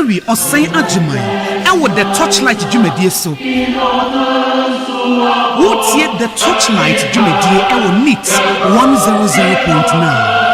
Yetwi OSEI AGYEMANG and with the Torchlight Jumedie so. What's yet the Torchlight Jumedie and will NEET 100.9.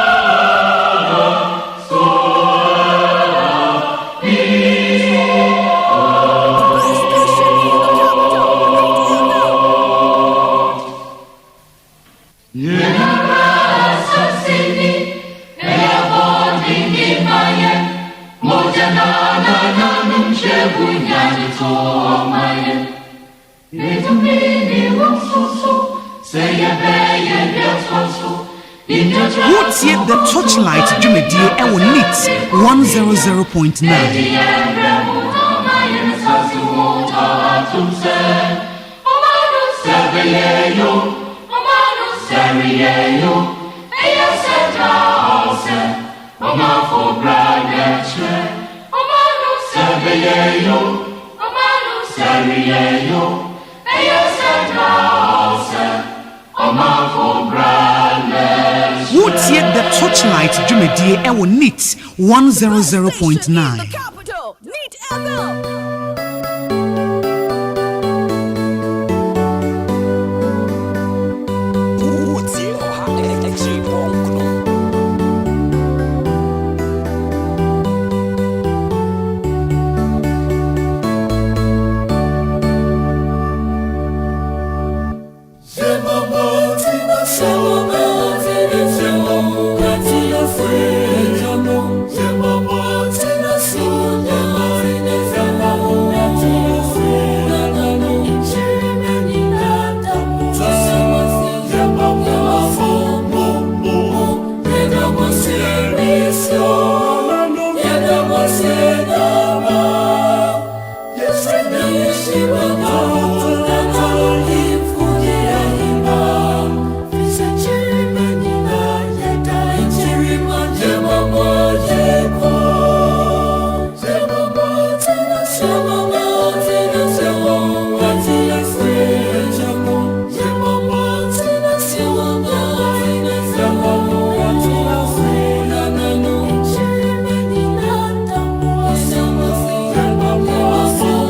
What's yet the Torchlight Jumedie and will NEET 100.9. What's yet the Torchlight Jumedie and will NEET 100.9.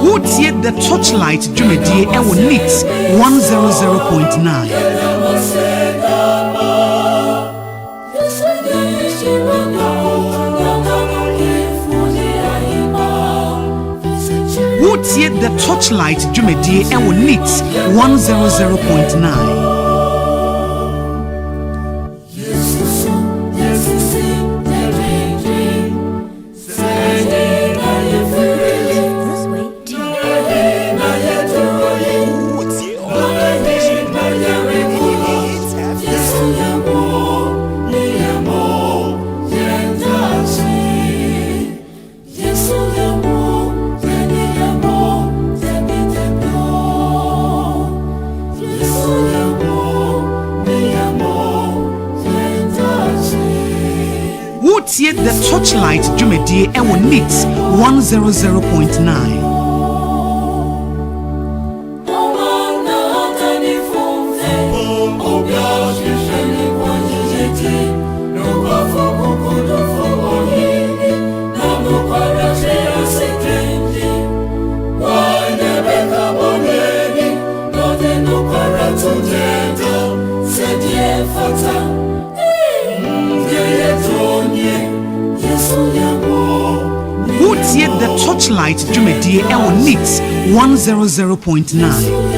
What's yet the Torchlight Jumedie and will NEET 100.9. What's yet the Torchlight Jumedie and will NEET 100.9. What's yet the Torchlight Jumedie and will NEET 100.9. What's yet the Torchlight Jumedie and will NEET 100.9.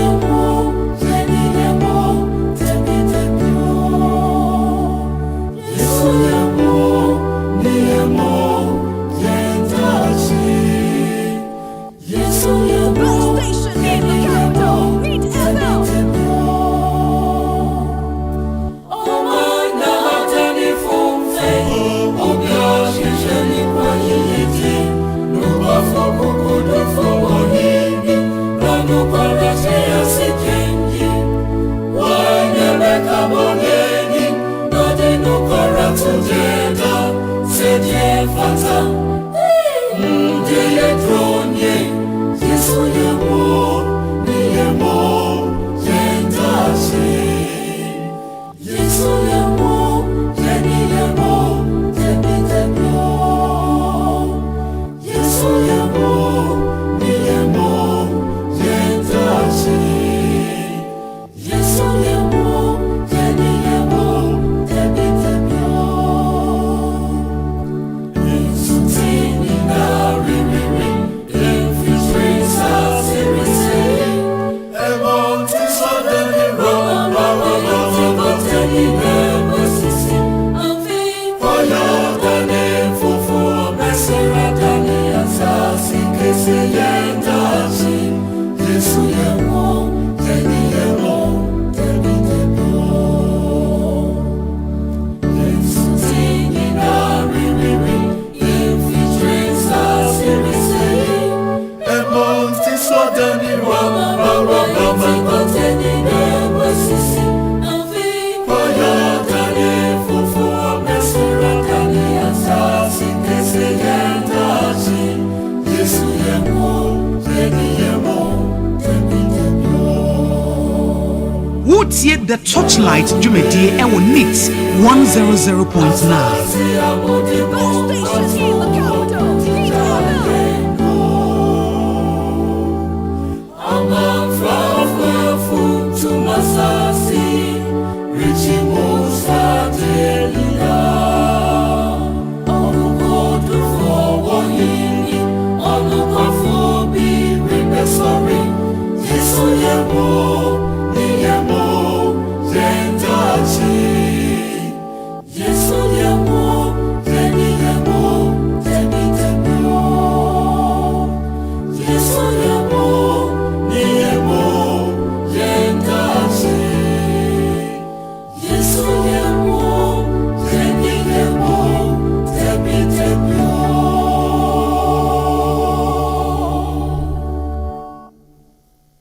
Yes, Torchlight Jumedie Ewo Neat 100.9.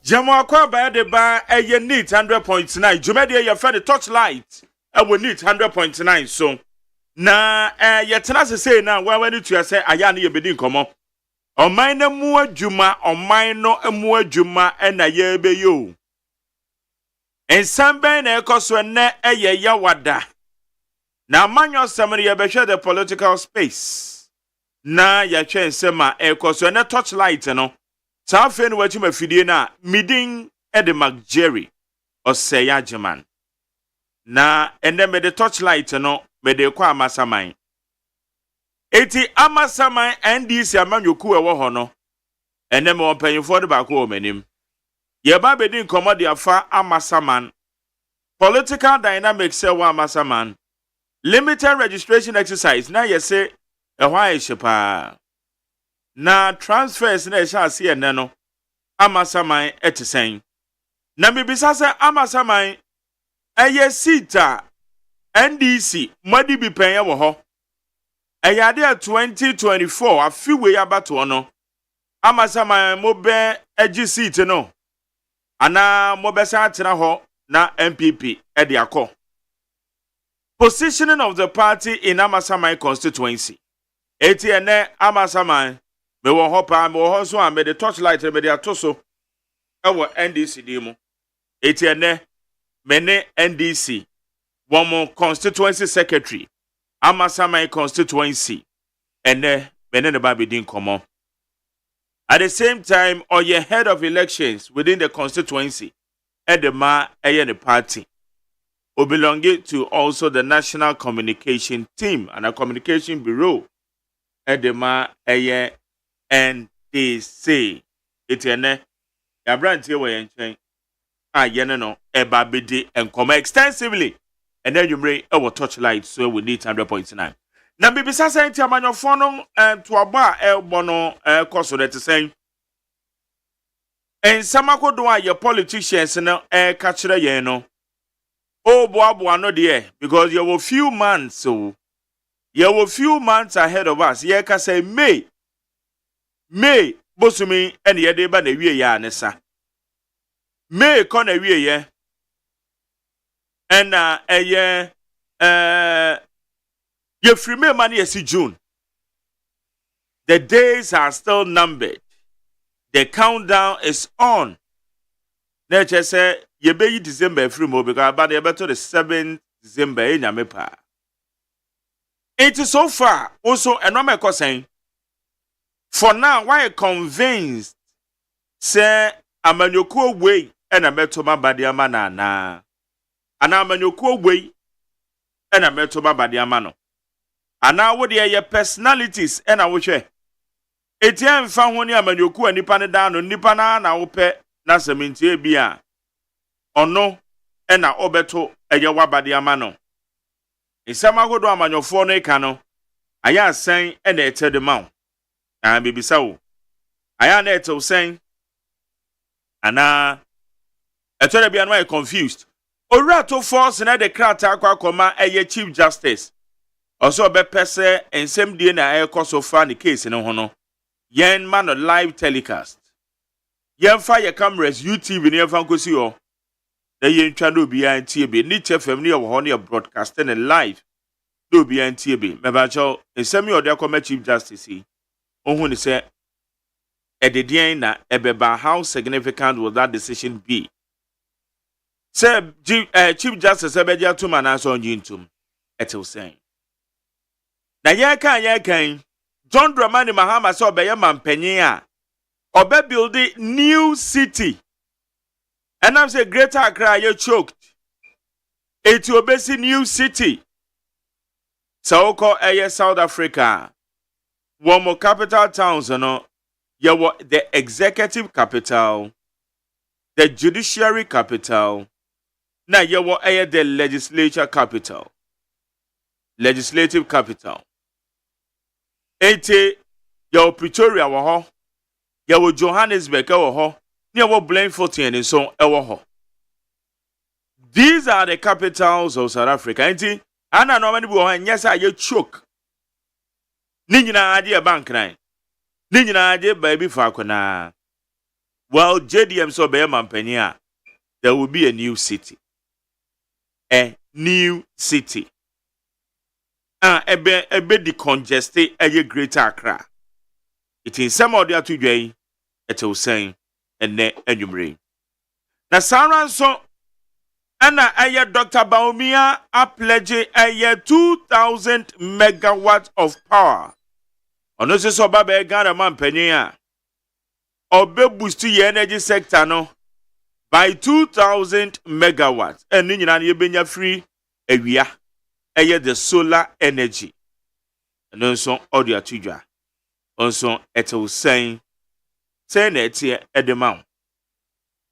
Jamo akwa ba de ba eye neat 100.9 Jumedie ye fa the Torchlight e wo neat 100.9 so na ye tena se na wa wani tu ase aya na ye bedi nkomo oman na mu adwuma oman no mu adwuma na ye be yo ensamben na ekoso ne eye yawada na manyo samre ye be hwe the political space na ye twen sema ekoso ne Torchlight no Safe no wachi mafidie na midin Edmark Jerry OSEI AGYEMANG na ende me the Torchlight no me de kwa amasaman eti amasaman NDC amanyoku ewo ho no ende me opanyifo de ba ko omanim ye ba bedi nkomo de afa amasaman political dynamics e wa amasaman limited registration exercise na ye se ehwa ayeshepa na transfers na esha ase ene no amasaman etesen na bibisa se amasaman eye sita NDC madi bi penye wo ho eyade 2024 afiwe abato no amasaman mobe egi seat no ana mobesa atena ho na MPP ede akọ positioning of the party in amasaman constituency etiene amasaman me wo hopa me wo so am the Torchlight me de atoso ewo NDC di mu etiene me ne NDC womo constituency secretary amasaman constituency ene me ne ba be din komo at the same time oye head of elections within the constituency edema eye the party who belonging to also the national communication team and a communication bureau edema eye NDC etiene ya branch we yenchen yene no eba bedi enkomo extensively and then you may our Torchlight so we need 100.9 na bibisa senti amanyofo no to aba bono koso that say en samakodo a ye politicians no ka kire yen no o boabo no de because you were few months so you were few months ahead of us ye ka say May bosumi ene ye de ba na wie ya anesa May ko na wie ye ena eye ye free May man ye si June. The days are still numbered. The countdown is on. Nature say ye be December free mo because about ye better the 7th December enyame pa. It is so far also enome ko saying for now, why convinced say amanyoku way and a metoma badiamana na ana amanyoku way and a metoma badiamano. And now what your personalities and I wish Etienne found one amanyoku and nipana down nipana na ope na semintie bia or no and a obeto a yawa badiamano. In some agodo amanyofo no kano aya saying and a tell the mount. And baby so I am to saying ana eto be anwa confused orato force na the crat akwa koma eye chief justice also be pese ensem die na ekoso fa the case no ho no yen man live telecast yen fa your cameras YouTube ni fa nkosi ho na yen twa no bi antie be ni chefem ni wo ho ne broadcasting live do bi antie be me ba cho ensem yo de akoma chief justice ohun ni say ededian na ebeba how significant will that decision be Say Chief Justice Ebeja Tumana so yintum etel saying. Na ye kan John Dramani Mahama so be mampanyin a obe build new city. And I'm say Greater Accra you choked. It obesi new city. So call South Africa. One more capital towns no. You the executive capital, the judiciary capital. Now you the legislature capital. Legislative capital. 80 your Pretoria wo ho. You Johannesburg wo ho. Near what Bloemfontein and so ho. These are the capitals of South Africa. And I normally go and yes, I choke. Nina idea bank nine. Nina idea baby fakona. Well, JDM so be mampenia. There will be a new city. A new city. A bit decongested a Greater Accra. It is some of the two day, it will say, and ne enumerate. Na Saran so. Anna aye Dr. Baumia a pledge aye 2,000 megawatts of power. Ono se so baba Ghana man penya. Obe boost the energy sector no by 2,000 megawatts. And nyina ye benya free ewia. Aye the solar energy. And also audio tudwa. Also eto saying na etie edemam.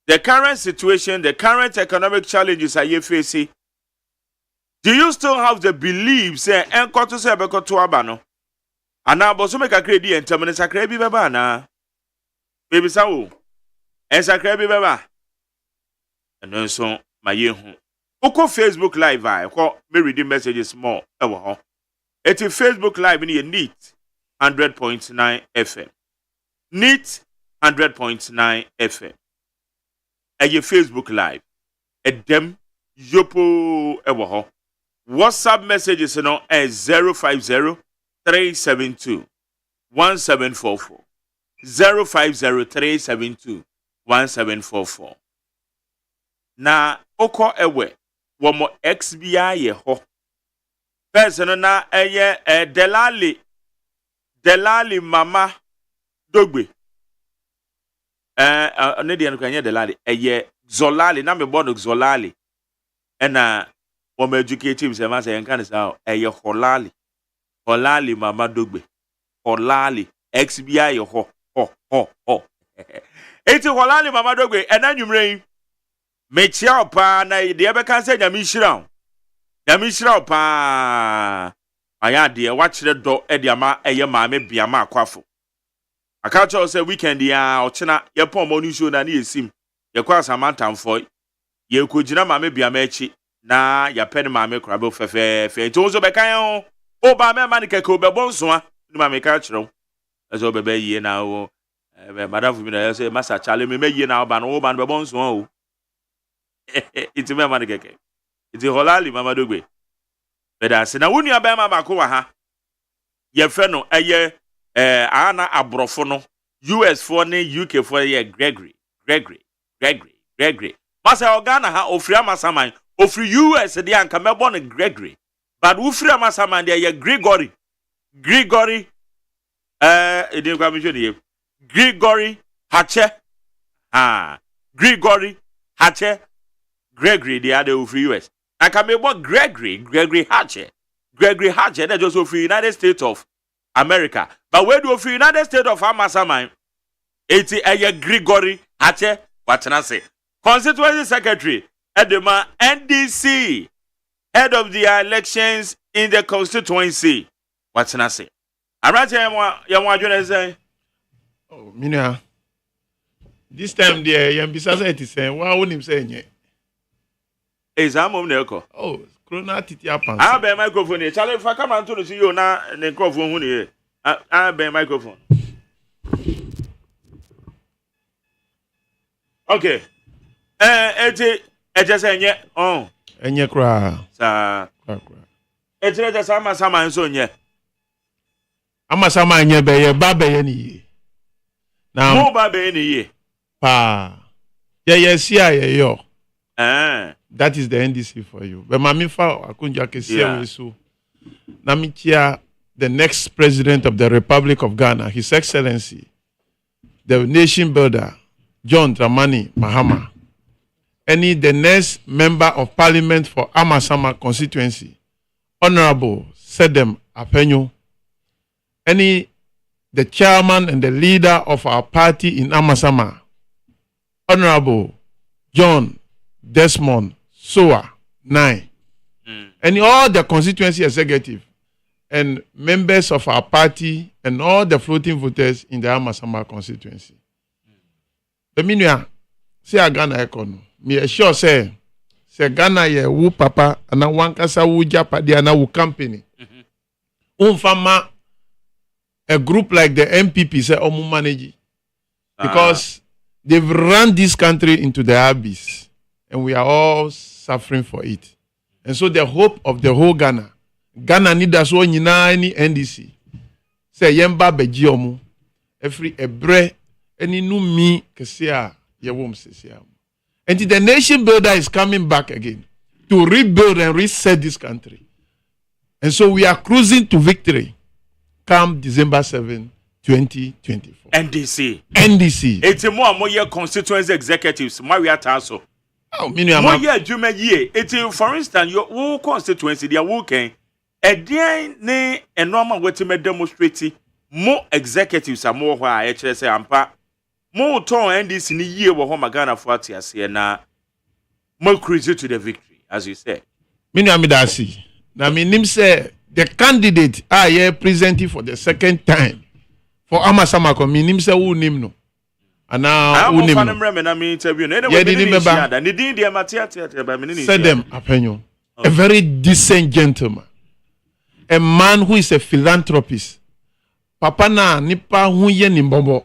The current situation, the current economic challenges are you facing? Do you still have the belief say enko to say beko to abano? Ana boso make akredi entamene sakra bi beba na. Baby sawo. En sakra bi beba. And so my yehu. Oko Facebook live I ko me reading messages more ewo ho. Eti Facebook live ni neat 100.9 FM. Neat 100.9 FM. Aye Facebook live. Edem yopo ewo ho. WhatsApp messages no 050 372 1744. 050 372 1744. Na oko ewe womo XBI ye ho. Person na eye Delali mama dogbe. Ne de anukanye Delali eye Zolali na me bono Zolali. Ena womo educative se ma se enkan sa eye Holali mama dogbe. Holali XBI ye ho. Eti Holali mama dogbe ena nwumre mechia opa na de ebe kan se nyamishira opa aya de wachire do e de ama eye maame biama akwafo aka cho say weekend ya ochina ye pon mo nusu na esim ye kwa Samantha mfo ye kogina maame biama echi na ya pen maame krabe fefe to zo bekan o ba me ma ne keke obebo nso a ni maame ka chiro ezo bebe yie na o madam fu mi na say masa chale me yie na o ba no bebo nso o iti me ma ne keke iti Holali mama dogbe beda se na wonu aba mama ko wa ha ye fe no eye ana abrofo no US for ne UK for ye Gregory masa Ghana ha ofri amasaman ofri US de anka mebo no Gregory but ofri amasaman de ye Gregory edin kwa mi jodi Gregory Hache Gregory Hache Gregory the other of US. I can be what Gregory Hatcher. Gregory Hatcher, that just of the United States of America. But where do of the United States of Amasaman? 80 a Gregory Hatcher, what can I say? Constituency Secretary, Edema NDC, head of the elections in the constituency. What can I say? I'm right here, you say. Oh, Mina. This time there, Yambisa said to say, why wouldn't him say? Exam neko. Oh, Corona titi apan. I have a microphone here. Charlie, if I come and to see you now, the microphone here. I have a microphone. Okay. Just enye. Oh. Enye kra. Sa. Just sama so nye. Sama nye be ye ba be ye ni. Na mo ba be ye ni ye. Pa. Ye si aye yo. That is the NDC for you. But Mamifa Akunja Kesia so. Namikia, the next president of the Republic of Ghana, His Excellency, the nation builder, John Dramani Mahama. The next member of parliament for Amasama constituency, Honorable Sedem Apenyo. The chairman and the leader of our party in Amasama, Honorable John Desmond Soa Nai. And all the constituency executive and members of our party and all the floating voters in the Amasama constituency. The minua say Ghana ekono. Me sure say Ghana ye wu papa ana wankasa wu japadi ana wu company. Unfama a group like the MPP say omu manage because they've run this country into the abyss and we are all suffering for it. And so the hope of the whole Ghana need us all any NDC. Say yemba beji omu every ebre any new me kesia yewom sesia. And the nation builder is coming back again to rebuild and reset this country. And so we are cruising to victory come December 7, 2024. NDC. It's more year constituency executives. Maria Tasso. Oh, more year Juma year. It's for instance, your whole constituency, they are working. A day ne a normal way to demonstrate more executives are more why HSA ampa. More turn NDC ni year wo home Ghana for atiase na more crazy to the victory, as you say. Midasi. Na minim say the candidate are here presenting for the second time for Amasama minim say who name no. Ana who name no. I mean interview. Said them Apenyo. A very decent gentleman. A man who is a philanthropist. Papa na nipa hu ye nimbombo.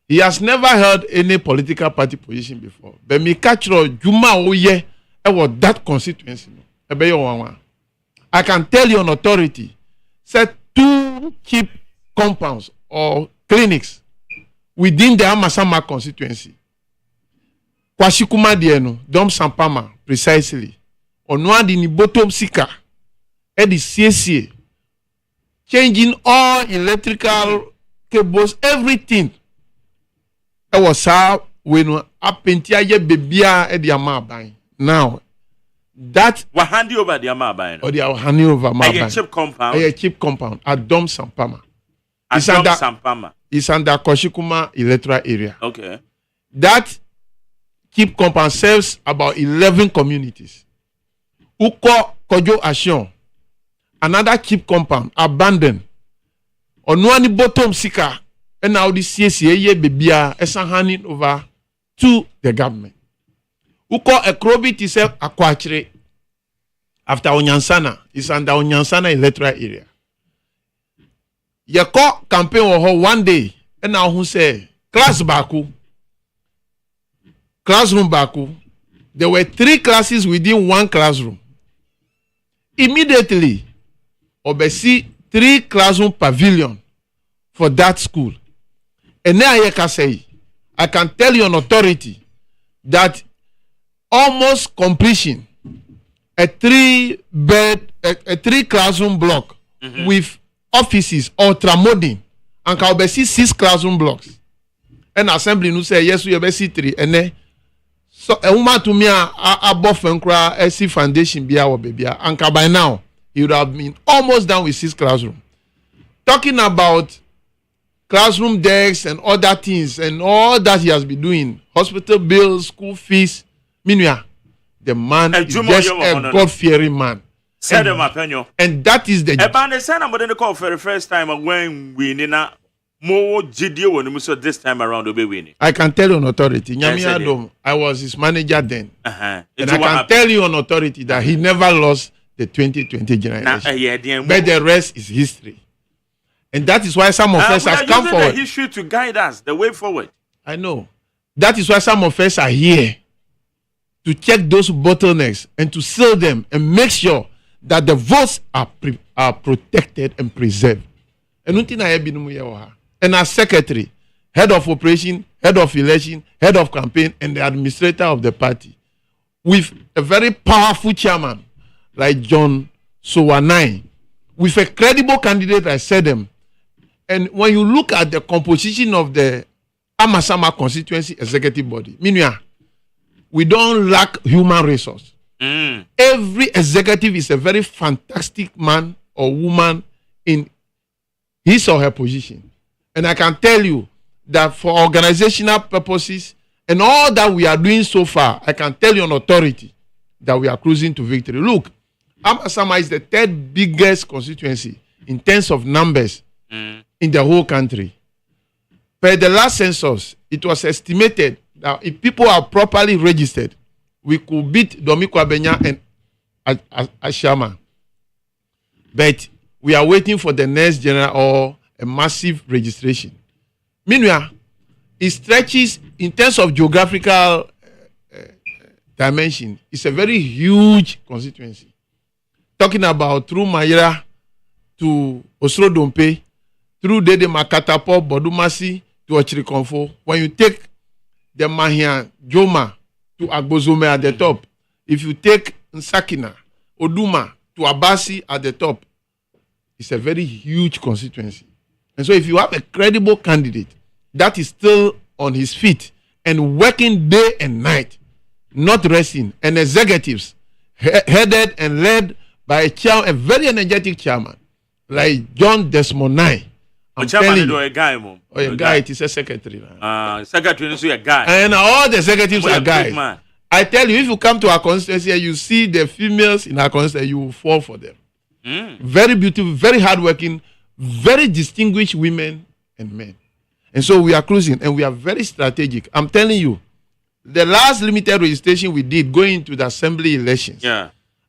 He has never held any political party position before. But me catch Juma Oye was that constituency. I can tell you on authority, set 2 cheap compounds or clinics within the Amasama constituency. Kwashikuma Dieno, Dom Sampama, precisely. Onwa di ni bottom sika, the CSA, changing all electrical cables, everything. It was how when appentia ye bebia e di amaban. Now that we hand over the amaban. Or they are handing over amaban. A cheap compound. A cheap compound at Dom Sampama. It's under Sampama. It's under Koshikuma electoral area. Okay. That cheap compound serves about 11 communities. Uko Kojo Ashon. Another cheap compound abandoned. Onwani bottom sika. And now the CSA bebia is handing over to the government. Uko Ekrobit is Akwachire after Onyansana is under Onyansana electoral area. Yako campaign or one day and now who say classroom baku. There were 3 classes within 1 classroom. Immediately, obesi 3 classroom pavilion for that school. And now I can tell you on authority that almost completion, a 3 classroom block with offices ultramodern and can be 6 classroom blocks. And assembly no say yes we be 3 and then so a woman to me above Fenkra SC foundation bia or baby and by now he would have been almost done with 6 classroom. Talking about classroom desks and other things and all that he has been doing, hospital bills, school fees, Minua, the man is just a God-fearing man. And that is the call for the first time when we need more GDO when this time around will be winning. I can tell you on authority. I was his manager then. And I can tell you on authority that he never lost the 2020 general election. But the rest is history. And that is why some of us have come forward. The history to guide us the way forward. I know. That is why some of us are here to check those bottlenecks and to seal them and make sure that the votes are protected and preserved. And as secretary, head of operation, head of election, head of campaign, and the administrator of the party, with a very powerful chairman like John Sowanai, with a credible candidate like Sedem. And when you look at the composition of the Amasama constituency executive body, meanwhile, we don't lack human resource. Every executive is a very fantastic man or woman in his or her position. And I can tell you that for organizational purposes and all that we are doing so far, I can tell you on authority that we are cruising to victory. Look, Amasama is the third biggest constituency in terms of numbers in the whole country. Per the last census, it was estimated that if people are properly registered, we could beat Domiko Abenya and Ashama. But we are waiting for the next general or a massive registration. Meanwhile, it stretches in terms of geographical dimension. It's a very huge constituency. Talking about through Mayra to Osro Dompe, through Dede Makatapo, Bodumasi to Ochirikonfo. When you take the Mahia Joma to Agbozome at the top, if you take Nsakina, Oduma to Abasi at the top, it's a very huge constituency. And so if you have a credible candidate that is still on his feet and working day and night, not resting, and executives headed and led by a very energetic chairman like John Desmond Nye. I'm telling you, a guy, it is a secretary. Secretary is a guy. And all the executives are guys. I tell you, if you come to our constituency and you see the females in our constituency, you will fall for them. Very beautiful, very hardworking, very distinguished women and men. And so we are cruising and we are very strategic. I'm telling you, the last limited registration we did going into the assembly elections,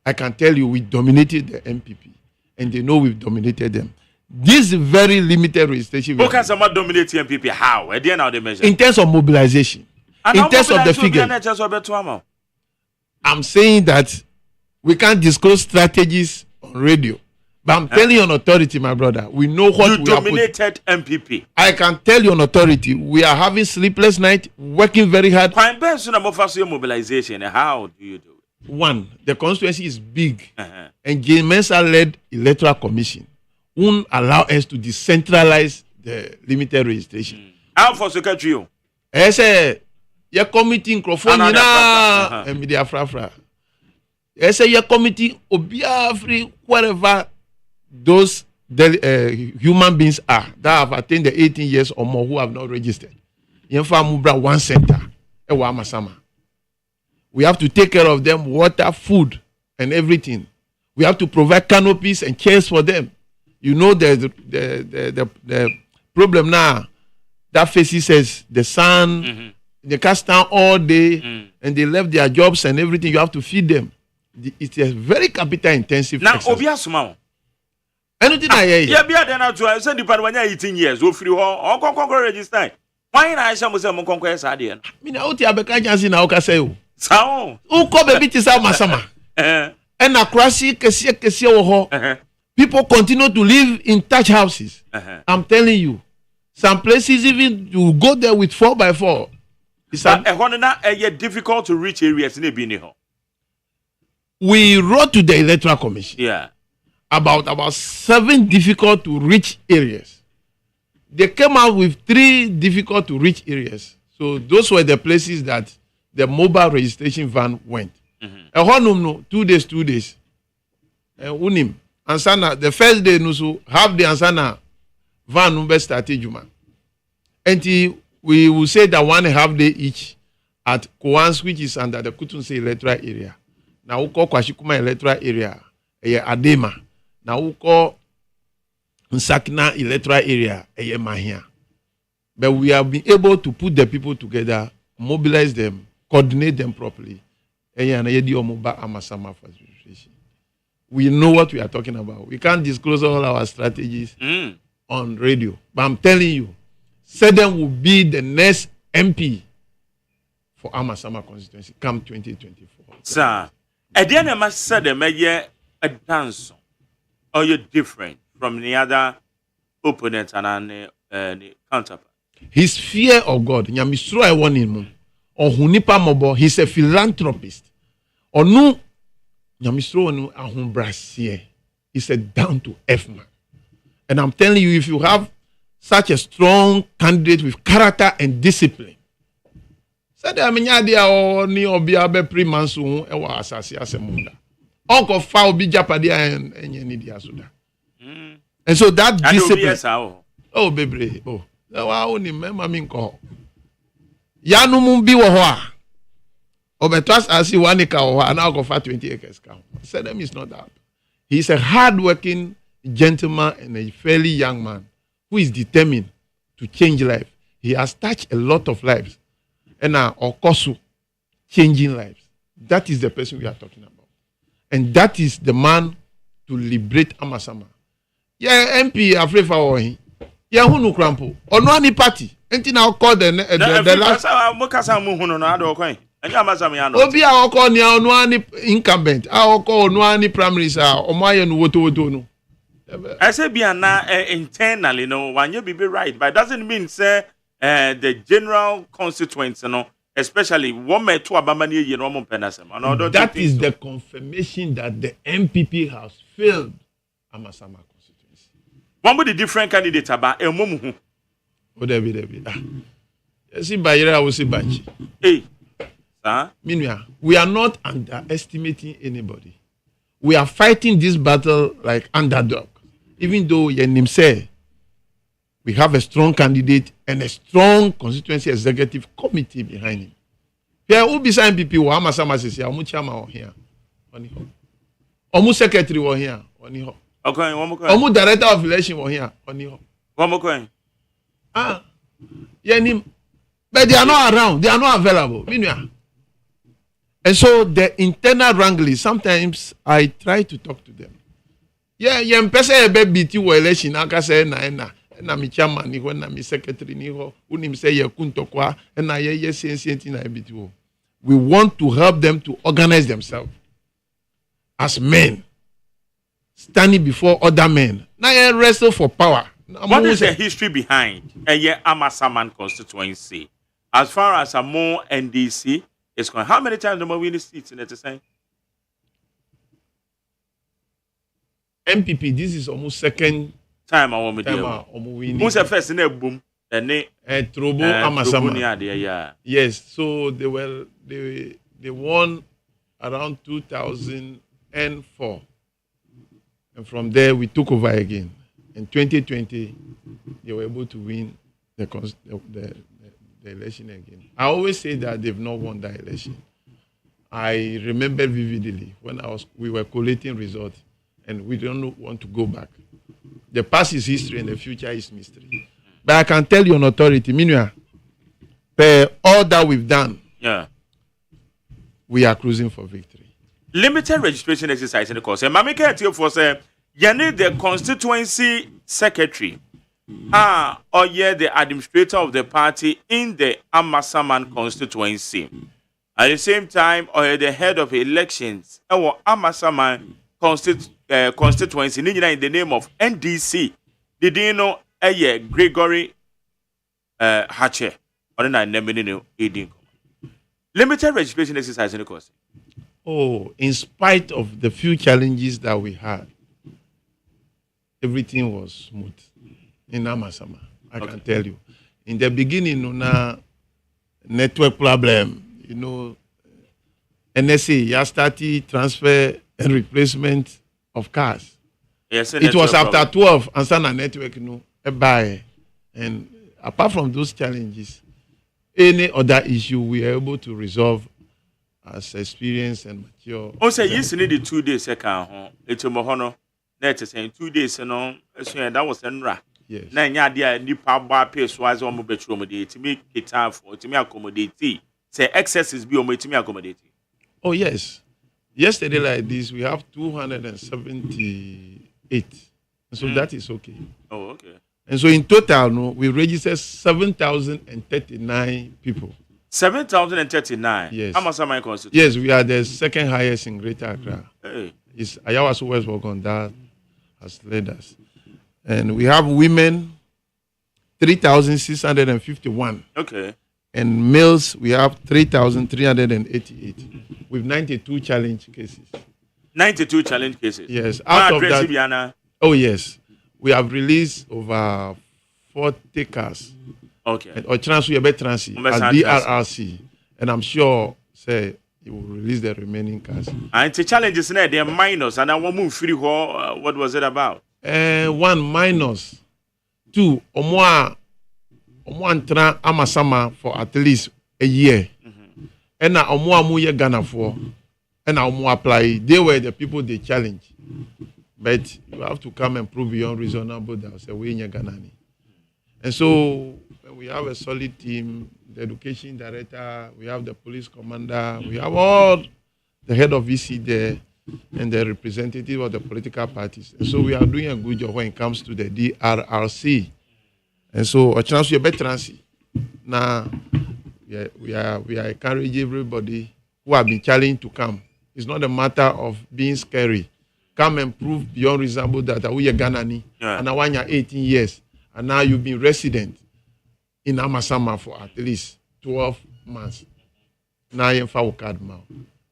I can tell you we dominated the MPP and they know we've dominated them. This very limited registration. How can someone dominate MPP? How? At the end of the measure? In terms of mobilization. In terms of the figure. I'm saying that we can't disclose strategies on radio. But I'm telling you on authority, my brother, we know what you we dominated MPP. I can tell you on authority, we are having sleepless nights, working very hard. Mobilization. How do you do it? One, the constituency is big, and Jane Mensah-led electoral commission won't allow us to decentralize the limited registration. How for secretary? I say, your committee in Crofona and media frafra. I say, your committee obia free wherever those human beings are that have attained the 18 years or more who have not registered. One center. We have to take care of them, water, food, and everything. We have to provide canopies and chairs for them. You know the problem now that faces says the sun, they cast down all day, and they left their jobs and everything. You have to feed them. It's a very capital intensive. Now, Obiasuma. Anything I hear. Yeah, be then out to send the part when you're 18 years. Go free or conquer register. Why not? I shall say, I'm conquest idea. I mean, out here, I can't see now. Say, so, who come a bit is our masama. And across people continue to live in thatch houses. I'm telling you, some places even you go there with 4x4. It's difficult to reach areas in the We wrote to the Electoral Commission. Yeah. About 7 difficult to reach areas. They came out with 3 difficult to reach areas. So those were the places that the mobile registration van went. 2 days. Unim. Ansana, the first day, nusu have the Ansana van number started Juma. And we will say that 1.5 day each at Kowans, which is under the Kutunse electoral area. Now we call Kwashikuma electoral area, Adema. Now we call Nsakina electoral area, Mahia. But we have been able to put the people together, mobilize them, coordinate them properly. We know what we are talking about. We can't disclose all our strategies on radio. But I'm telling you, Sedem will be the next MP for Amasama constituency come 2024. Sir, at the end of my Sedem, a dance, or you're different from the other opponents and the counterpart. His fear of God, Nyamisro I want him. Or Hunipa Mobo, he's a philanthropist. Or no, Nyamistro no ahumbrasie. He's a down to earth man. And I'm telling you, if you have such a strong candidate with character and discipline, said I mean idea or ni obi abe pre-mansu e wa asase asemunda. Uncle fa obi japadi and any dia soda. And so that discipline. Oh baby, oh. Wa oni mema mi nko. Ya no mu bi wo ho a. Obetas asi 1 acre ho and now go for 20 acres ka. Said them is not that. He's a hard-working gentleman and a fairly young man who is determined to change life. He has touched a lot of lives. And now, Okosu, changing lives. That is the person we are talking about. And that is the man to liberate Amasama. Yeah, MP afraid for him. Yeah, who no crampo. Or no any party. Anything I'll call the last. Obi a oko ni no any incumbent. A oko no any prime minister. O maye no woto no. I say be na internally no one you be right, but it doesn't mean say the general constituents, you know, especially one me to abamani ye no mo penasem. That is the confirmation that the MPP has failed Amasama constituency. One with the different candidates about emomu. O David. See Bayera will see Bachi. Hey. Meanwhile, we are not underestimating anybody. We are fighting this battle like underdog. Even though Yenim say we have a strong candidate and a strong constituency executive committee behind him. Here, who beside people who Amasama says, Omu Chama here, Omu secretary were here, okay, one more Omu director of election were here, one more Yenim, but they are not around, they are not available. Meanwhile. And so the internal wrangling, sometimes I try to talk to them. Yeah, mpesa ebe biti wo election aka say na mi chairman ni ho na mi secretary ni ho unim say ye kuntokwa na ye sensienti na biti wo. We want to help them to organize themselves as men standing before other men. Now ye wrestle for power. What is the history behind Amasaman constituency? As far as a more NDC is going, how many times do we win the seats in it? MPP, this is almost second time I want to do. Who's the first in a boom? Trobo Amasama. Yeah. Yes, so they won around 2004, and from there we took over again. In 2020, they were able to win the election again. I always say that they've not won that election. I remember vividly when we were collating results. And we don't want to go back. The past is history and the future is mystery. But I can tell you on authority, meanwhile, all that we've done, we are cruising for victory. Limited registration exercise in the course. And Mami can't tell for say, you need the constituency secretary, or the administrator of the party in the Amasaman constituency. At the same time, or the head of elections, or Amasaman constituency in the name of NDC. Did you know Gregory Hatcher or limited registration exercise in the course? Oh, in spite of the few challenges that we had, everything was smooth in Amasama. I can tell you. In the beginning, network problem, NSA, started transfer and replacement of cars. Yes, it was after 12 and Sana network, buy. And apart from those challenges, any other issue we are able to resolve as experience and mature. Also, yes, need the 2 days second. It's a mohono. That's saying 2 days, that was NRA. Yes. Now, yeah, the power pace was on mobile to make it time for to me accommodate. Say excesses be on me to me accommodate. Oh, yes. Yesterday, like this, we have 278. And so that is okay. Oh, okay. And so in total, we registered 7,039 people. 7,039? Yes. Amasaman constituency? Yes, we are the second highest in Greater Accra. Hey. It's Ayawaso West Wagon that has led us. And we have women, 3,651. Okay. And males, we have 3,388 with 92 challenge cases. 92 challenge cases. Yes. Out of that, oh yes, we have released over 40 cars. Okay. Or transfer at DRRC, and I'm sure say you will release the remaining cars. And the challenges now they're minors, and I want move free. What was it about? One minors, two Omoantra Amasama for at least a year. And now Omoamuye Ghana for, and now Omo apply. They were the people they challenge. But you have to come and prove beyond reasonable doubt. Say we in Ghana. And so we have a solid team, the education director, we have the police commander, we have all the head of VC there and the representative of the political parties. And so we are doing a good job when it comes to the DRRC. And so a chance to be better. Now we are encouraging everybody who have been challenged to come. It's not a matter of being scary. Come and prove beyond reasonable that we are Ghanani and I want you 18 years. And now you've been resident in Amasama for at least 12 months. Now you're in card now.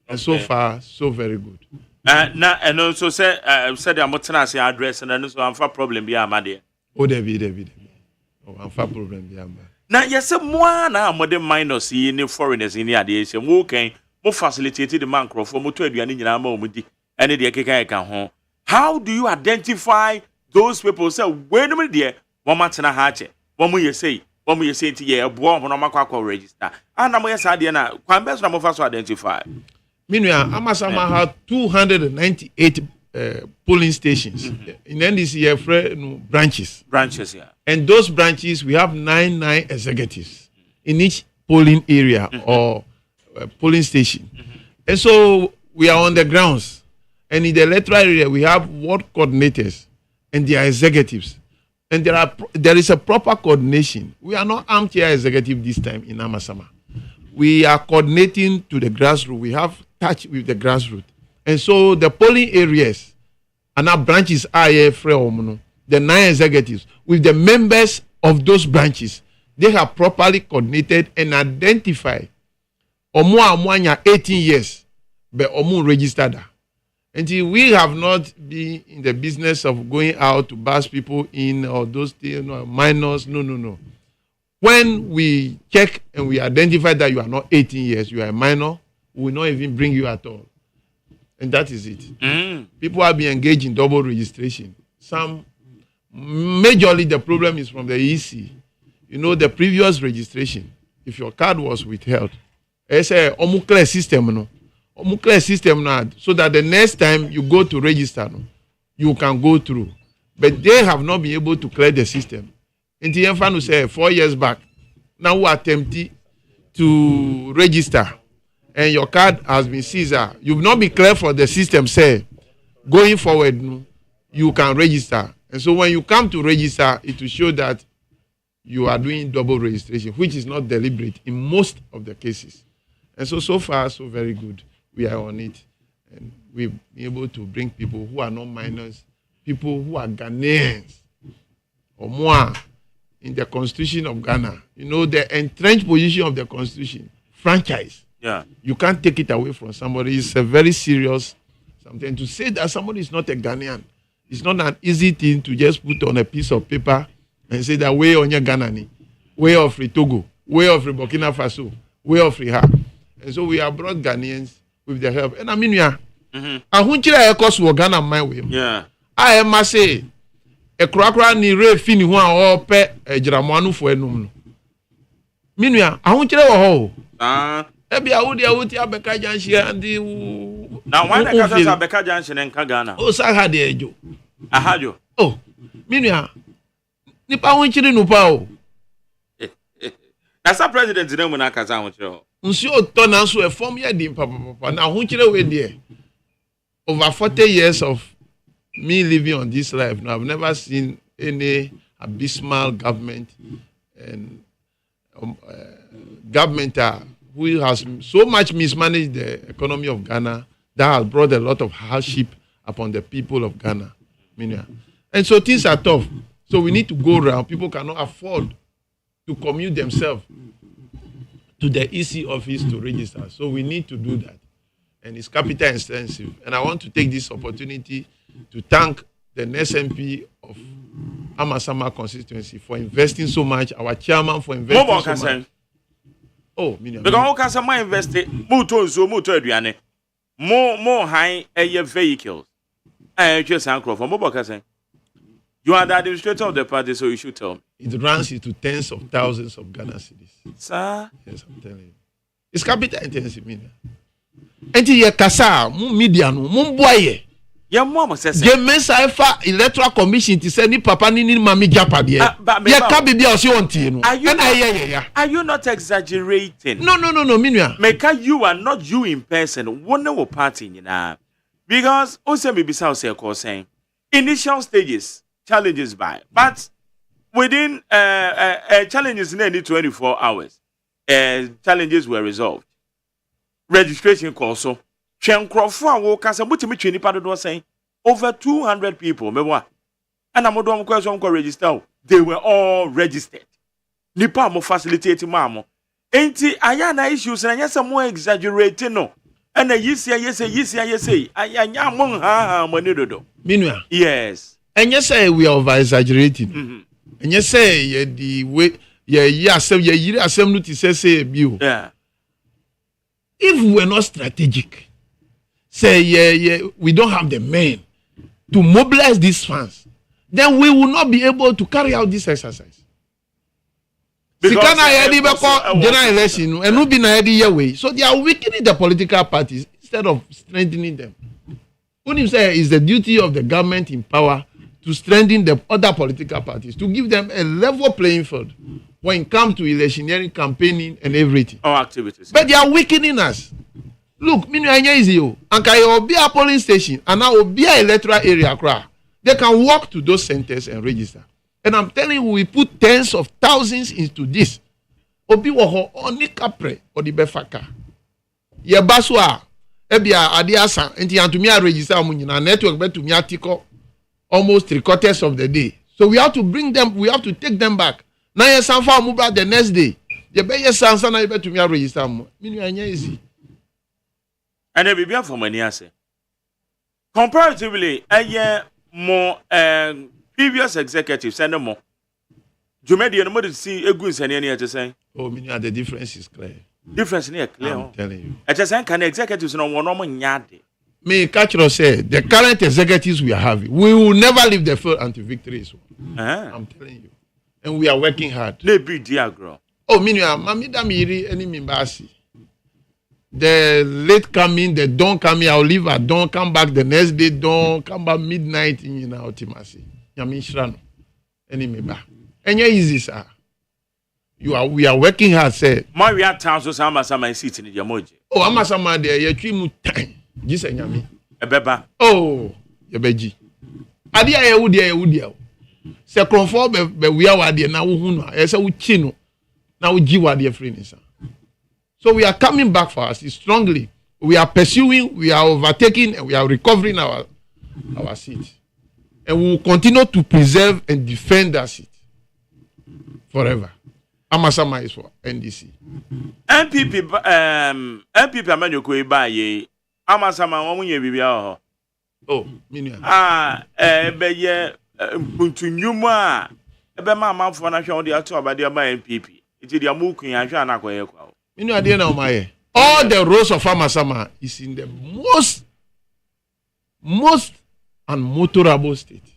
And so far, so very good. Now, and also said I'm not address and also I'm for problem beyond my dear. Oh, David. Oh, I'm for problem beyond. Now, yes, more now, modern minors in foreigners in the ideation. Who can more facilitated the man for motor and in our moment and the Kaka home. How do you identify those people? Say, wait a minute, dear, one month and a hatch. One more you say to ye a bomb on a register. And I'm yes, I did not. Quite best number of us to identify. Meanwhile, Amasama had 298 polling stations in NDC branches. Branches, yeah. And those branches, we have 99 executives in each polling area or polling station. And so we are on the grounds. And in the electoral area, we have ward coordinators and their executives. And there is a proper coordination. We are not armchair executive this time in Amasama. We are coordinating to the grassroots. We have touch with the grassroots. And so the polling areas and our branches are here, the 9 executives, with the members of those branches, they have properly coordinated and identified Omo 18 years, but Omo registered. And we have not been in the business of going out to bus people in or those things, minors. No. When we check and we identify that you are not 18 years, you are a minor, we will not even bring you at all. And that is it. People have been engaged in double registration. Majorly the problem is from the EC. You know, the previous registration, if your card was withheld, it's a clear system, clear system now, so that the next time you go to register, you can go through. But they have not been able to clear the system. And the infant say 4 years back, now we attempting to register, and your card has been seized. You've not been clear for the system. Say, going forward, you can register. And so when you come to register, it will show that you are doing double registration, which is not deliberate in most of the cases. And so far, so very good. We are on it. And we've been able to bring people who are not minors, people who are Ghanaians or more in the Constitution of Ghana. You know, the entrenched position of the Constitution, franchise. Yeah. You can't take it away from somebody. It's a very serious something. To say that somebody is not a Ghanaian, it's not an easy thing to just put on a piece of paper and say that way on your Ghanani, way of Togo, way of Burkina Faso, way of Riha. And so we have brought Ghanaians with the help. And I mean, yeah. I want you to cost for Ghana my way. Yeah. I must say, a cracker ni re fini one or pe a Jramanu for a num. Meanwhile, I want you to ho. Maybe I would have Becca Junction and the. Now, why not have Becca Junction and Kagana? Oh, so I had the edge. I had you. Oh, meanwhile, Nipa won't you know pow. That's a president didn't when I can with you. Monsieur Tonan so a form year dim papa. Now, won't you away there? Over 40 years of me living on this life, now I've never seen any abysmal government and government who has so much mismanaged the economy of Ghana that has brought a lot of hardship upon the people of Ghana. And so things are tough. So we need to go around. People cannot afford to commute themselves to the EC office to register. So we need to do that. And it's capital intensive. And I want to take this opportunity to thank the NSMP of Amasama constituency for investing so much, our chairman for investing so much. Oh, because all can invest motor so motor aduane more high air vehicles. I just uncle from Mobile. You are the administrator of the party, so you should tell me. It runs into tens of thousands of Ghana cedis. Sir? Yes, I'm telling you. It's capital intensive. And you kasa media no mumboye. Your mom says, "Je mensa electoral commission to send papa ni mami japa de. Ya ka bibi o se onti no. Are you not exaggerating? No, minua. Meka, you are not you in person. One no party nyina. Because also maybe say saying initial stages challenges by, but within challenges in any 24 hours, challenges were resolved. Registration also. Saying over 200 people. And I'm going to register. They were all registered. Nipa mo facilitate mamo. Ain't ayana issues and yes, more exaggerating no. And yes. Minua. Yes. And you say we are over exaggerating. And you say the way yeah. If we're not strategic, say we don't have the men to mobilize these funds, then we will not be able to carry out this exercise. Because general election and be way. So they are weakening the political parties instead of strengthening them. What you say is the duty of the government in power to strengthen the other political parties, to give them a level playing field when it comes to electioneering, campaigning, and everything. Our activities. But they are weakening us. Look, easy. And can be a polling station and now be an electoral area. They can walk to those centers and register. And I'm telling you, we put tens of thousands into this. Obi woho oni kapre odi befaka. Ye baswa ebia adiasa enti antumi register amunyina network betumi atiko almost 3/4 of the day. So we have to bring them, we have to take them back. Na ye sanfa amubra the next day. Ye be ye sansa na betumi register amu. Minu anya easy. And e bibia for money ase. Comparatively, more previous executives and more. Jumedi and mother see a good and any to say. Oh, meaning the difference is clear. Difference in clear. I'm telling you. I just can executives no one yard. Me Catcher said the current executives we are having, we will never leave the field until victory is won. I'm telling you. And we are working hard. They be dear girl. Oh, meaning Mamida Miri any Mimbasi. The late coming, the don't come here, I'll leave at don't come back the next day, don't come back midnight in ultimacy. Yamishrano. Any member. And you're easy, sir. We are working hard, sir. My real town so Amasama seat in the Yamoji. Oh, Amasama there, you're 3 more time. Just a yami. A beba. Oh, your beji. Adia Udia. Second for we are there now. As a uchino. Now we give our dear friends. So we are coming back for us strongly. We are pursuing, we are overtaking, and we are recovering our seat. And we will continue to preserve and defend that seat forever. Amasama is for NDC. MPP Amanyo Koibaye. Amasama Wamunye Bibia. Oh, Minya. Beye Puntunyuma. Ebema for National the Actor by the MPP. It is the Amuki and Jana Koyako. All the roads of Amasama is in the most unmotorable state.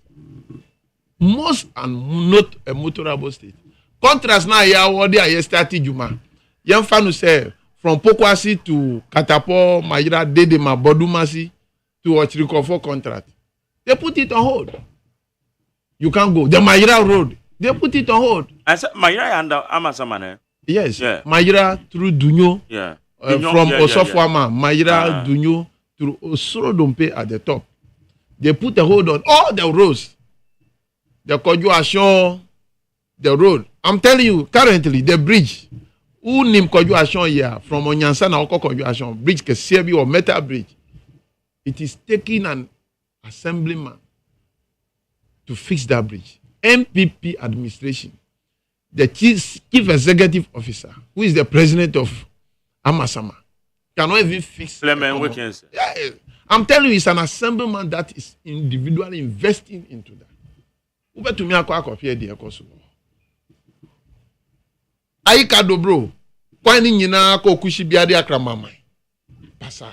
Most and not a motorable state. Contrast now, I started Juma. Young Fanu say from Pokwasi to Katapo, Mayra, Dedema, Bodumasi to Ochiriko for contract. They put it on hold. You can't go. The Mayra road, they put it on hold. I said Mayra and Amasama. Yes, yeah. Mayra through Dunyo, yeah. From Osofwama, Mayra, Dunyo through Osorodompe at the top. They put a hold on all the roads. The Kojuashon, the road. I'm telling you, currently, the bridge, Unim Kojuashon here, from Onyansana Oko Kojuashon, bridge Kesebi or Metal Bridge, it is taking an assemblyman to fix that bridge. MPP administration. the chief executive officer, who is the president of Amasama, cannot even fix. Yeah, I'm telling you, it's an assemblyman that is individually investing into that. Ube to me akwa kopie de ekoso. Aika do bro. Kwani nyina ko kushi biade akramama. Pasa.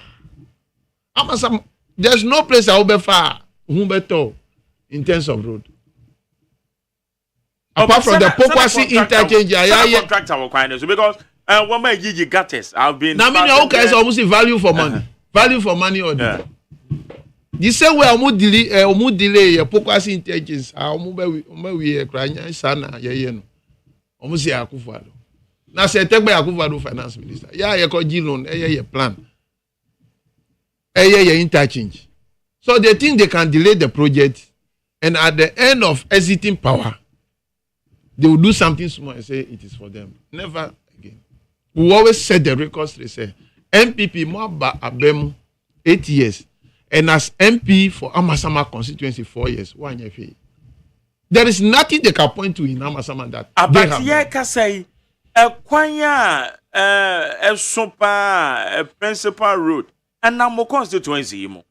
Amasama, there's no place I will be far who better in terms of road. Apart from the Pokwasi interchange, contractor will because one my Gigi Gattes, I've been. Now, I mean, okay, almost value for money. Value for money or the same way I would delay a Pokwasi interchange. I will be a crying sana, no. Almost a Akufado. Now, say, take by Akufado finance minister. Yeah, you call G loan, a plan. A interchange. So they think they can delay the project, and at the end of exiting power, they will do something small and say it is for them. Never again. We always set the records. They say MPP Mwaba Abemu 8 years, and as MP for Amasama constituency 4 years. 1 year. There is nothing they can point to in Amasama that. But yeah, can say a kwanya a sopa a principal road and now more constituency mo.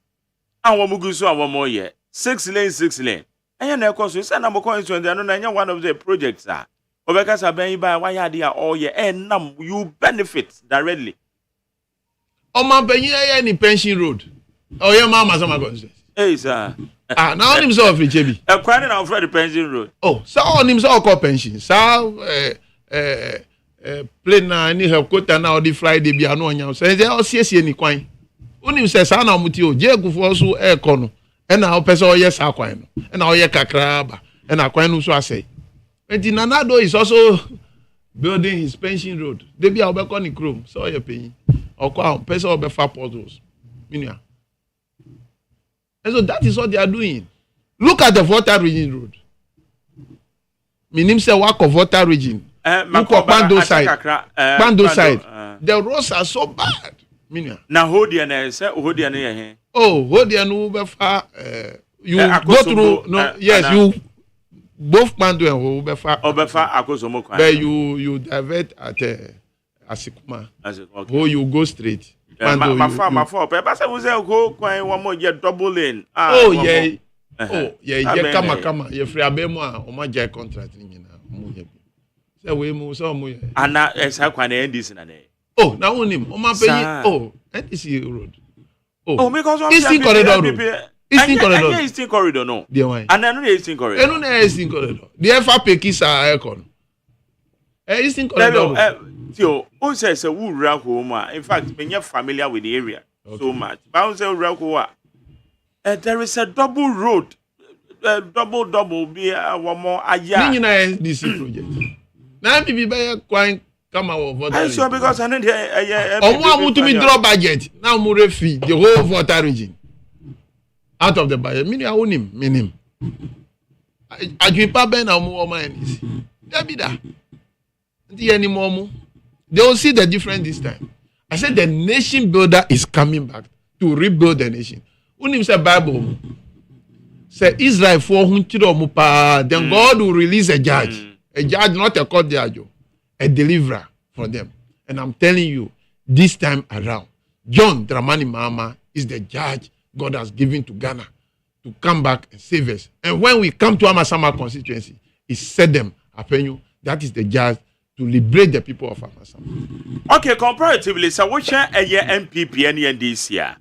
And one muguso and 1 more year 6 lane. And you course, you send a more constituency and one of the projects are. Because I buy why idea all year and you benefit directly. Oh, my penny any pension road. Oh, your mama's on my constituency. Hey, sir. Now on himself, JB. A crying out for the pension road. Oh, so on himself call pension. So, play now, any help quota now the Friday be annoying. So they all see any coin. Only says, I know Mutio, Jago for also air corner. And now, person, yes, Aquino. And now, Yakraba. And Aquino, so I say. And Nanado is also building his pension road. They be our back on the chrome. So you're paying. Or call person of the far portals. And so that is what they are doing. Look at the Water Region Road. Minim say work of Water Region. Look at Pando side. Pando side. The roads are so bad. Now, Hodian say, Hodian. Oh, Hodian Ubefa. You go through. No, yes, you both Pando and Ubefa. Obefa Akosomo. But you divert at Asikuma. Oh, you go straight. My father, but I was go quite 1 more year double lane. Oh, yeah. Oh, yeah, come. You're free Abemo or my jack contract. So we move some. And now, as how can I end this in a day? Oh, now on him. Oh, my baby. Oh, NTC road. Oh, because Eastern Corridor. Eastern Corridor, no. Dear why? And then Eastern Corridor. And on Eastern Corridor. The FAP Kisa Icon. Eastern Corridor. Tio, who says a wood rakuma? In fact, when you're familiar with the area so much, bounce rakua. There is a double road, double be 1 more a year. DC project. Now, maybe by quite come out. I'm sure because I need a want to be draw budget. Now, more fee the whole Water Region out of the budget. Meaning, I own him. Meaning, I give Papa and more money. There be that. The anymore. They will see the difference this time. I said the nation builder is coming back to rebuild the nation. Unim say Bible. Say Israel for mupa. Then God will release a judge. A judge, not a court judge. A deliverer for them. And I'm telling you, this time around, John Dramani Mahama is the judge God has given to Ghana to come back and save us. And when we come to Amasama constituency, he said them, Apenyu, that is the judge to liberate the people of Amasama. Okay, comparatively, so what share a year MPP and this year?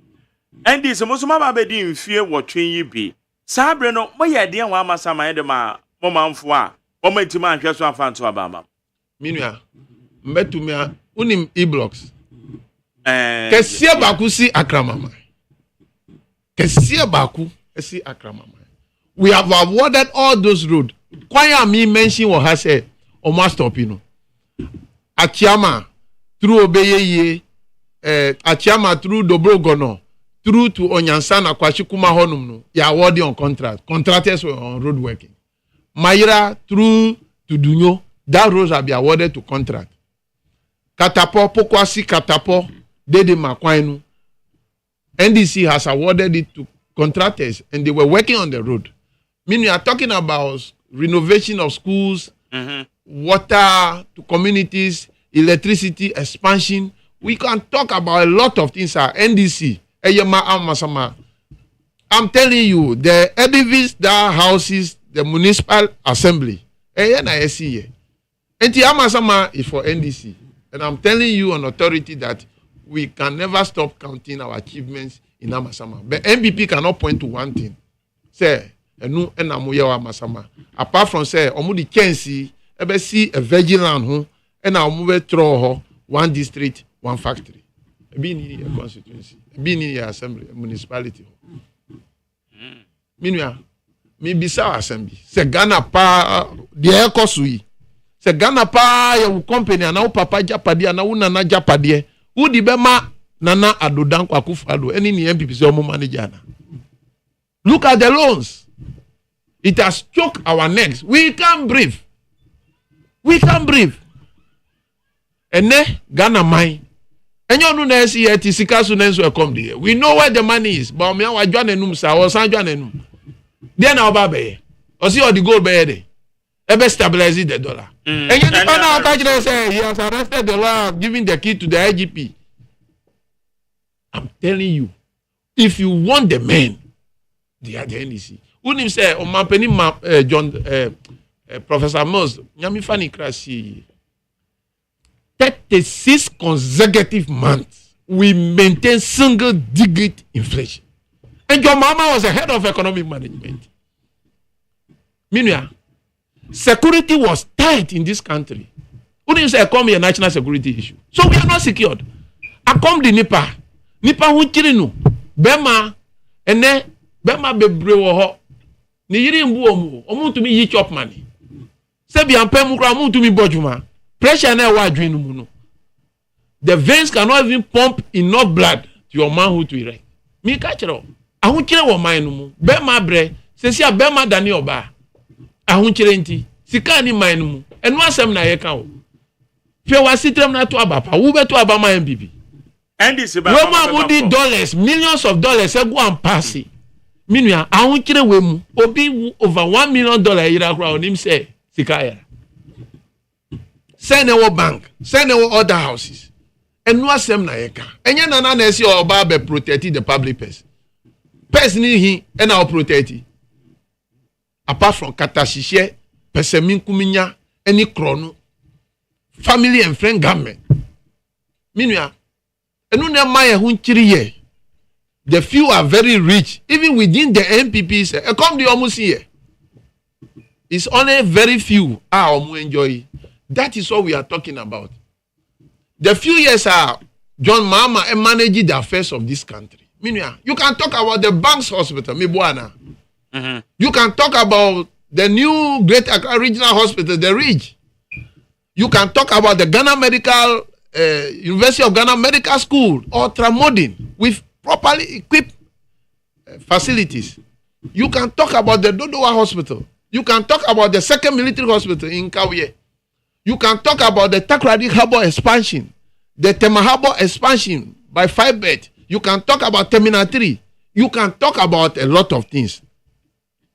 And this most of my baby in fear what train you be. Sabreno, my idea of Amasama and my mama for moment to man just one fan to Abama. Minua, Metumia, Unim E-blocks. Kesia Baku si Akramama. Kesia Baku si Akramama. We have awarded all those roads. Kwaya me mention what has said, or must stop, you know. Achiama through Obeyeye, Achiama through Dobrogono, through to Onyansana Kwashikuma Honum, you are awarding on contract. Contractors were on road working. Mayra through to Dunyo, that roads have been awarded to contract. Katapo, Pokwasi Katapo, Dede Makwainu. NDC has awarded it to contractors and they were working on the road. Meaning, we are talking about renovation of schools, water to communities, electricity expansion. We can talk about a lot of things. NDC, I'm telling you, the edifice that houses the municipal assembly, and Amasama is for NDC. And I'm telling you on authority that we can never stop counting our achievements in Amasama. But MPP cannot point to one thing. Say, apart from say, omudi chancy, ebe see a virgin land home, and now move throw one district, one factory. Be in a constituency, be in a assembly, a municipality. Meanwhile, me bisa assembly. Se Ghana pa the ekosui. Se Ghana pa ya company ana papa japadi ana nana japadi. Who di bema nana adodan kwa kufado. Any ni MPP se omo manager na. Look at the loans. It has choked our necks. We can't breathe. We can't breathe. And ne Ghana mine. And you know na see it sikasu nenso come there. We know where the money is. But me wa jwane num sa o san jwane num. There na oba be. O see all the gold be there. Ebe stabilize the dollar. And you know now catch say he has arrested the law, giving the key to the IGP. I'm telling you, if you want the men, they are the NDC. Unim say o mampeni John Professor Mills, nyami fani krasi. 36 consecutive months, we maintain single-digit inflation. And your mama was the head of economic management. Meanwhile, security was tight in this country. Who didn't say come here national security issue? So we are not secured. I come the Nipa who chirinu, Bema, and then Bema bebrewo. Ni yiri mbu omu to me yi chop money. Sebi ampe mukra omu to me bojuma. Pressure na wa adwin mu no. The veins cannot even pump enough blood to your manhood to erect. Me catch it. Ahun kire wo man no mu. Be ma bre, se sia be ma dani oba. Ahun kire nti. Sika ni man no mu. Enu asem na ye kan o. Fe wa sitrem na to abapa. Wo be to abama MPP. NDC ba. Roma mudi dollars, millions of dollars e go and pass it. Meanwhile, ahun kire we mu. Obi over $1 million yira kra onim say sika ya. Send our bank, send our other houses. And no asem na yeka. Enye nana na esi oba be protect the public purse. Purse ni hi e na protect. Apart from katashishe, pesemin kuminya, any krono, family and friend government. Meanwhile, enu na maye hunchiri ye. The few are very rich, even within the MPPs. E come the almost here. It's only very few omu enjoy. That is what we are talking about. The few years John Mahama managed the affairs of this country. Meanwhile, you can talk about the Banks Hospital, Mibuana. You can talk about the new Great Accra Regional Hospital, the Ridge. You can talk about the Ghana Medical, University of Ghana Medical School, ultra-modern, with properly equipped facilities. You can talk about the Dodowa Hospital. You can talk about the second military hospital in Kawiye. You can talk about the Takrady Harbour expansion, the Tema Harbour expansion by 5 beds. You can talk about Terminal 3. You can talk about a lot of things.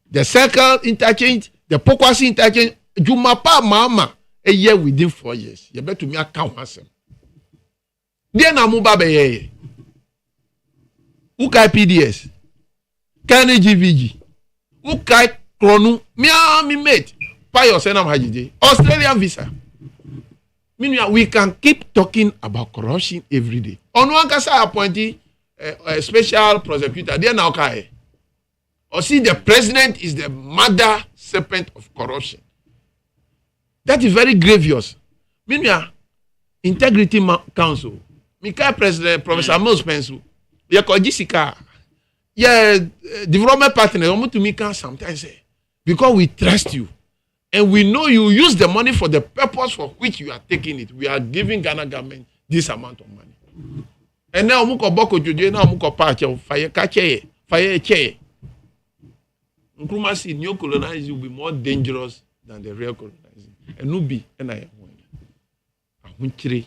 The Circle interchange, the Pokwasi interchange, Jumapa Mama, a year within 4 years. You better me account myself. Then I move baby. Ukai PDS, Kani GVG, Ukai Kronu, me mate. Australian visa. Meanwhile, we can keep talking about corruption every day. On one case, I appointed a special prosecutor. They are now okay. Or see, the president is the mother serpent of corruption. That is very grievous. Meanwhile, Integrity Council, Mika President Professor Mills Pencil, Jessica, development partners, almost to me sometimes say, because we trust you. And we know you use the money for the purpose for which you are taking it. We are giving Ghana government this amount of money. And now muko boko jojo na muko pache fire kache fire che. Nkrumah new colonizing will be more dangerous than the real colonizing. And nubi and I ahunchire.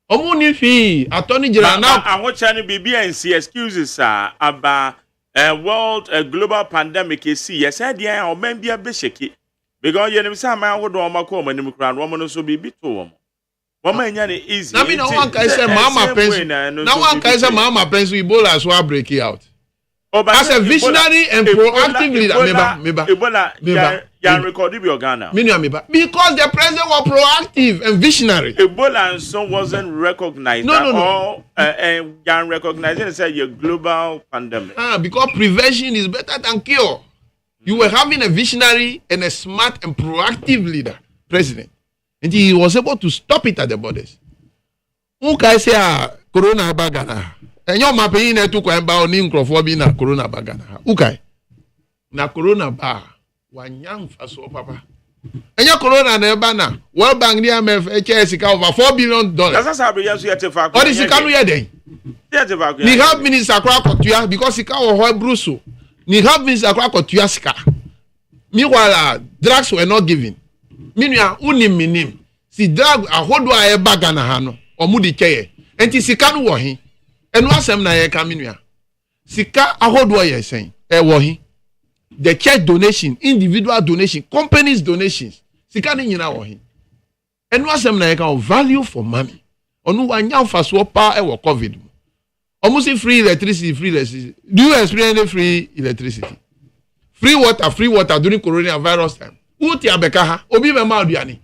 Omo ni fi attorney general now. I want Chani BBNC excuses about world global pandemic is see. Yes, I dear or maybe a bisheki. Because you know say man would want call my name crown woman so be bit to woman easy. I mean, no one can say mama pencil. No one can say mama pencil Ebola as well break it out. As a visionary and proactive leader, Ebola, you record your Ghana. Because the president was proactive and visionary. Ebola and so wasn't recognized. No. And you recognizing it say your global pandemic. Because prevention is better than cure. You were having a visionary and a smart and proactive leader, president, and he was able to stop it at the borders. Who can say corona bagana? And your mapping to go about ninkrofobia na corona bagana. Okay. Na corona ba one young faso papa. And your corona nebana. World Bank near MFHS over $4 billion. That's how we have to fact. What is the can we then? Ni help minister Kwakotua because he can't hold Brusso. Ni help minister Kwakotua sika. Meanwhile, drugs were not given. Meanwhile, minim. Si drug a hold wa bagana hano. Omudi cheye. Enti sika no wohi. Enu asem na ye ka minua. Sika ahodo ye sen. Wohi. The church donation, individual donation, companies donations. Sika ni nyina wohi. Enu asem na ye ka value for money. Onu wanya faso pa wo COVID. Almost free electricity. Do you experience any free electricity? Free water during coronavirus time. Uti abekaha obi be ma aduani.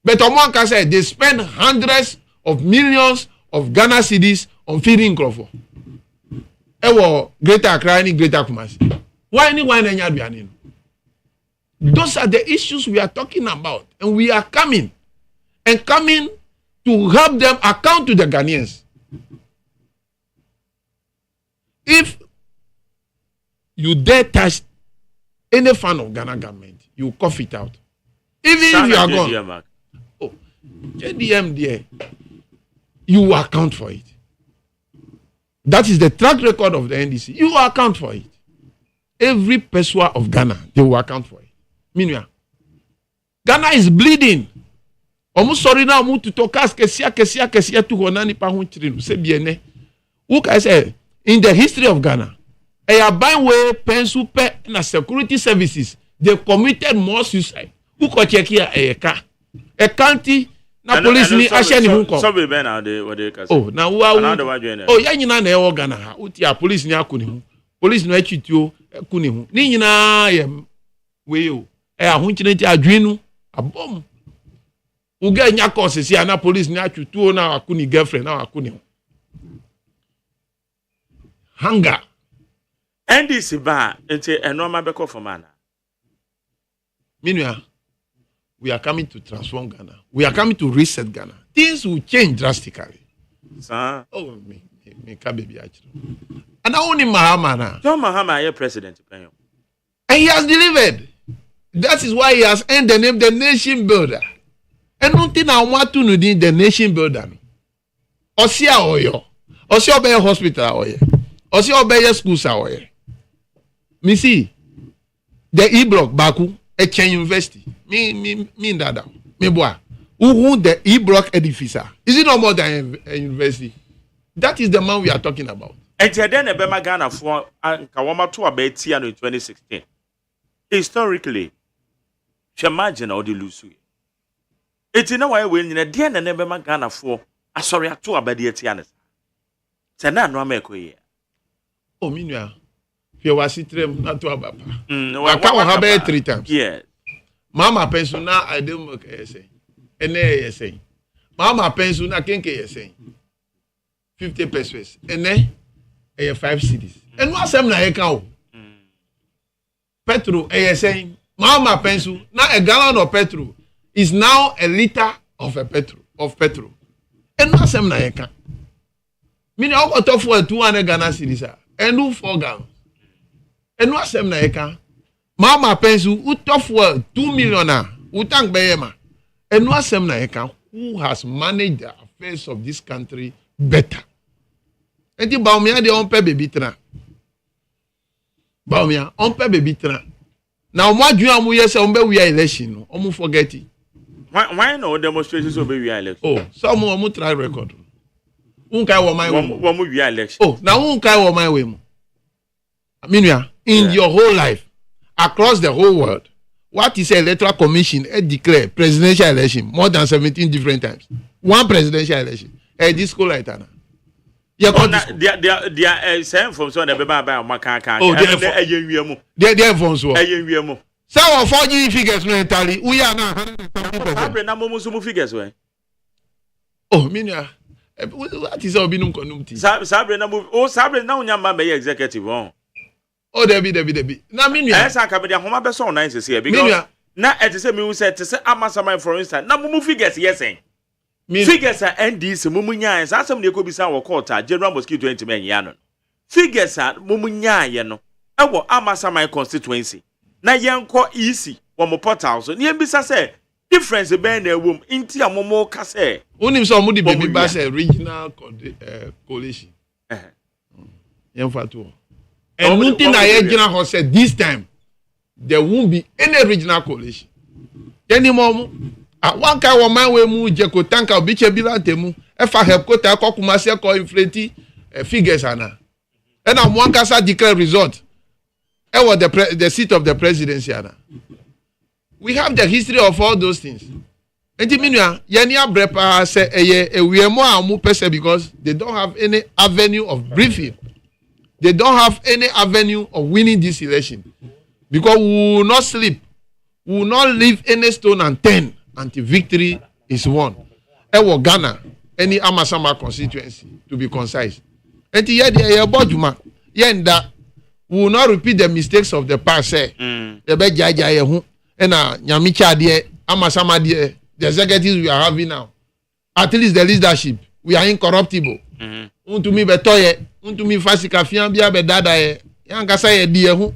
But someone can say they spend hundreds of millions of Ghana cedis on feeding Crawford. Ewo Greater Accra ni Greater Kumasi. Why anyone enya aduani? Those are the issues we are talking about, and we are coming to help them account to the Ghanaians. If you dare touch any fan of Ghana government, you cough it out. Even if you are gone. Oh, JDM there, you will account for it. That is the track record of the NDC. You will account for it. Every person of Ghana, they will account for it. Meanwhile, Ghana is bleeding. Almost sorry now, to talk as kesia to honani pa hunchirinu. Se biene. Who can say in the history of Ghana, a byway pencil pe na security services, they committed more suicide. Who can check here a county na police ni ashe ni hunko. So be ben na de kasa. Oh, na wa oh ya nyina na e Ghana ha. Uti a police ni akuni hu. Police no atwituo akuni hu. Ni nyina ye we o. E ahunchire ti adwenu abom. Uga nya cause si ana police ni atwituo na akuni girlfriend na akuni hu. Hunger. NDC ba ente enoma beko for mana. Meanwhile, we are coming to transform Ghana. We are coming to reset Ghana. Things will change drastically. Sir. Oh, me baby actually. And I only Mahama now. John Mahama is president. And he has delivered. That is why he has earned the name the nation builder. And nothing I want to know the nation builder. Osia Oyo. Osia Obeya Hospital Oyo. Osia Obeya Schools Oyo. Me see the E-block Baku Eken University. Me dada. Me boy. Who the E-block edifice? Is it no more than a university? That is the man we are talking about. And then a Bema Ghana for Kawama to Abeti in 2016. Historically, she imagine all the Lusu. It's in a way when a dear and Bema Ghana for a sorry to Abedi Tianas. Sena no America. Oh, Minya. If was it not to Abapa. I can't have it 3 times. Yeah. Mama Pensuna, I don't work essay. And they say, Mama Pensuna can't say 50 pesos. And then 5 cities. And what's them like cow? Petrol, saying, Mama Pensu, now a gallon of petrol is now a liter of petrol. And what's them like cow? Meaning, I got off for 200 Ghana cities and do 4 gallons. And what's them like cow? Mama Pensu, who tough for 2 million, who thank Bayema. And what's them like cow? Who has managed the affairs of this country better? And the Baumia, they on pay baby tra. Baumia, on pay baby tra. Now, what do you want to we are election? Almost forget it. Why no demonstrations of we are election? Oh, some will try record. Unkai wa my way. One we are election. Oh, now unkai wa my way. I mean, in your whole life, across the whole world, what is electoral commission declare presidential election more than 17 different times. One presidential election. This school like that. Yeah, they are same from so the baby by Makaka. Oh, they're from so. Some of 4G figures no entirely. We are now 130%. Figures way. Oh, Minya. What is our binum conumti? Sabre na move. Oh, Sabre na unyamba be executive on. Oh, Debbie. Na Minya. Esa ka be dia homa be so nice here because na et say me say te say amasama for instance. Na mumu figures yes eh. Figures are NDC mumu nya esa asem ne ko bisa wo court General Mosquito 20 men ya no. Figures are mumu nya ye no. E wo amasama constituency. Na yenko easy wo mo portal so. Ne bisa say difference be na ewom inti amomo ka say. Unim so mo di baby ba say regional coalition. Yenfa to. And one thing I general said this time there won't be any regional coalition. Anymore. One guy one man we mu jeko tanka obiche bila temu e fa help ko ta ko kuma se ko inflate figures ana. And am one kasa declare result. E was the seat of the presidency ana. We have the history of all those things. Enti minua yani abrepa say we mo amu pese because they don't have any avenue of briefing. They don't have any avenue of winning this election. Because we will not sleep. We will not leave any stone unturned until victory is won. Ewo Ghana, any Amasama constituency, to be concise. And here, Bojuma, yenda, we will not repeat the mistakes of the past. The Bejaja, and Nyamicha, Amasama, the executives we are having now. At least the leadership, we are incorruptible. Unto me, Betoye, unto me, Fasika, Fiambia, Bedada, Yankasa, dear, who,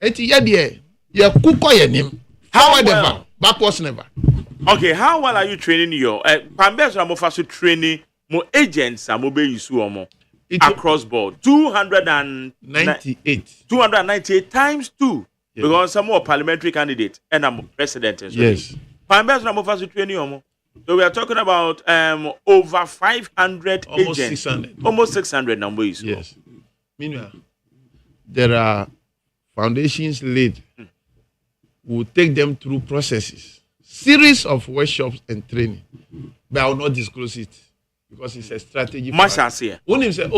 and here, you cook your name. However, backwards never. Okay, how well are you training your Pambes Ramofasu training more agents Amobe Yusuomo across board 298 times 2 because some more parliamentary candidate and I'm president as well. Yes. Pambes Ramofasu training Omo. So we are talking about over 500 almost agents. 600. Almost 600 numbers. Yes. Meanwhile, there are foundations laid. We'll take them through processes, series of workshops and training. But I will not disclose it because it's a strategy. When him say,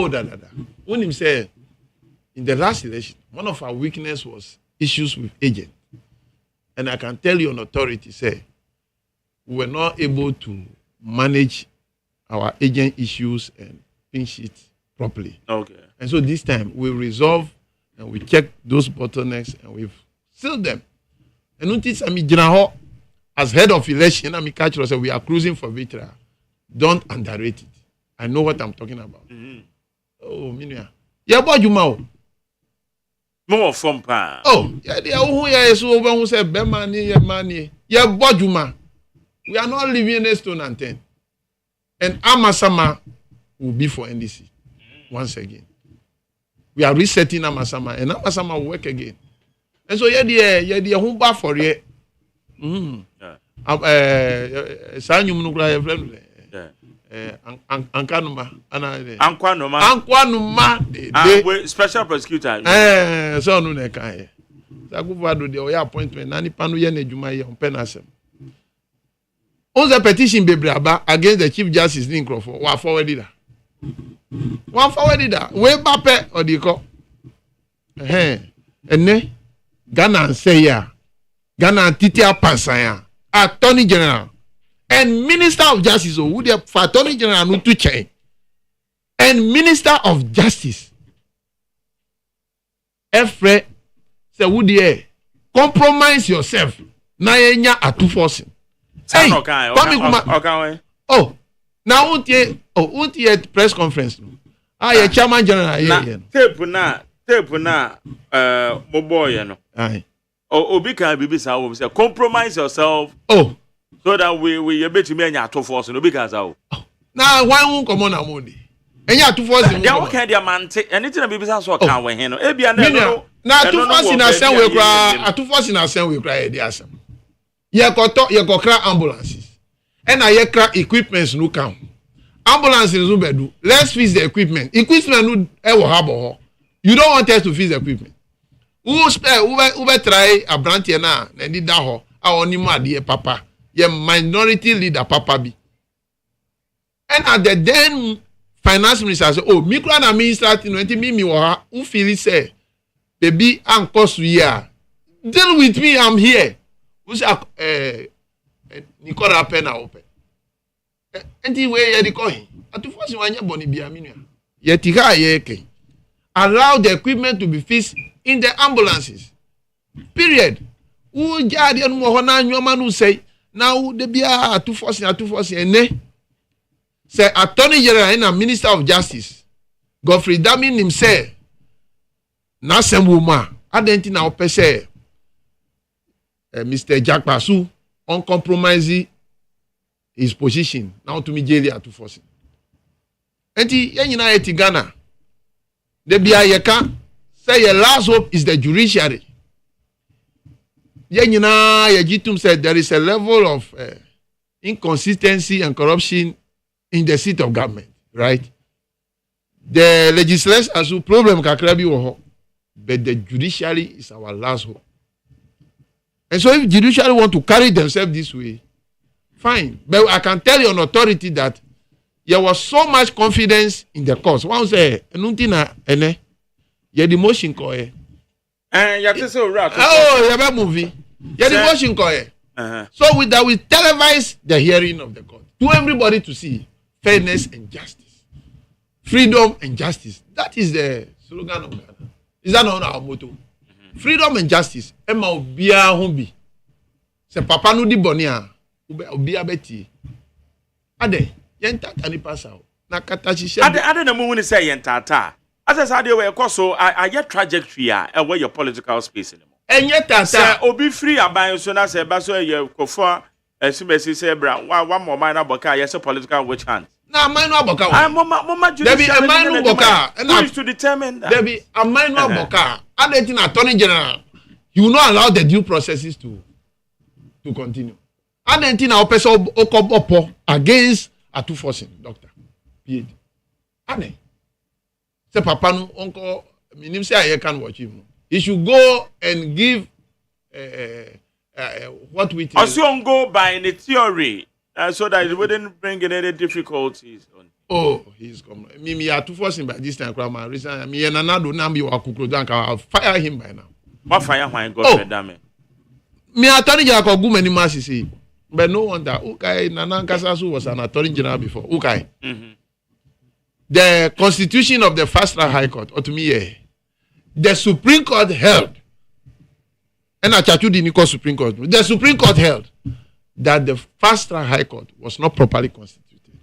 When him say, in the last election, one of our weakness was issues with agents. And I can tell you on authority, say, we were not able to manage our agent issues and pinch it properly. Okay. And so this time we resolve and we check those bottlenecks and we've sealed them. And notice as head of election, catch us, we are cruising for victory. Don't underrate it. I know what I'm talking about. Oh, Minya. Yeah, but you know. More from pa. Oh, yeah, who is over who said Bemani, yeah, Bojuma. We are not living in stone and 10. And Amasama will be for NDC once again. We are resetting Amasama, and Amasama will work again. And so yeah, who bar for it. Anquanuma, special prosecutor. So no nekai. Sakuvado the appointment. Nani panu yene juma on penasem. On the petition bebraba against the Chief Justice Nincroft. Wa forwarded that. One forwarded that. Way bape or the call. Ene Ghana say ya. Ghana Titia Pansaya. Attorney General. And Minister of Justice, who the Attorney General no to change. And Minister of Justice. Efre say who the compromise yourself. Na yenya atu forcing. Hey, okay. Oh, now won't you press conference? Your chairman general here. Tape na moboy no. Aye. Obi can be say compromise yourself. Oh, so that we able to make atu force no be cause how. Now why won't come on amodi? Enya atu force. They okay dia man anything be so can we no. E bia no. Na atu force na sen we kra, atu force na sen we kra e dey asem. Ye ko kra ambulances. And I kra equipments no come. Ambulances no bedu. Let's fix the equipment. Equipment no e wo habo. You don't want us to fix the equipment. Ube try a branch na ndi da ho a oni mu ade papa ye minority leader papa bi. And at the then finance minister say, oh, micro and administrative no me wo ha who feel say baby anko so here. Deal with me, I'm here. Who say Nicola Pena open. Anyway, ye di ko hin. Atufo wanya boni bia me nua. Ye tika ye ke. Allow the equipment to be fixed in the ambulances. Period. Who jadi anu ho na anwoma no say now de bia atufo ene. Say Attorney General and Minister of Justice Godfrey Damin himself na semuma adenti na opese Mr. Jack Pasu uncompromising his position now to me jail atufo. Enti ye nyina eti Ghana de bia ye ka say your last hope is the judiciary. Ye nyina ye jitum said there is a level of inconsistency and corruption in the seat of government, right? The legislation has a problem kakrabi wo, but the judiciary is our last hope. And so if judiciary want to carry themselves this way, fine. But I can tell you on authority that there was so much confidence in the courts. One say, "Enuntina ene, ye the motion ko e." You just say right. Oh, you have movie. Ye the motion ko e. So with that, we televise the hearing of the court to everybody to see. Fairness and justice. Freedom and justice. That is the slogan of Ghana. Is that not our motto? Freedom and justice. Emma obia humbi. Se papa no di bonia. Obia beti. Ade. Yentata ni pasa. Na kata shishe. Ade na mu ni say yentata. Ase sa de we ekoso aye trajectory a where your political space anymore. Enye tata. Se obi free aban so na se ba so ye kofo Simesi say bra one more minor boka yes a political witch hunt. Na minor boka. Mama there be a minor boka. Who is to determine that? There be a minor boka. And then Attorney General, you will not allow the due processes to continue. And then na opeso okobopo against Atufosin doctor. PhD. Ane. Say papa no uncle minim say I can watch him. He should go and give what we also go by the theory so that it wouldn't bring any difficulties on. Oh, he's come. Me are to force him by this time. Crowd man, reason me and another nambi wa kukro danka. I'll fire him by now. What fire when God damn me attorney general ko gumeni masisi. But no wonder. Okay, Nana Kasasu was an attorney general before. Okay. The constitution of the First High Court, or to me, the Supreme Court held. And I charge you the Supreme Court. The Supreme Court held that the First High Court was not properly constituted.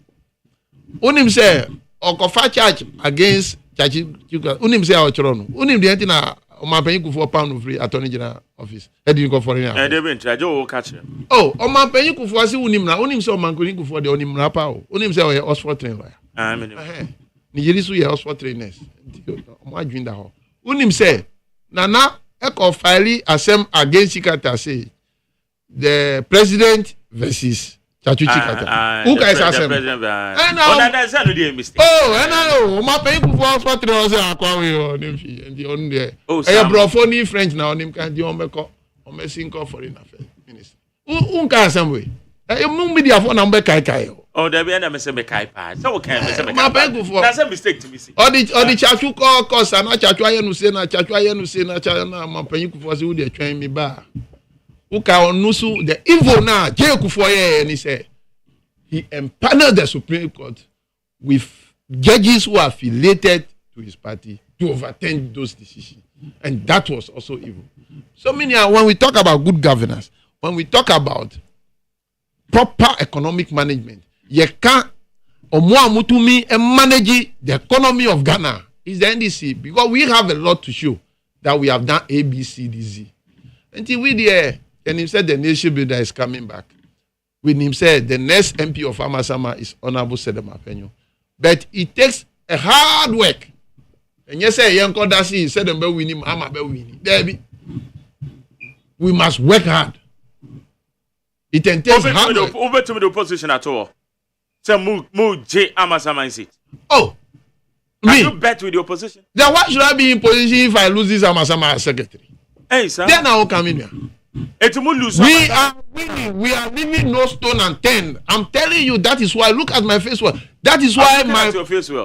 Unim say okofa charge against charge. Unim say ochrono. Unim the entina omapenyi kufu pound free Attorney General office. Heading go foreign affairs. They been charge o catch. Oh, omapenyi kufu asi unim na. Unim say omankuni kufu de unim na pa o. Unim say o Oxford train lawyer. Nigeri so ye Oxford trainers. Omo adwin da ho. Unim say nana Eko file assem against Chikata say the president versus Chachu Chikata. Who guys assem? Oh, and I my people for 3 hours and the on there. Oh, brofoni French now nim kan di ombeko omesinko foreign affairs minister. Who can assembly? You media for number kai. Oh, there be an MSM kai pa. So can MSM my people for. That's a mistake to me. Or the Chachu cause and Chachu ayenu say na Chachu ayenu say na China my people for say who dey train me ba. Who can nusu the evil now J Kufuor and he say he empaneled the Supreme Court with judges who are affiliated to his party to overturn those decisions. And that was also evil. So many when we talk about good governance, when we talk about proper economic management, you can't mutumi and manage the economy of Ghana is the NDC because we have a lot to show that we have done A, B, C, D, Z. Until we there, and he said the nation builder is coming back. With him said the next MP of Amasama is Honorable Sedema Penyo. But it takes a hard work. And yes, Yanko Dasi said them be winning, Ama be winning. Debbie, we must work hard. It entails hard work. Over to the opposition at all. Say move J Amasama in seat. Oh, me. Can you bet with the opposition? Then why should I be in position if I lose this Amasama as secretary? Hey, sir. Then I will come in here. We are winning. We are leaving no stone unturned. I'm telling you, that is why. Look at my face. That is why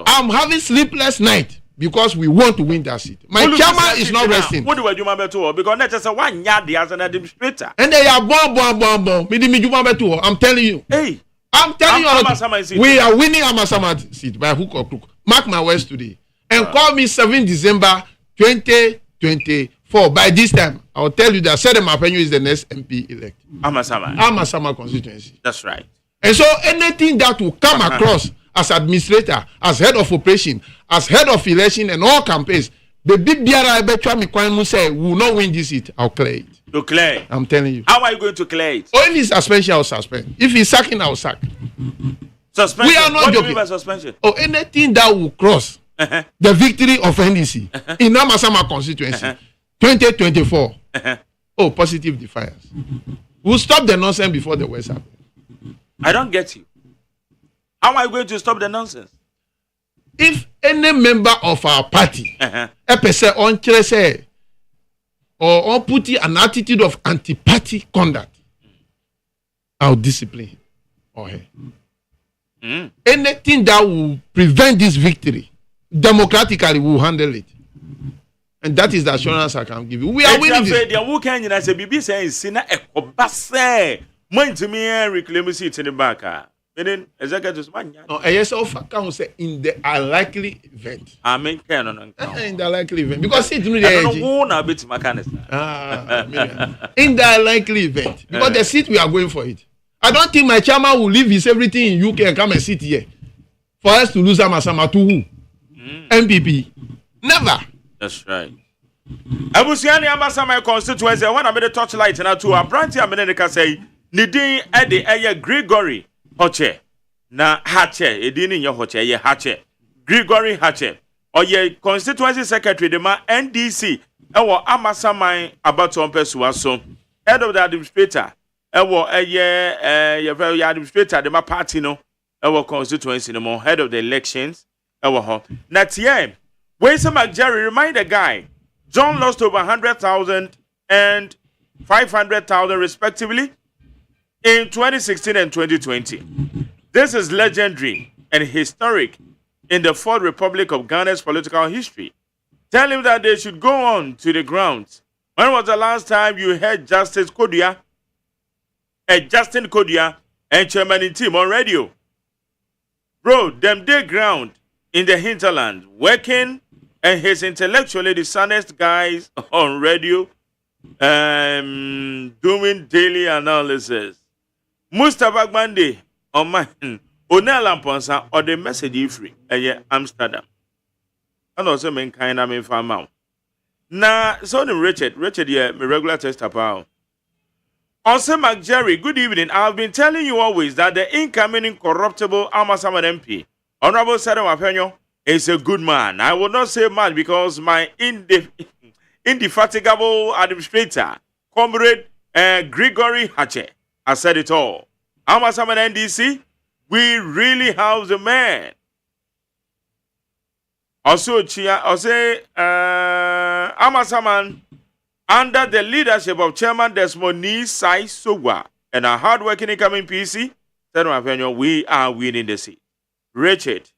I'm having sleepless night because we want to win that seat. My chairman is not resting. What do you do? Because that's just one yard as an administrator. And they are bomb. I'm telling you. Hey, I'm telling you, we are winning Amasama seat by hook or crook. Mark my words today. And call me 7 December 2024. By this time, I will tell you that Sedem Apenyu is the next MP elect. Amasama constituency. That's right. And so anything that will come across as administrator, as head of operation, as head of election and all campaigns, the big BRI Betwami say we will not win this seat. I'll clear it. To clear? I'm telling you. How are you going to clear it? Only suspension, I'll suspend. If he's sacking, I'll sack. Suspension? We are not what joking. Do you mean by suspension? Oh, anything that will cross the victory of NDC in Amasama constituency 2024. Oh, positive defiance. We'll stop the nonsense before the West happens. I don't get you. How are you going to stop the nonsense? If any member of our party or put an attitude of anti-party conduct, I'll discipline him or her. Anything that will prevent this victory, democratically, we'll handle it. And that is the assurance I can give you. We are winning this. No, yes, can say in the unlikely event. In the unlikely event. Because see, in the unlikely event. Because the seat we are going for it. I don't think my chairman will leave his everything in UK and come and sit here. For us to lose Amasama to who? MPP. Never. That's right. Abusiani Amasama constituency. When I made a torchlight and to a branch, I made a say, Nidin Eddie Aya Gregory Hoche. Na Hache, Edini your Hoche, ye Hache. Gregory Hache. Or ye constituency secretary, the ma NDC. Ewo Amasama about to Pesuaso. Head of the administrator. Ewo ye administrator, the ma party no. Ewo constituency no more. Head of the elections. Ewo ho. Natiem. Where's McJerry? Remind the guy. John lost over 100,000 and 500,000 respectively in 2016 and 2020. This is legendary and historic in the Fourth Republic of Ghana's political history. Tell him that they should go on to the ground. When was the last time you heard Justin Kodia and Chairman in team on radio? Bro, them day ground in the hinterland, working and his intellectually dishonest guys on radio, doing daily analysis. Mustafa Gbande on my Onel Amponsa or the message free Amsterdam. And also mankind I mean farm out. Now, so Richard, yeah, my regular tester pal. Also, McJerry, good evening. I've been telling you always that the incoming incorruptible Amasama MP, Honorable Sedem Apenyu, is a good man. I will not say much because my indefatigable administrator, Comrade Gregory Hache, has said it all. Amasama NDC, we really have the man. Also, Amasaman, under the leadership of Chairman Desmond Sai Sowa and a hardworking incoming PC, we are winning the seat. Richard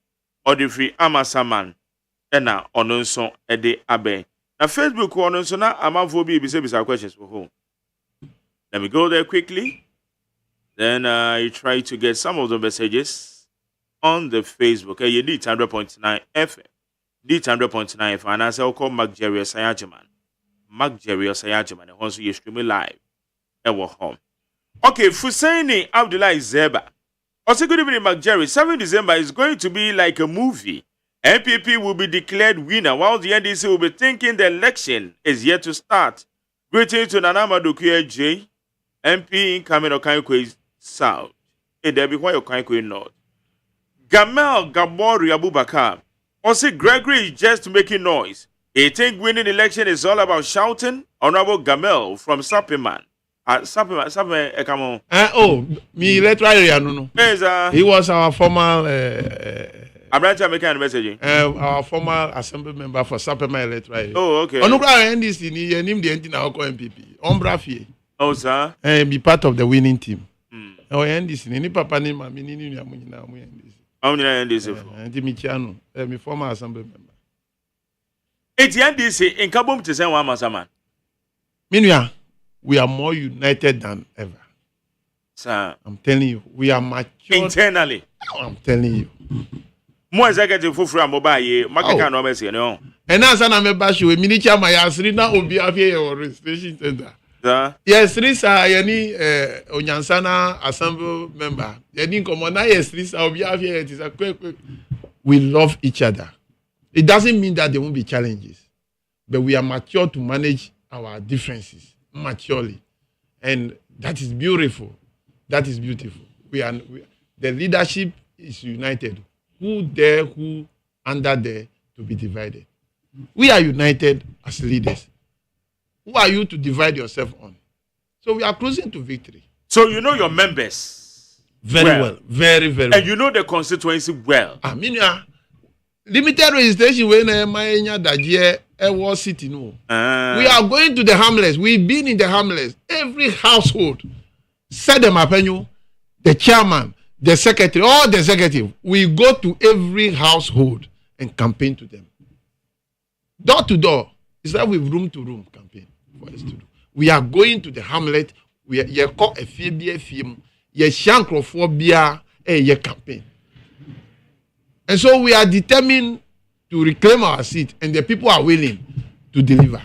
Odifri Amasaman and now Ononson Ede Abe. Now, Facebook Ononson, Amavobi, bisa questions for home. Let me go there quickly. Then I try to get some of the messages on the Facebook. You need 100.9 FM. Need 100.9 FM. And I say, I'll call McJerry Osayajiman. McJerry Osayajiman. And also, you're streaming live. And we're home. Okay, Fusaini Abdullah Zeba. Also, good evening, McJerry. 7 December is going to be like a movie. MPP will be declared winner while the NDC will be thinking the election is yet to start. Greetings to Nana Madukuye J. MP incoming Okankwe South. There be why Okankwe North. Gamel Gabori Abubakar. Also, Gregory is just making noise. He think winning election is all about shouting. Honorable Gamel from Sappiman. Sappiman, come on. Me electoral area, no. Yes, he was our former Abraham making a message. Our former assembly member for Sapema Electoral. Oh, okay. Onukra NDC ni yenim the enti na oko MPP. Ombra fie. Oh, sir. Be part of the winning team. Oh, NDC ni papa ni mami ni ni amu nyina amu NDC. Amu nyina NDC. Enti mi chiano. Mi former assembly member. Eti NDC in kabom to say one masaman. Minua, we are more united than ever. Sir, I'm telling you, we are mature internally. I'm telling you. More executive for mobile ye, Makaka no mercy, no. And as an amebashu, a miniature my asrina will be here or registration center. Sir? Yes, Risa, any Onyansana assembly member. Any common, yes, Risa will be here. It is a quick. We love each other. It doesn't mean that there won't be challenges, but we are mature to manage our differences maturely, and that is beautiful. That is beautiful. The leadership is united. Who there, who under there to be divided. We are united as leaders. Who are you to divide yourself on? So we are closing to victory. So you know your members very well. Very, very well. And you know the constituency well. I mean, limited registration when that was city no. We are going to the hamlets. We've been in the hamlets. Every household. Set them up, the chairman, the secretary, all the executive. We go to every household and campaign to them. Door to door. It's like with room to room campaign for us to do. We are going to the hamlet. We are called a film. You shankrophobia a campaign. And so we are determined to reclaim our seat, and the people are willing to deliver.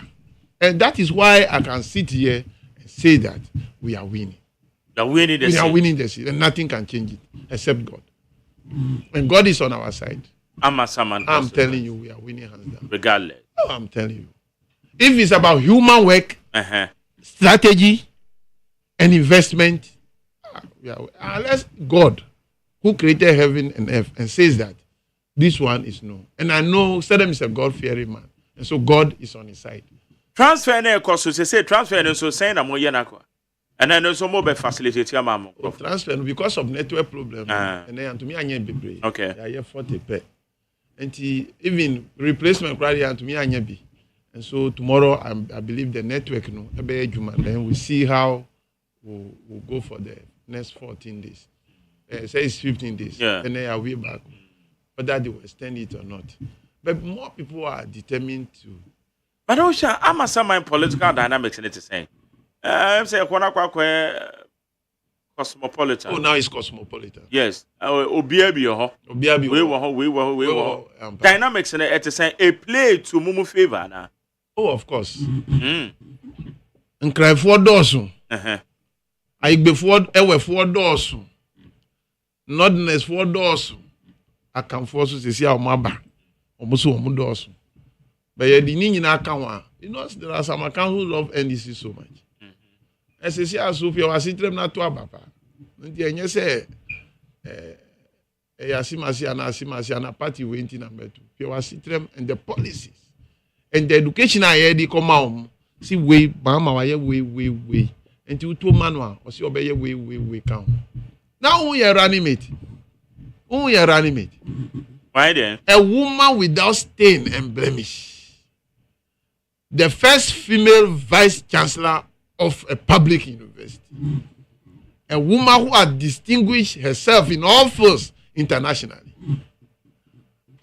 And that is why I can sit here and say that we are winning. We are winning the seat, and nothing can change it except God. And God is on our side. I'm telling you, we are winning hands down. Regardless. Oh, I'm telling you. If it's about human work, strategy, and investment, unless God, who created heaven and earth, and says that this one is no. And I know Saddam is a God-fearing man. And so God is on his side. Transfer ne cost so say transfer ne so saying na mo ye na kwa. And then so mo be facilitate your mama. Transfer because of network problem. And then to me anya bebre. Okay. I hear 40 pay. And even replacement criteria to me anya be. And so tomorrow I believe the network no be adwuma. Then we see how we'll go for the next 14 days. Say it's 15 days. Yeah. And then I'll be back. Whether they will extend it or not. But more people are determined to. But also, I'm some political dynamics in it to say. I'm saying, cosmopolitan. Oh, now it's cosmopolitan. Yes. Obiabi, we dynamics in it to say a play to Mumu favor now. Oh, of course. And cry for doors. I before ever 4 doors. Notness 4 doors. I can force to see our maba. Almost 1 doors. But you didn't account. You know, there are some accounts who love NDC so much. As I say, as if you are sitting not to a papa. And you say, Asimasi, party went in number 2. You are sitting and the policies and the education I had come out. See, way, Mama, way. And you 2 manual or see, obey way count. Now we are animate. Why then? A woman without stain and blemish. The first female vice chancellor of a public university. A woman who has distinguished herself in all fields internationally.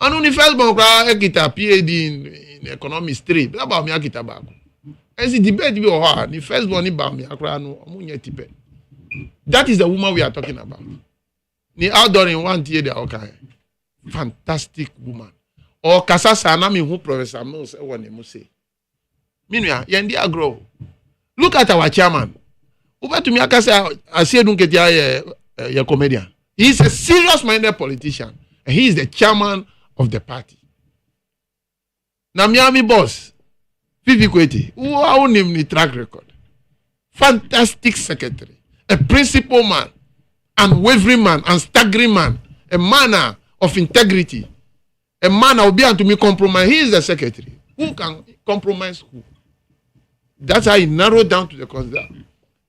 And on the first one, I get a PhD in economics 3. Blah blah me akita back. And the debate be hard. The first one about me akra no amunye tipe. That is the woman we are talking about. Ni outdoor in 1 year okay. Fantastic woman. Or kasasa na me who Professor Mills e won e say. Minua yendi agro. Look at our chairman. Over to me akasa asie dun ketia ye comedian. He is a serious minded politician and he is the chairman of the party. Na Miami boss Fifi Kweti who own him the track record. Fantastic secretary, a principal man, unwavering man, unstaggering man, a man of integrity, a man that will be able to me compromise. He is the secretary. Who can compromise who? That's how he narrowed down to the consider.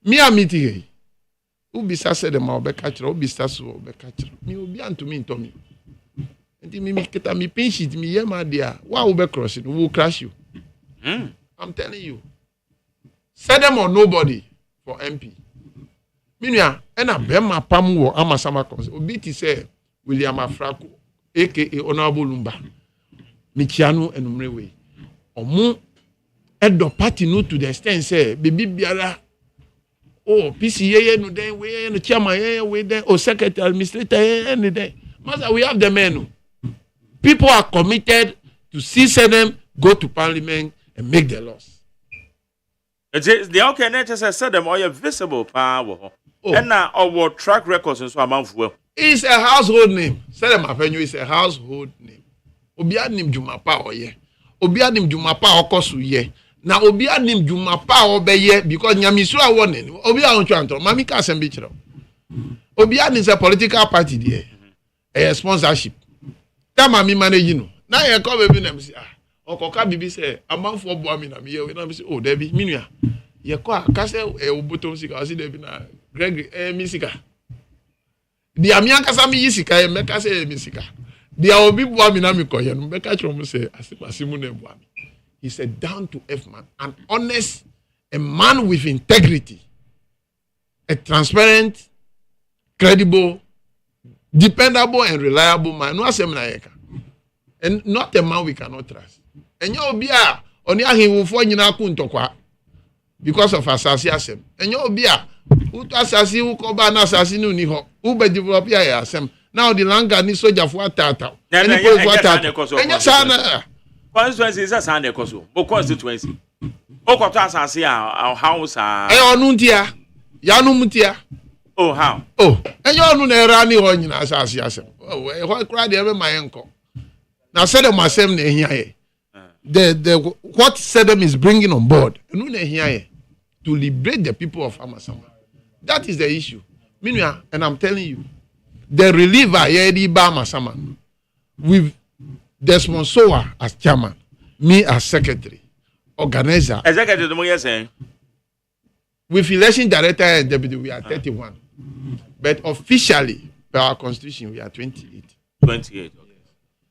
Me a meeting here. Who be said the ma be catcher, who be sasu be catcher. Me will be able to me to me. Nti me kita me pin sheet me yema dia. Why will be crossing? We will crash you. I'm telling you. Set them or nobody for MP. Minua, ena bema pamu wo amasama konse. Obi ti say William Afrako, aka Honorable Lumba. Michianu enumrewe. Omu edo party no to the extent say baby biara oh PCA no den we no chairman we den oh secretary administrator any den. Master, we have the men. People are committed to see them go to parliament and make the laws. The okay nature said them all visible power. And now our track records and so amount well. It's a household name. Say them avenue is a household name. Obia nim Jumapa oye. Obia nim Jumapa okosu ye. Na obia nim Jumapa obeye because nyamisu a warning. Obia on chanto. Mami ka sembi chiro. Obia is a political party there. A sponsorship. That mami manage no. Na ye come baby na me say okoka bibi say amount for boa me na me we na me say oh Debbie minua. Ye ko akase obotom sika o si Debbie na Greg misika. Di amianka sa mi yisika e meka say misika. Di obi boa me na me koye no meka chro mo say asimu na boa me. He's a down to earth man, an honest, a man with integrity, a transparent, credible, dependable and reliable man. No asem and not a man we cannot trust. And you obia oni ahi wo fo nyina ku ntokwa because of asasi asem. And you obia uto asasi u ko ba na asasi ni ni ho. U be develop ya asem. Now the langa ni soldier for atata. Any police for atata. And you sana constituency is a Sunday coso. But constituency. Okoto asasi our house onu ntia. Ya nu mutia. Oh how? Oh, and you onu na era ni ho nyina asasi asem. Oh, e crowd e be my enko. Now Sedem asem na ehia the what Sedem is bringing on board no na ehia to liberate the people of Amasama. That is the issue. Meanwhile, and I'm telling you, the reliever Yedi Ba Amasama with Desmond Sowa as chairman, me as secretary, organizer. Executive, the more saying. With election director and deputy, we are 31. But officially, by our constitution, we are 28. 28.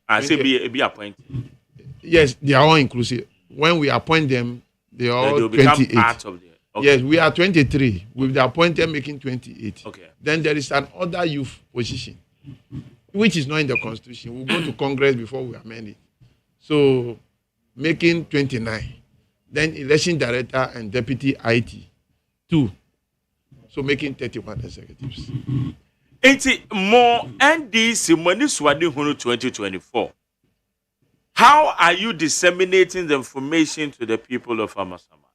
I say be appointed. Yes, they are all inclusive. When we appoint them, they are all 28. Part of the, okay. Yes, we are 23. With the appointed making 28. Okay. Then there is an other youth position, which is not in the constitution. We'll go to Congress before we amend it. So, making 29. Then election director and deputy IT, 2. So making 31 executives. 80 more NDC money swadi 2024. How are you disseminating the information to the people of Amasama?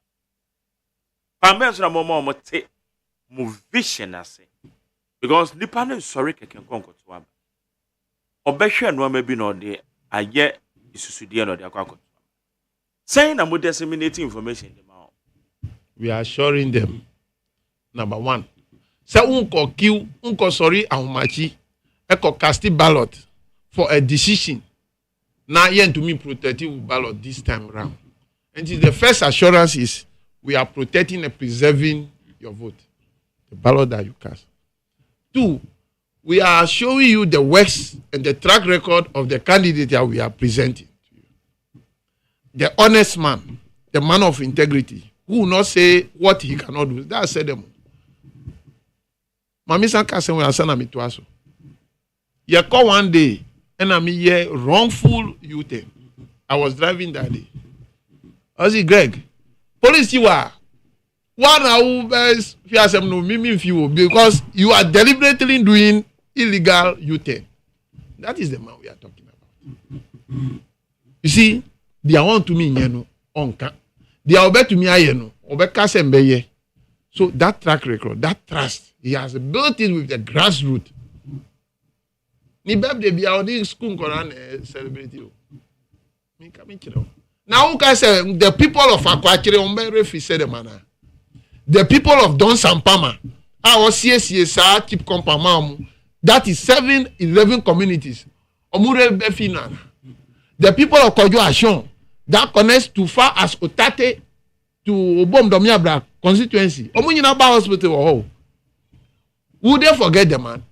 Pamela Momo te vision ase because nipa no sorry keken konko to am. Obehwe no maybe no de aye isusudie no de akwa. Saying na mo disseminating information in the mouth. We are assuring them. Number 1. Say unko sorry ahomachi eko cast ballot for a decision. Now yen to me protective ballot this time around. And the first assurance is we are protecting and preserving your vote. The ballot that you cast. 2, we are showing you the works and the track record of the candidate that we are presenting to you. The honest man, the man of integrity, who will not say what he cannot do. That said them. Mami Sanka said we are sending me to us. You call one day and I'm here wrongful U-turn. I was driving that day. I was Greg. Police you are. One hour because you are deliberately doing illegal U-turn. That is the man we are talking about. You see, they are on to me, onka. They are obey to me, obey. So that track record, that trust, he has built it with the grassroots. Ni birthday be our school koran celebrate you. Now who can say the people of Akwachire Ombe said the man. The people of Don Sampama, our CSA keep compama. That is 7-11 communities. Omure Befina. The people of Kojo Ashon that connects to far as Otate to Obom Domiabra constituency. Omunyina Ba Hospital. Would they forget the man?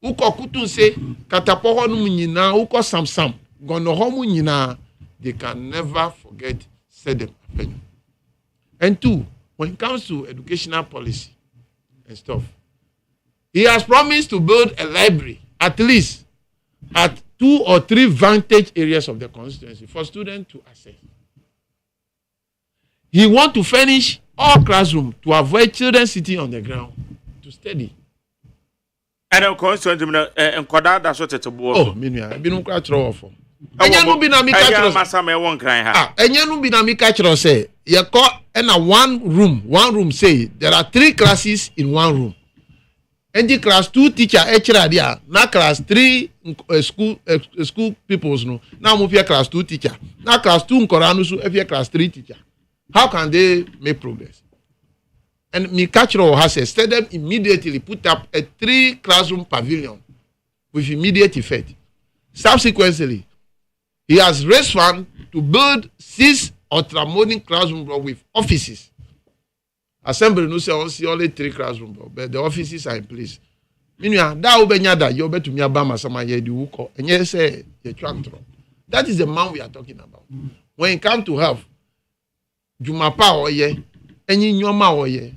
Uko kutunse katapoho no nyina uko samsam gono ho mu nyina they can never forget Sedem Apenyo. And two, when it comes to educational policy and stuff, he has promised to build a library at least at 2 or 3 vantage areas of the constituency for students to access. He wants to furnish all classrooms to avoid children sitting on the ground to study. And of course, and Koda, that's what it's a board. Oh, Minia, I've been quite awful. And you know, be na me catch and you know, be na me catch say, you call and a one room say there are 3 classes in one room. And the class 2 teacher, there, now class 3 school peoples no. Now move here class 2 teacher. Now class 2 Koranusu, if class 3 teacher. How can they make progress? And me catch has said them immediately put up a 3 classroom pavilion with immediate effect. Subsequently, he has raised funds to build 6 ultramodern classroom with offices. Assembly no say only 3 classroom, but the offices are in place. Meaning that ubenya you bet to me abama sama ye di wuko. And you say you tractor. That is the man we are talking about. When it comes to health, Jumapa oye, any nyoma oye,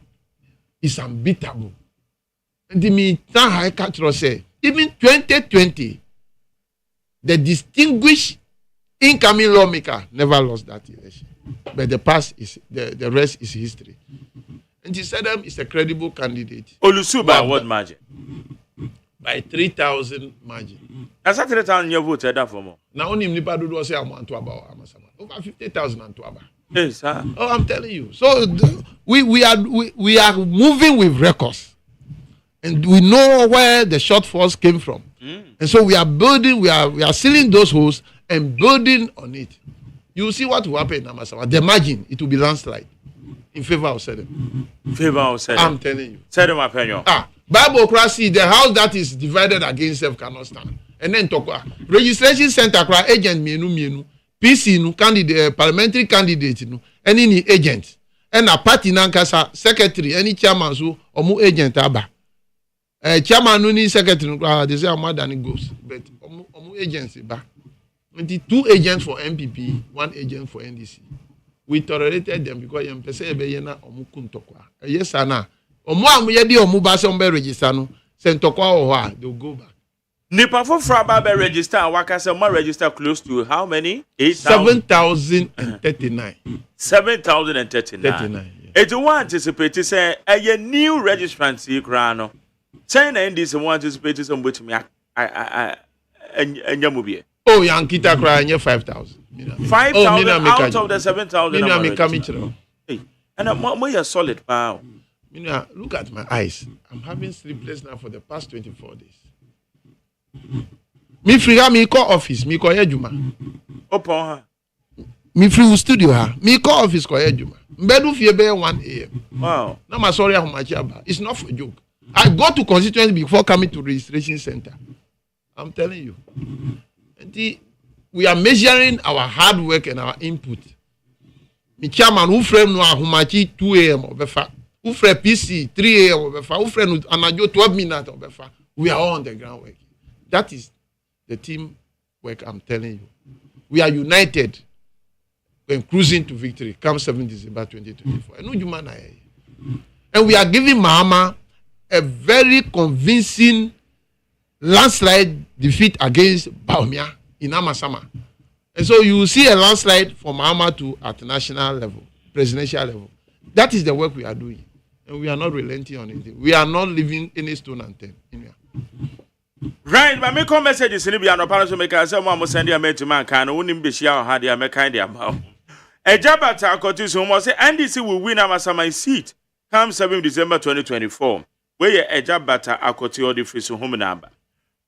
is unbeatable. And the me high culture say, even 2020, the distinguished incoming lawmaker never lost that election. But the past is the rest is history. And he said it's a credible candidate. Olusu by what margin? By 3,000 margin. That's 3,000 you voted that for more. Now only nipa do say I'm to about Amasama. Over 50,000 and to about. Yes, sir. Oh, I'm telling you. So we are moving with records, and we know where the shortfalls came from, and so we are building. We are sealing those holes and building on it. You will see what will happen in Amasawa. The margin, it will be landslide in favor of Sedem. Favor of Sedem. I'm telling you. Sedem Apenyo. Bibliocracy, the house that is divided against self cannot stand. And then talk registration center, agent mienu. PC no candidate parliamentary candidate no any agent and a party nankasa secretary any chairman so omu agent aba chairman no ni secretary no they say more than it goes but omu agency ba 2 agents for MPP 1 agent for NDC we tolerated them because yem pese ebe ye na omu kuntokwa yes na omu amuye di omu ba se ombe register no se ntokwa ho a they will go back. Nipa for Fraba be register and Wakasa ma register close to how many? 7,039. 7,039. It will anticipate to say a new registrant crano. Saying and this one anticipated some with me. And Yamubie. Oh, Yankita crying 5,000. 5,000 out of the 7,000. Hey, and I'm more solid power. Look at my eyes. I'm having sleepless now for the past 24 days. Me free me call office me call ejuma upon her me free studio ha me call office call ejuma mbedu fie be 1 a.m. Wow. Now my sorry it's not for joke. I go to constituency before coming to registration center. I'm telling you. And we are measuring our hard work and our input. Me chairman who frame no ahumachi 2 a.m. obefa who frame PC 3 a.m. obefa who frame anajo 12 minutes obefa. We are all on the ground work. That is the team work I'm telling you. We are united when cruising to victory come 7 December 2024. And we are giving Mahama a very convincing landslide defeat against Baumia in Amasama. And so you will see a landslide from Mahama to at national level, presidential level. That is the work we are doing. And we are not relenting on anything. We are not leaving any stone unturned. Right, but me come messages in the Palace maker say one send your mate to man can wouldn't be share had their kind about. A job at our cotism was say NDC will win Amasama seat come 7 December 2024. Where a job at our cotio the free home number.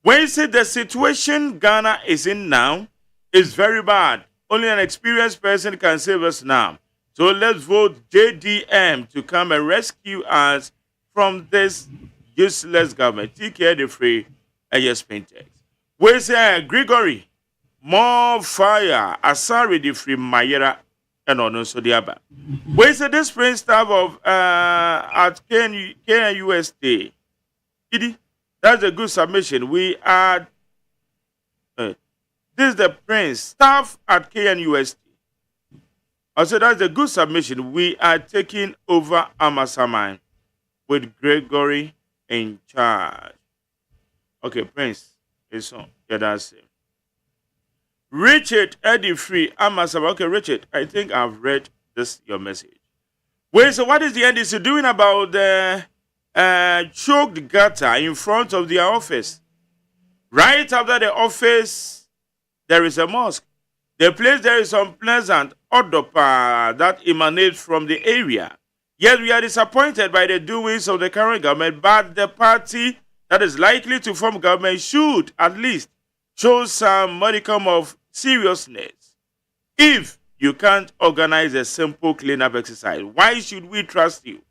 When you say the situation Ghana is in now is very bad. Only an experienced person can save us now. So let's vote JDM to come and rescue us from this useless government. Take care the free. Yes, Pintex. We say Gregory, more fire. Asari the free Mayera and on so the other. We say this prince staff of at KNUSD. Idi That's a good submission. We are. This is the Prince, staff at KNUST. I said that's a good submission. We are taking over Amasaman with Gregory in charge. Okay, Prince. It's on. Yeah, that's it. Richard Eddie Free Amasaman. Okay, Richard, I think I've read this your message. Wait, so what is the NDC doing about the choked gutter in front of their office? Right after the office, there is a mosque. The place there is unpleasant odor that emanates from the area. Yet we are disappointed by the doings of the current government, but the party that is likely to form government should at least show some modicum of seriousness. If you can't organize a simple cleanup exercise, why should we trust you?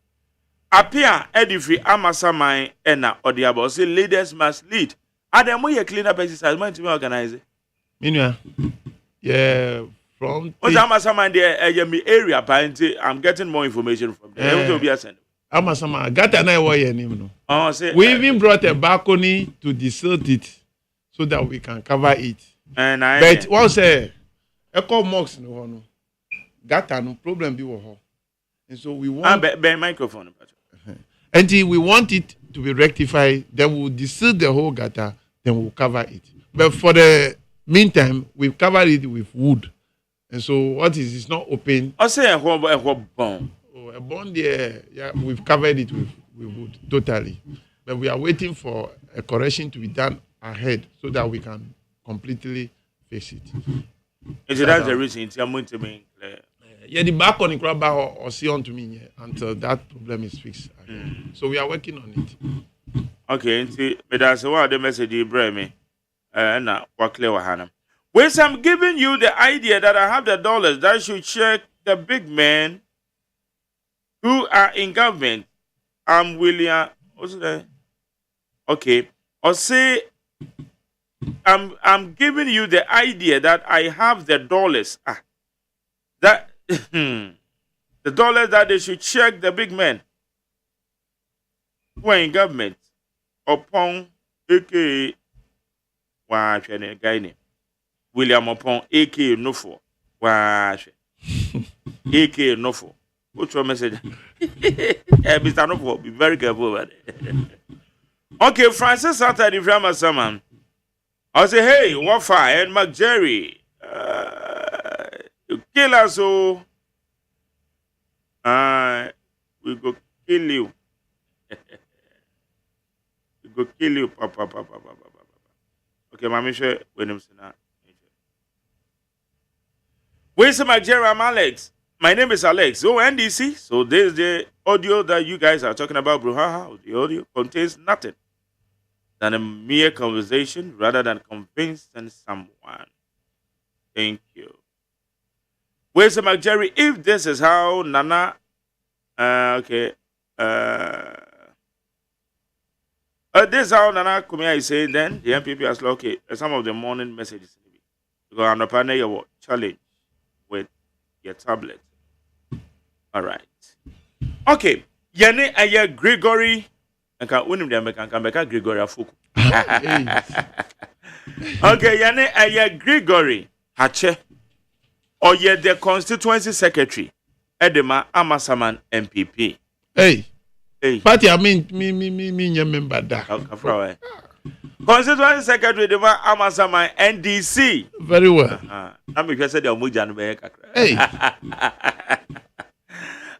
Appear Edifri Amasamai Ena Odiabo say leaders must lead. Ademo ye cleanup exercise, mind to organize it. Minua, yeah, from what's Amasamai there area, apparently I'm getting more information from them. Amasama, got an eye no. Oh, say we even brought a balcony to desilt it so that we can cover it. And I but once echo mocks no gata no problem be wo. And so we want microphone. Until we want it to be rectified, then we'll desilt the whole gata, then we'll cover it. But for the meantime, we've covered it with wood. And so what is it's not open. I say a bond. A bond there, yeah, we've covered it with wood totally. But we are waiting for a correction to be done ahead so that we can completely fix it. Is it that's the reason it's going to be clear? Yeah, the back on the crab or see on to me until that problem is fixed. So we are working on it. Okay, but that's why the message you bring me. Now, what clear Hannah? Which I'm giving you the idea that I have the dollars that should check the big men who are in government. I'm William. What's that? Okay. Or say I'm giving you the idea that I have the dollars. That the dollars that they should check the big men who are in government upon aka guy name William upon aka Nofo. aka Nofo. What's your message? Mr. Nofo, be very careful about it. Okay, Francis Saturday from Saman. I say, hey, Wafa and McJerry. You kill us, so we go kill you. We go kill you, papa. Okay, Mami, sure when I'm saying that. Where's McJerry? I'm Alex. My name is Alex. Oh, NDC. So there's the audio that you guys are talking about, Bruhaha. The audio contains nothing than a mere conversation rather than convincing someone. Thank you. Where's the McJerry? If this is how Nana, this is how Nana Kumia is saying, then the MPP has like, okay, some of the morning messages. Because I'm not planning your challenge with your tablet. All right. Okay. Yane aya Gregory. Nka unim dem kan beka Gregory afuku. Okay, Yane aya Gregory Hache. Oye the constituency secretary Edema Amasaman MPP. Hey. Party I mean me member da. Constituency secretary Edema Amasaman NDC. Very well. I'm just say the omuja no be kakra. Hey.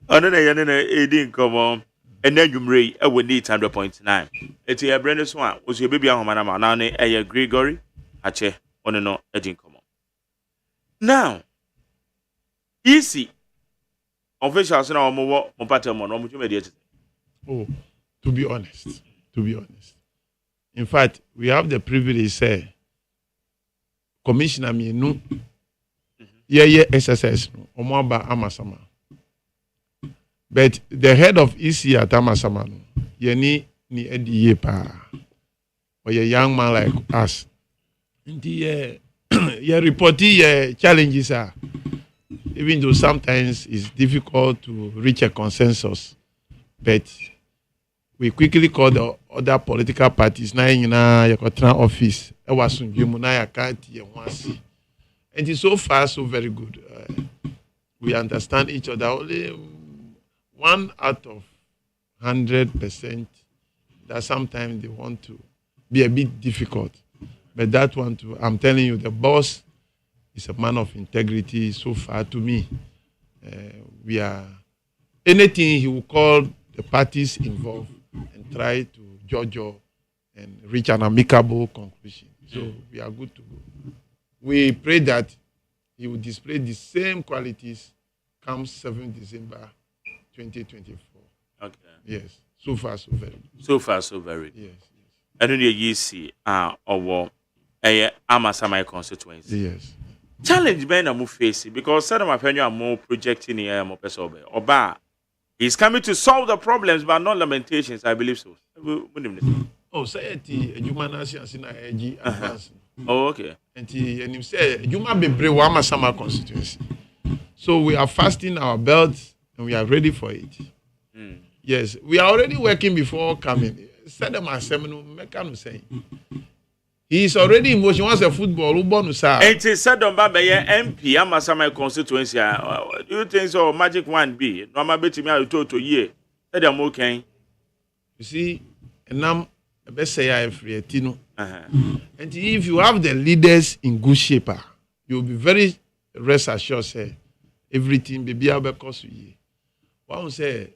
Ono na yene na edin komo ena dwumrei e woni 100.9 eti ya brand so a osu ebebi ahoma na ma na ne eye Gregory ache ono no edin komo now easy officials na omo wo mo pattern mo no mo tweme de. Oh, to be honest in fact we have the privilege say commissioner me no yeah SSS no omo aba Amasama. But the head of EC at Amasamano, Yeni ni Edi Yepa, or a young man like us. The reporting challenges are, even though sometimes it's difficult to reach a consensus, but we quickly called the other political parties. Na Yakotra office. I was in Jumuna Yakati and Wasi. And it's so far, so very good. We understand each other. Only 1 out of 100% that sometimes they want to be a bit difficult. But that one too, I'm telling you, the boss is a man of integrity so far to me. We are anything he will call the parties involved and try to judge and reach an amicable conclusion. So we are good to go. We pray that he will display the same qualities come 7th December 2024. Okay. Yes. So far, so very good. So far, so very good. Yes. I don't know you see or Amasama constituency. Yes. Challenge ben na mu face because some of my friends are more projecting here more person Oba. He's coming to solve the problems but not lamentations, I believe so. Oh, say AGYEMANG na AG advance. Oh, okay. And he say Juma bebre wa Amasama constituency. So we are fastening our belts and we are ready for it. Yes, we are already working before coming. Said them assembly mekanu saying. He is already in motion. Once a football, who born to say. It is said on Baba MP Amasama constituency. Do you think so? Magic one be no ma beti me out to year. Said them okay. You see, and I'm a best say I free Tino. And if you have the leaders in good shape, you will be very rest assured. Say everything be because we. One say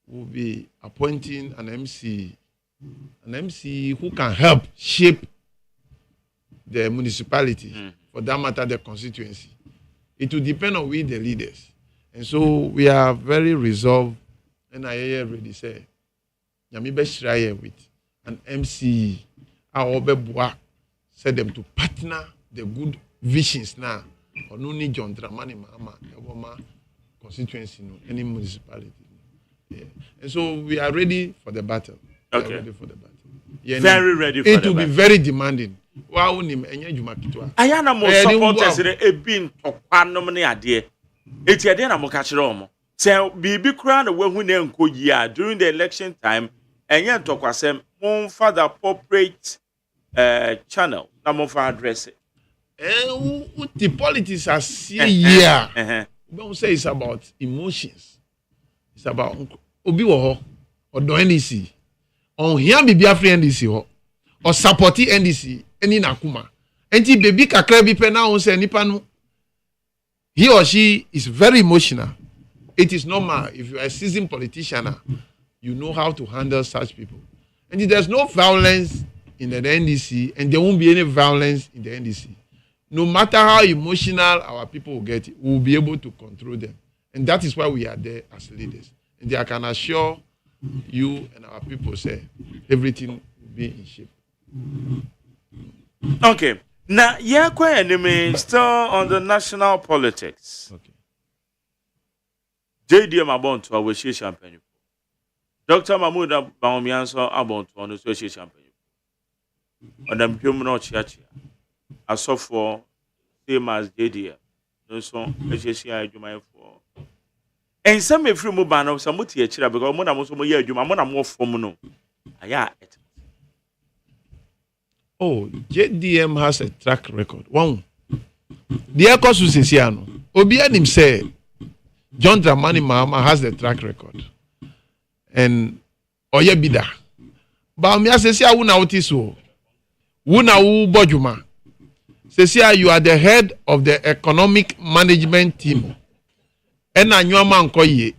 will be appointing an MC who can help shape the municipality, for that matter, the constituency. It will depend on we, the leaders. And so we are very resolved, and I already say, Yamibe try with an MC, our said them to partner the good visions now, or no need John Dramani Mama, constituency, no, any municipality. Yeah. And so we are ready for the battle. Okay. Ready for the battle. Yeah, very ready for the battle. It will be very demanding. Wow, Ayana mo supporters e bin tokwa nom ne ade. Eti ade na mo ka kire omo. Se bibi kura na wahu na enkoyi a during the election time, enye tokwasem mon father corporate channel na mo fa address. The politics are here. Don't say it's about emotions. It's about obi wo ho odo NDC. On here be Biafra NDC ho. Or supporting NDC any nakuma. Enti baby kakra bi pe na on say nipa no. He or she is very emotional. It is normal if you are a seasoned politician, you know how to handle such people. And there's no violence in the NDC and there won't be any violence in the NDC. No matter how emotional our people will get, we will be able to control them. And that is why we are there as leaders. And I can assure you and our people say everything will be in shape. Okay. Now, enemy still on the national politics. Okay. JDM about to our champagne. Dr. Mahmoud Baumianso about to on the champagne. On them human church. I saw for same as JDM. No so HCI Juma for. And some if you move on some mutia because Mona Mosomo year Juma Mona more formuno. Aya it. Oh, JDM has a track record. One. The Eko Susisiano. Obianim say John Dramani Mahama has the track record. And Oye Bida. But me say wuna otiso. Wuna u bojuma. Say you are the head of the economic management team. And anyoma nkoye.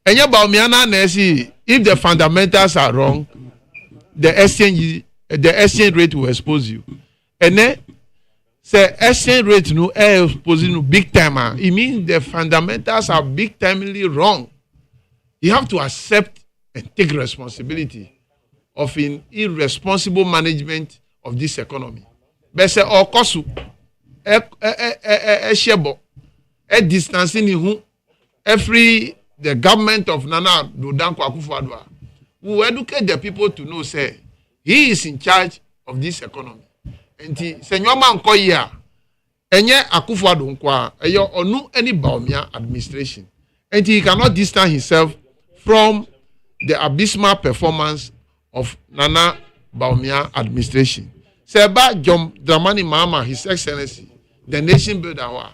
Enya ba me ana na see if the fundamentals are wrong, the exchange rate will expose you. And then say exchange rate no exposing you big time. It means the fundamentals are big timely wrong. You have to accept and take responsibility of an irresponsible management of this economy. But say okosu shebo distancing who every the government of Nana Dodanko Akufo-Addo will educate the people to know say he is in charge of this economy. And senyor man ko ya enye Akufo-Addo nkwa eyo onu any Bawumia administration. And he cannot distance himself from the abysmal performance of Nana Bawumia administration. Seba John Dramani Mahama, His Excellency, the nation builder wa.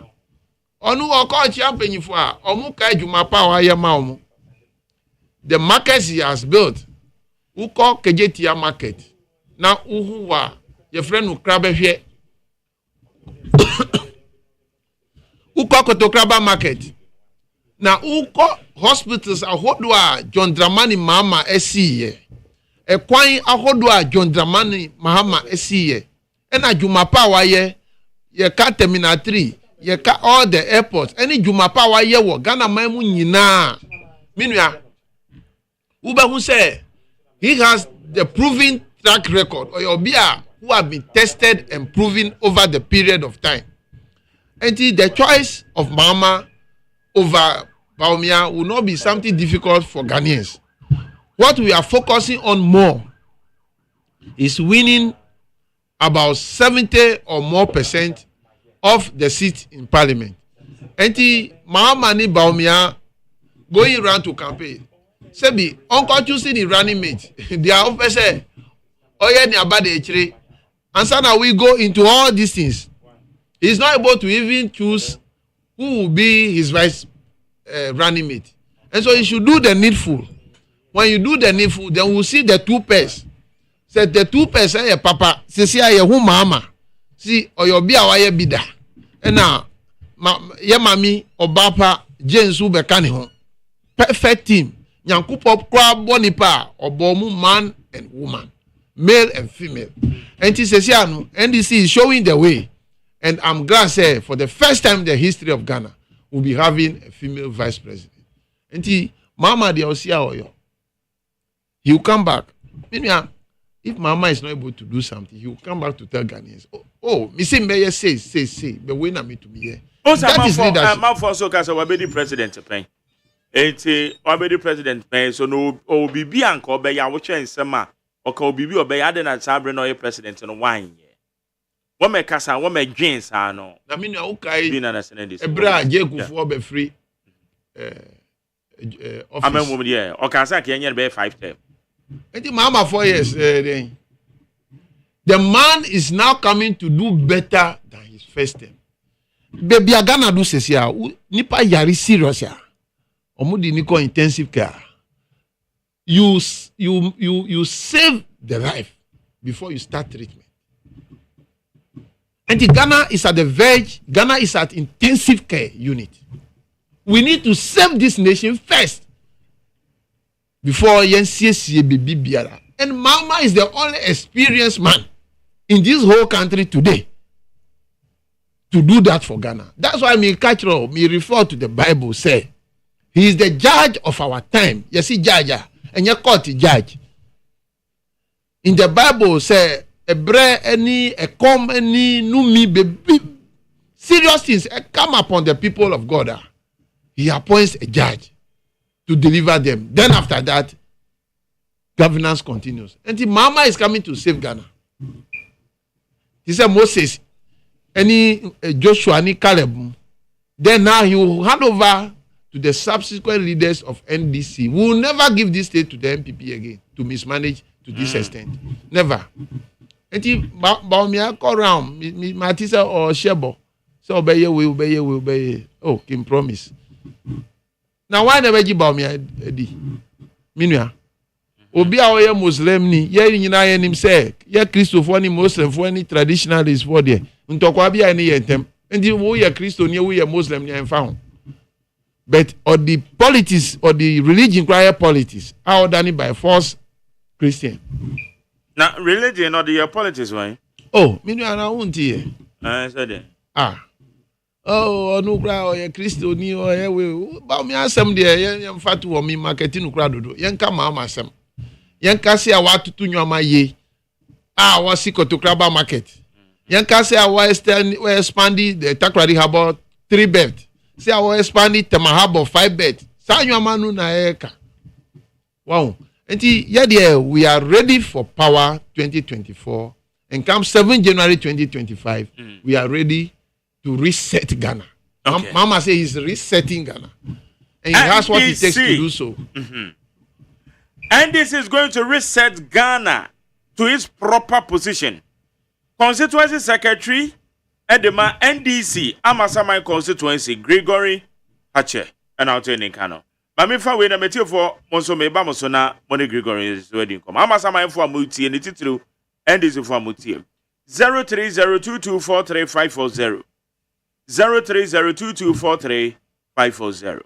Onu oko champion for omu kai juma pa wa ye ma omu. The markets he has built. Uko kejetia market. Na uhu wa ye friend no krabe hwe. Uko kotokraba market. Na uko hospitals ahodo a John Dramani Mahama esiye. Ekwan ahodo a John Dramani Mahama esiye. Ena jumapa wa ye ka terminal 3, ye ka all the airports. Any jumapa wa ye wo Ghana maimu nyina. Minua Uba who say he has the proven track record or Obia who have been tested and proven over the period of time. And the choice of Mahama over Bawumia will not be something difficult for Ghanaians. What we are focusing on more is winning about 70 or more percent of the seats in parliament. And Mahama ni Bawumia going around to campaign. Sebi, uncle choosing the running mate. They are officer. Oh yeah, ni abade echire. And so now we go into all these things. He's not able to even choose who will be his vice running mate. And so he should do the needful. When you do the needful, then we'll see the 2 pairs. Say the 2 pairs say papa, say aye who mama. See or be awaye bida. And now ye mami obapa James ube kani ho. Perfect team. Nyankopop kwa bonipa obomu man and woman, male and female. And NDC is showing the way. And I'm glad say for the first time in the history of Ghana, we'll be having a female vice president. And Mama de Osia Oyo, he will come back. If Mama is not able to do something, he will come back to tell Ghanaians, Missy Mayor say, but when I meet to me here. That is leadership. I'm for so cast over the president to pay. Obedi president pay so no obibi anko be ya wo twen sema o ka obibi obe ya de na sabre no ye president no wan ye wo me kasa wo me dwen sa no na me na ukai bi na na sene dis ebra Jekufu obe free office amem wo ye o kasa ke enye be 5 term enti Mahama 4 years then the man is now coming to do better than his first term. Baby Ghana do sesia nipa yari serious ya. Omudi niko intensive care. You save the life before you start treatment. And Ghana is at the verge. Ghana is at intensive care unit. We need to save this nation first before YNCC baby biara. And Mama is the only experienced man in this whole country today to do that for Ghana. That's why me refer to the Bible say. He is the judge of our time. You see, judge, and you call the judge. In the Bible, say, a bre any, a come any, numi baby. Serious things come upon the people of God. He appoints a judge to deliver them. Then after that, governance continues. And the Mama is coming to save Ghana. He said Moses, any Joshua, any Caleb. Then now he will hand over to the subsequent leaders of NDC. We will never give this state to the MPP again to mismanage to this extent. Never. And if Bawumia call around, Matisa or Shebo, so obey. Oh, Kim promise. Now why never give Bawumia Eddie? Minua. Obi a oye Muslim ni, ye nyina ye nim say, ye Christo for any Muslim for any traditionalist for there. Ntokwa bia ni ye ntem. Ndi wo ye Christo ni wo ye Muslim ni enfa. But or the politics or the religion cry politics are done by false Christian. Now religion or the politics why? Oh, me no na wonti e. So then. Oh, no cry or Christo ni or we ba me asem de ye mfatu o mi marketing no cry dodo. Yen ka ma asem. Yen ka se a watutu nwama ye. Wa sikoto kraba market. Yen ka se a wa expand the takradi harbor 3 bed. See, I will expand it to my harbor 5 bed. Sanyamanu na eka. Wow. And we are ready for power 2024. And come 7 January 2025, we are ready to reset Ghana. Okay. Mama says he's resetting Ghana. And he has what it takes to do so. And this is going to reset Ghana to its proper position. Constituency Secretary Edema NDC Amasamai constituency Gregory Hache and out in Kano. Mamifa we na metio for monso meba monso na money Gregory is wedding come. Amasamai for muti and titulu NDC for muti. 0302243540. 0302243540.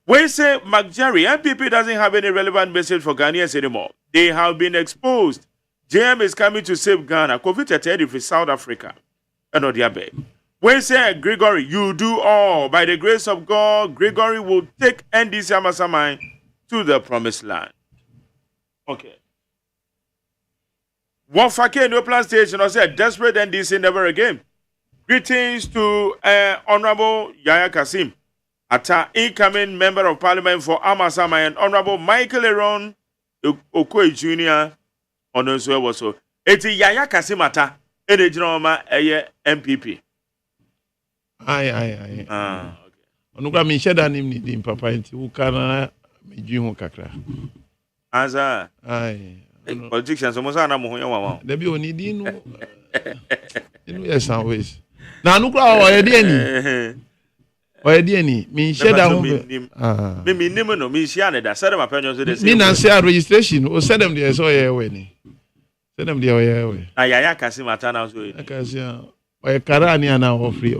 We say McJerry MPP doesn't have any relevant message for Ghanaians anymore. They have been exposed. JM is coming to save Ghana. COVID-19 for South Africa. And on the other. We say, Gregory, you do all. By the grace of God, Gregory will take NDC Amasamai to the promised land. Okay. One Fake no plan station or said, desperate NDC never again. Greetings to Honorable Yaya Kasim, Ata incoming member of parliament for Amasamai, and Honorable Michael Aaron Okoye Jr. on also was so. It's Yaya Kasim Ata, any drama MPP. Aye. Okay. Onuka mi sheda nim ni dim papa nti ukana meju ho kakra. Aza. Aye. Politicians almost na mo ho yan wa. Da bi oni di no. Inu yes always. Na nukra o ye di ani. O ye di ani. Mi sheda ho. Me nim no mi shia ne da. Say dem apenyo so dey say. Mi na say registration o say dem dey so ye we ni. Say dem dey o ye we. Na Yaya Kasim Ata na so ye. Akasia o kara ni ana ofri.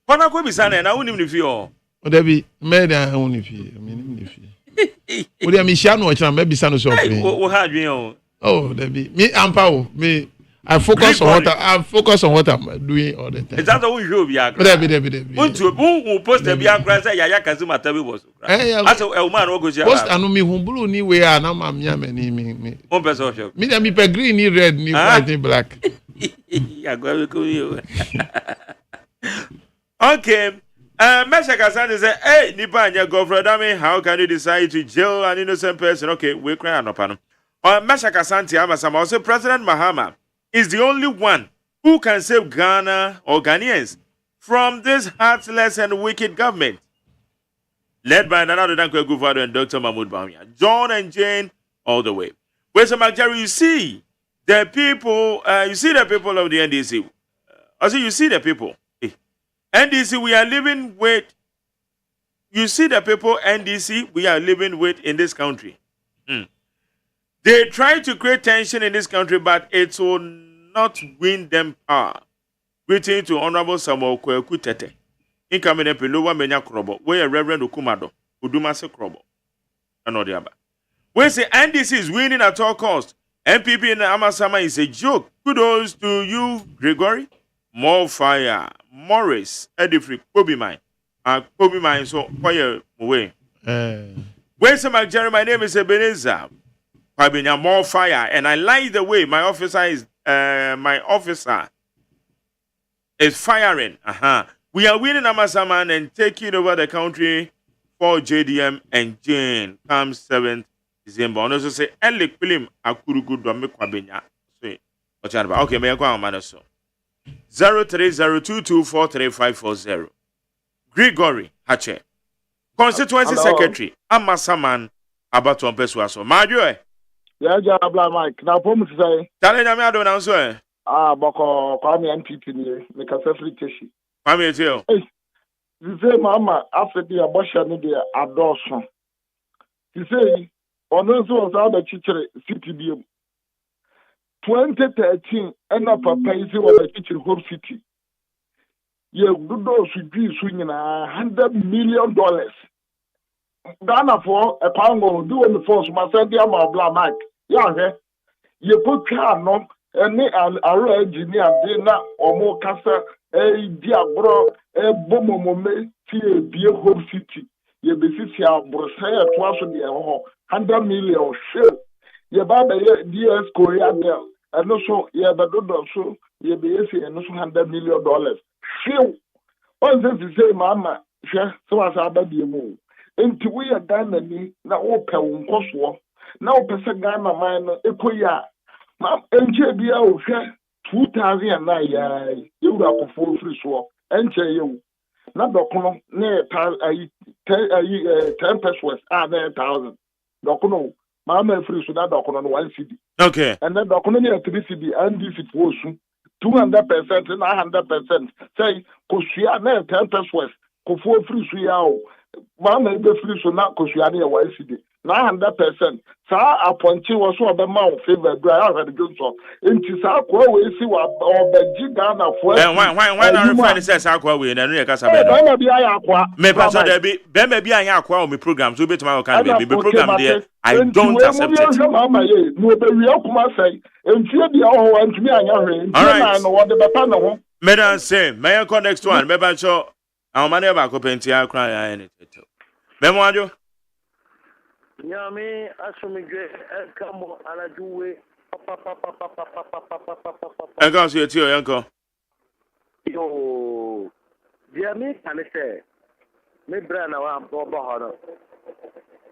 Kona ko bisana na unim ni fi o. O debi me da uni fi, me ni fi. O dia mi sha no chira me bisano so ofri. Wo ha adwen o. Oh, debi me ampa o, me I focus on what I'm doing all the time. Is that the way you be akra? Debi. Who post the be akra say Yaya Kasim Ata be was. As a woman wo go share. Post anu mi humbulu ni we na ma mia me me. One person show. Me dem pe green ni red ni white ni black. Ya go ko you. Okay. Mesha Kasani say, hey, Nipa anya governor, how can you decide to jail an innocent person? Okay, we're crying up on him. Mesha Kasanti Amasama also President Mahama is the only one who can save Ghana or Ghanaians from this heartless and wicked government. Led by Nana Dankwe Guvado and Dr. Mahmoud Bawumia. John and Jane all the way. Where's the Jerry? You see the people of the NDC. Also, you see the people. NDC, we are living with, you see the people NDC we are living with in this country. They try to create tension in this country, but it will not win them power. Greeting to Honorable Samuel Kweku Tete. Incoming Epilowa Menya Krobo, where Reverend Okumado, Udumase Krobo. And all the other. We say NDC is winning at all costs. MPP in Amasama is a joke. Kudos to you, Gregory. More fire. Morris, Edifri, Kobe Mine. Kobe Mine, so quiet away. Where's my Jerry? My name is Ebenezer. Pabinya, more fire. And I like the way my officer is firing. We are winning Amasaman and taking over the country for JDM and Jane. Comes 7th December. And also say, Elik Pilim, Akurugu Dome Kwabinya. Okay, may I go on, Manaso? 0302243540. Gregory Hache. Constituency Secretary Amasaman Abaton Peswaso. Majo. Yeah, Jabla Mike. Now, promise to say. Tell me, I don't answer. Boko, Kwame MPP, make a free tissue. Kwame, tell. You say, Mama, after the abortion, the adoption. You say, on those was out the teacher city. 2013, and up a pace of the teacher whole city. You do those who do swinging $100 million. Ghana for a Congo doing the force, my son, dear Mabla Mike. Yeah, you put car no, and our engineer dinner or more cassa, a dear bro, a bomb, see a beer whole city. You be here, Brussels, twice a year, 100 million shit. You buy the DS Korea girl. And also, yeah, but also, you be and also $100 million. Few. One thing to say, Mama, so as I bet you move. Into we are done me, now open Coswo. Now, Pesa Ghana mine, Equia. Mam, NJBL, 2009, you got a full free swap. And you. na dɔkono ne 10 pesos a na 1,000 dɔkono maama free so na dɔkono no 1 cedi Okay. and then dɔkono ne 3 cedi and this it was 200% na 100% say kosua na 10 pesos kofuo free so ya o maama be free so na kosua ne 1 cedi na 100% saa apɔnkye wɔ so ɔbɛma wo favor bra ya hwɛ de so enti saa kwa we si wa ɔbɛgyi Ghana fo Why not refer say saa kwa we na no yɛ kasa bɛ no bɛma bi ayɛ akwa me paso there be bɛma bi anya akwa o me program so betuma ka be program there I don't accept it mama ye no obewi akuma sai enti bi ɔhɔ antumi anya hwɛ enti na no wɔde bɛpa ne ho medan say may call next one me ba cho amane ba ko penti akra ya any teto memo ajo Nyame asomidwe kamo anaduwe enka so yeti o yanko yo dia me kan say me bra na wa bobo hono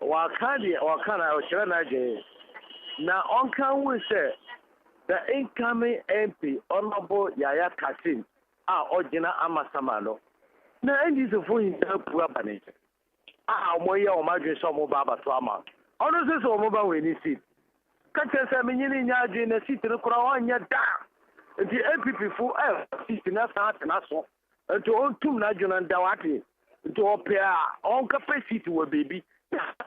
wa kana o shira na je na on kan we say the incoming MP honorable Yaya Kasim a ogina amasama no na ndi so fo yin da pu abane moye o madwe so mo baba to ama ono se so mo ba we ni seat ka tese me nyini nya adwe na seat no kora onya da nti APP fu seat na sa na so nti on tum na adwe na da wate nti o pe a on ka pe seat wo baby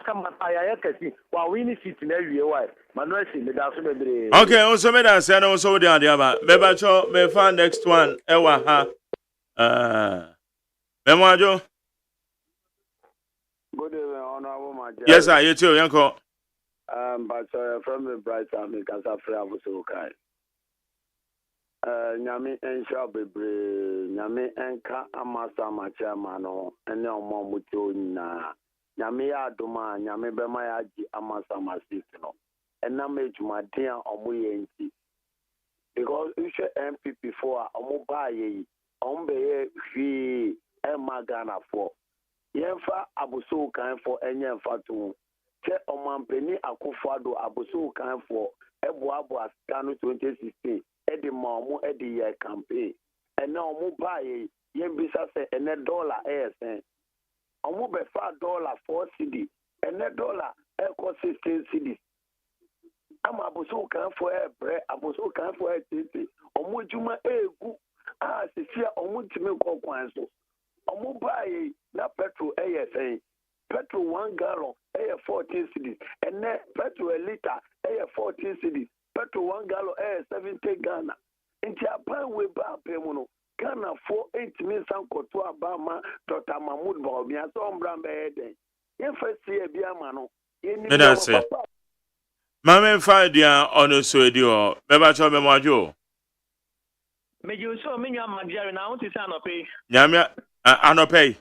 kama ya kasi wa we ni seat na wie wa manuel si me da so bebre okay on so me da say no so de ade aba me ba cho me fa next one ewa ha memo ajo Good evening, Honorable Major. yes sir you too yanko But from the bright side, I can say I was okay. Nyame ensha bebre, nyame enka amasa machama no, ene omo muto na. Nyame ya adoma, nyame bema ya ji amasa masisi no. Ena mejuma dia omo yenti. Because ushe MPP for omo ba ye, omo be fi e magana for. Yenfa abuso kan for enye mfa to che omampeni akufado abuso kan for eboabo askanu 2016 edi mamu edi ye campaign ena omu baye yembisa se ene dollar esen omu be fa dollar 4 cedi ene dollar eko 16 cedi ama abuso kan for ebre abuso kan for etete omu juma egu sifia omu time kokwan so omu baye na petrol ASA petrol 1 gallon 14 cedis and petrol a liter 14 cedis petrol 1 gallon 70 Ghana inti apan we ba pemuno Ghana 48 min sankoto abama Dr. Mahmoud Baobia so ombra be eden ye fasi e bia ma no ye ni mama fa dia ono so edi o be ba cho me mo ajo meju so menwa magare na won ti say anope nyame anope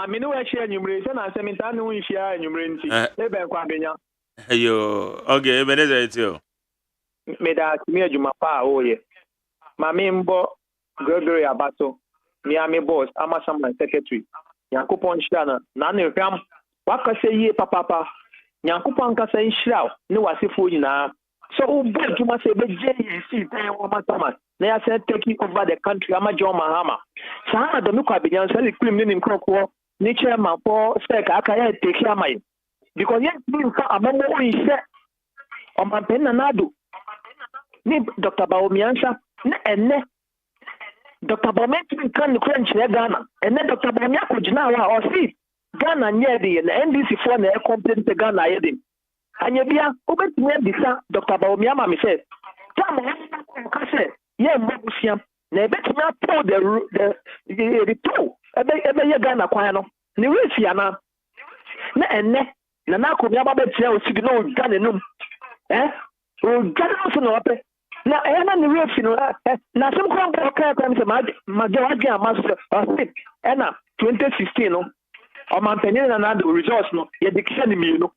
me no we share nyumre se na se me ta no wi share nyumre nti e be kwa benya yo okay ebeneza etio me da mi adwuma pa o ye ma me mbo Gregory Abato mi ami boss amasama secretary yakopon shira na ne hwam wakase yie papa yakopon kasa nhira ne wasefo nyina so o bu adwuma se be je si tan o masama na ya say taking over the country ama John Mahama saa da me kwa benya so le klim ne nkroko ni chairman for spec aka ya take amai because yes me fa amamo o ise o mampen na nado ni Dr. Baomiansa na enne Dr. Baomiansa kan crunch na Ghana enne Dr. Baomiansa ko jina wa o si Ghana nyedi na NDC for na e complain te Ghana yedi anya bia obetumi bisa Dr. Baomiansa me say tam ka say ye mbusiam na ebetumi apo the two ebe ye Ghana kwan no ni refi ana na enne na akomi ababa tia osigi no Ghana num o Ghana so no ope na na ni refi no na some kwan ko kan se magawagi amaso na 2016 no o mantenye na the results no ye declare ni mi no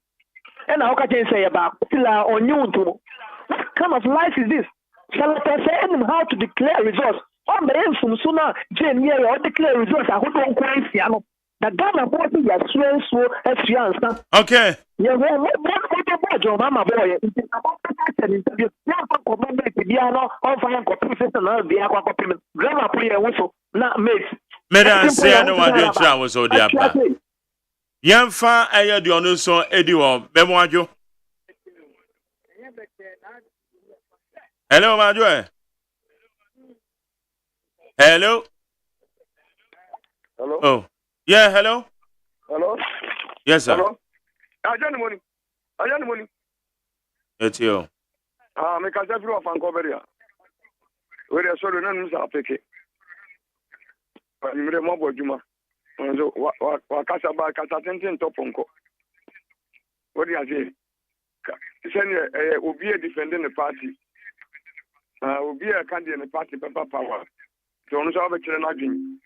na o ka chen say ba pila onyunto what kind of life is this shall I say them how to declare results on the end from sooner Jane here or declare results I hold on quite no the Ghana boy ya so experience okay yeah what your mama boy about interview na for comment bia no on fire copy system na bia kwa copy grandma play so na mate Meda say no one dey try was all the aba. Yamfa aye de ono so edi wo memwajo. Hello majo. Hello. Hello. Oh. Yeah, hello. Hello. Yes sir. Hello. Ajani money. It's you. Me ka se firo fan ko beria. We dey so do na nsa apeke. Ni mo bojuma. Nzo wa kasa ba kasa tenten toponko. What do you say? Send obi e defending the party. Obi e candidate the party power. So no so be kire na dwin.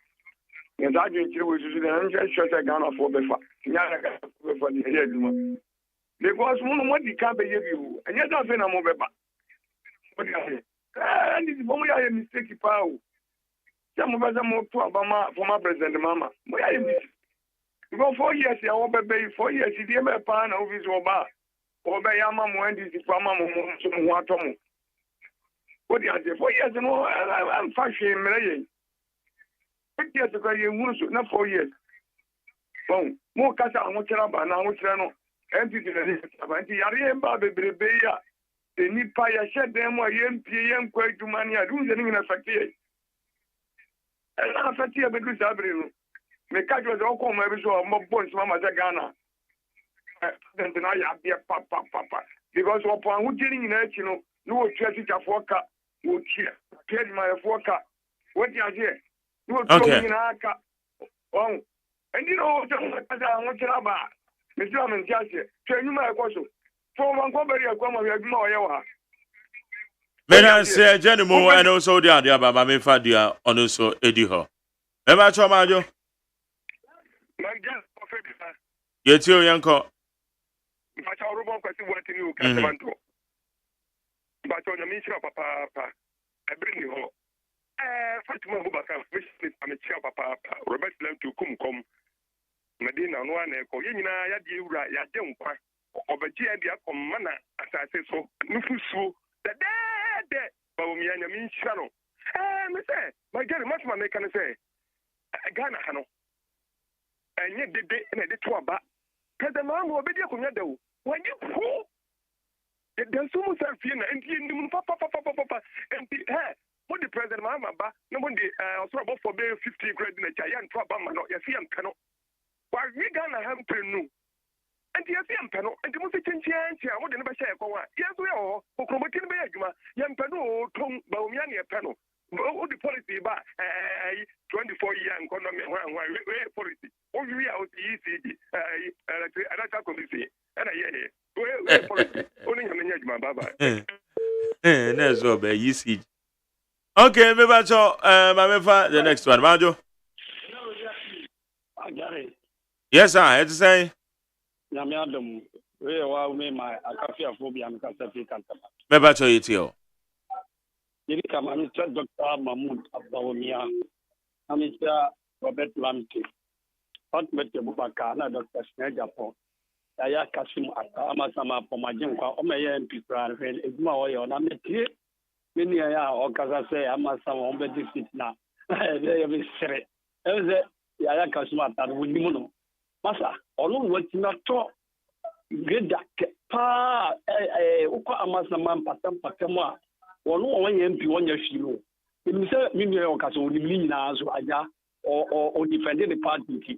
Yes, I dwin kire we susu na nje short Ghana for befa. Nya na ka befa di here dwuma. Because mo di ka be ye bi o. Enya da fe na mo beba. What do you say? This bomo ya mistake pa o. Some of us are more to Obama, former President Mama. Go 4 years, I will be 4 years. He did a pan of his Oba. Oba Yama Wendy, the Pama Muatomo. What do you say? 4 years, no, I'm fashion, Malay. 8 years ago, you moved not 4 years. Bon, more Casa, Mochaba, now Mochano, empty the Arian Baby Beya. The Nipaya shed them or PM quite to money. I do the in a factory. After a bit of Sabrina, me catch was all come every so more bones, Mamma Ghana. Then I have the papa. Because upon who getting in it, no church of worker, would cheer, paid my worker. What you hear? No talking in Aka. Oh, and you know, I want to about Mr. Raman Jassi, tell you my question. For one company, I come with more. Meda say Jenimo and also the other Baba me fa dia also edi ho. Me ba cho majo. Yeti o yanko. Ba cha robo kwati wati ni o kasamanto. Ba cha nyami chira papa. Ebri ni ho. Fatima Bubaka wish me chira papa. Robert Lem to kum. Medina no an ko yenyina ya di ewura ya de nkwa. Obaji e dia kom mana asase so nufusuo. The Bawumia means Shano. Me say, my dear, much my make can say, Ghana Hano. And yet the day and the two about. Because the man will be there when you fool. There's so much fear and papa, and the hair. What the president, Mamma, nobody also about for 50 grade in a giant problem, no, you see, I'm canoe. Why we Ghana have to know. And the FM panel, and the most change, I would never say, yes, we are, who promoting Bayaguma, young panel, Tom Baumiani panel. All the policy by 24 young economy, policy. All we are easy, another committee, and I hear policy. Only a minute, my Baba. That's all, be easy. Okay, maybe the next one, Majo. Yes, I had to say. Yamiadum, we are my Akafia phobia and Casafi Cantama. Maybe to it you. You come, Mr. Dr. Mahmoud Abawamia, Mr. Robert Lamke, Hot Mr. Bubaka, Dr. Snejapo, Aya Kasim Amasama for my Jinka, Omaya and Pipra, and Igma, and I'm a kid. Many or Casase, Amasama, Betty now. They have been said. Aya Kasmat and Wimuno. Masa, along with Nato, Geda, Pa, Uka Amasaman, Patama, or no one MP 1 year shilo. It is a million Caso, Limina, or defending the party.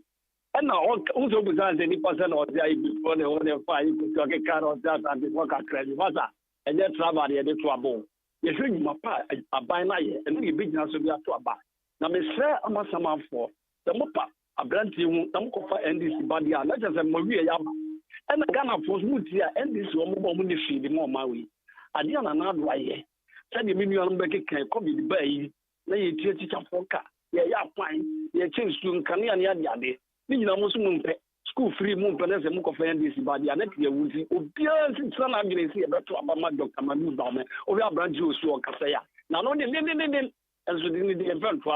And now also because any person or there before the other 5 to get car of that and the work at credit. Masa, and then travel at the trouble. You should my part a binary and the business will be a trouble. Now, Miss Amasaman for the Mopa. A brand new Tamkofa and this body, not as a Maria Yama. And the Ghana for Mutia and this woman the more Maui. I didn't another way. Send the million Becky can copy the bay. Lay a teacher for car. Yeah, fine. Yeah, change to Kania Yadi. Meaning almost school free moon penance and Mukofa and this body. And next year we'll see. Oh, dear, son, I'm going to see about Obama Doctor Manu Dome. Or our brand Jews to Casaya. Now, only then, as we didn't the event for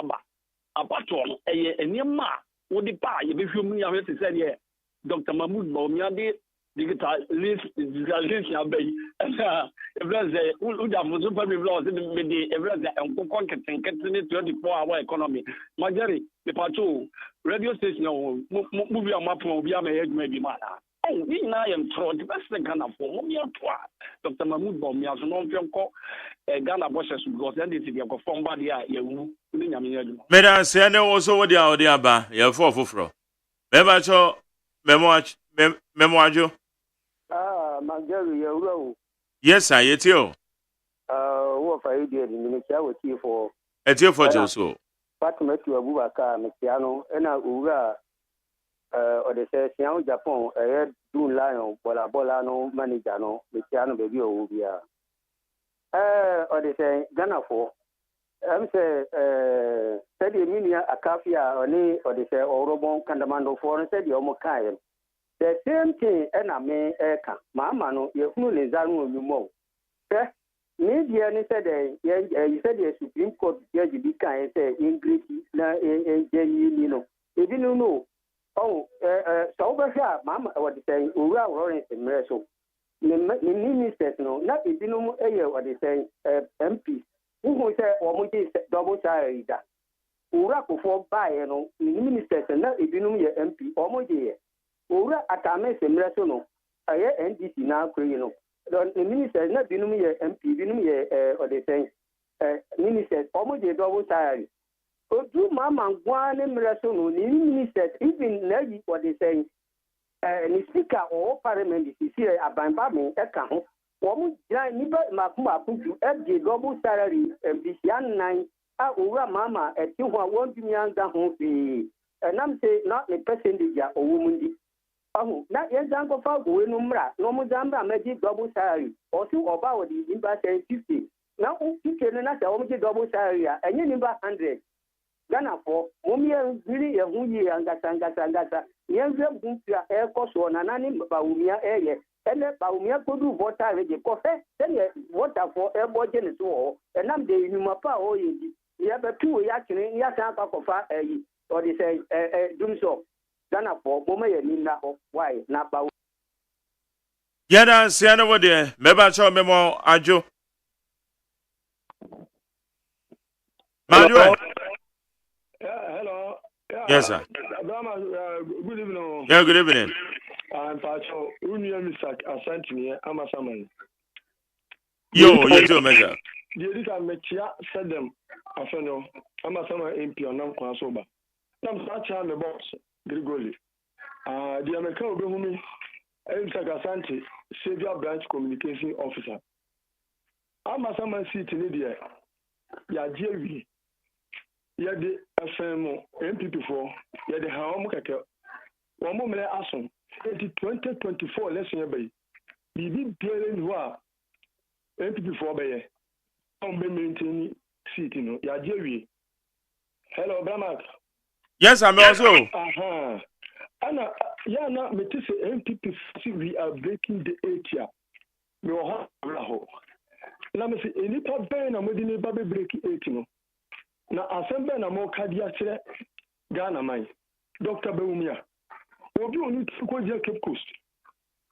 a patron, a near ma. What the pa, you be me, I have to say, Dr. Mahmoud Baumia did digitalization abai every day we da mo super be blow me dey every day en ko content 24-hour economy majari the pato radio station no movie amapo obi am edwuma bi ma na we na am tro the best Ghana for mo me to Dr. Mahmoud Bom me aso no mfenko Ghana bosses because then dey go form bad ya yewu ni nyame edwuma me dan se ne wo so wo dia aba ye fo foforo me ba cho memo ajo Manjari Euro. yes sir yetio What for you did in the for etio for so Fatima to Abubakar Messiano and Ura or the Session Japan, a head do lion, Bola no manager no, Messiano baby Ubia. Or they say Ghana for I'm say said the minia Akafia or they say Orobon Kandamando for said the Omokai. The same thing and I may eka. Mama no you no zanu no more. Media ni said you said the Supreme Court judge be kan say English na you know. If you know oh so be sha mama what say ura Lawrence Mreso. Ni ministers no na ebinum eye what say MP. Who say omo dey double salary da. Ura ko for buy no ni ministers na ebinum ye MP omo dey Ura atame semreso no aye NDC na kuri no don minister na binum ye MP binum ye or they say ministers omo dey double salary odu mama gwa ne mreso no ni ministers even na yi what they say ni speaker or parliament is here abanba me eka ho omo jai ni ba makuma putu FJ double salary bisian nine a ura mama eti ho a won dumianga ho fi enam say not the percentage ya owumundi na yenza ko fa go enu mra no mo jamba meji double salary o si oba o di nimba 50 na o kike na sa o meji double salary a enye nimba 100 Ghana for mo mi really hu yi angasa yenza buntia e ko so na nani ba umia eye ene ba umia ko du voter reje ko fe tell voter for e boje ne so enam de nyuma pa o yi ya be tu ya kini ya san ka ko fa yi o di say dum so Ghana for mama ye ni na ho why na ba yada se na wo de me ba cho memo ajo Manuel hello yes sir good evening yeah good evening I'm Pacho Unia Misak Asantini Amasaman yo do measure the editor mechia said them afeno Amasama MP on nam kwasoba nam sacha me boss Grigoli the American Obehumi Misak Asante Savior Branch Communication Officer Amasama seat in India ya jewi ya de FM MPP for ya de hawo kake wo mo mele aso 2024 election ya bay bibi biere ni wa MPP for bay on be maintain seat no ya jewi hello Bramak yes I'm also ana ya na metise MPP we are breaking the 8 year me ho ho na me se enipa ben na modi ni ba be break 8 no na assemble na mo kadia kire Ghana man Dr. Bewumia obi oni ko je Cape Coast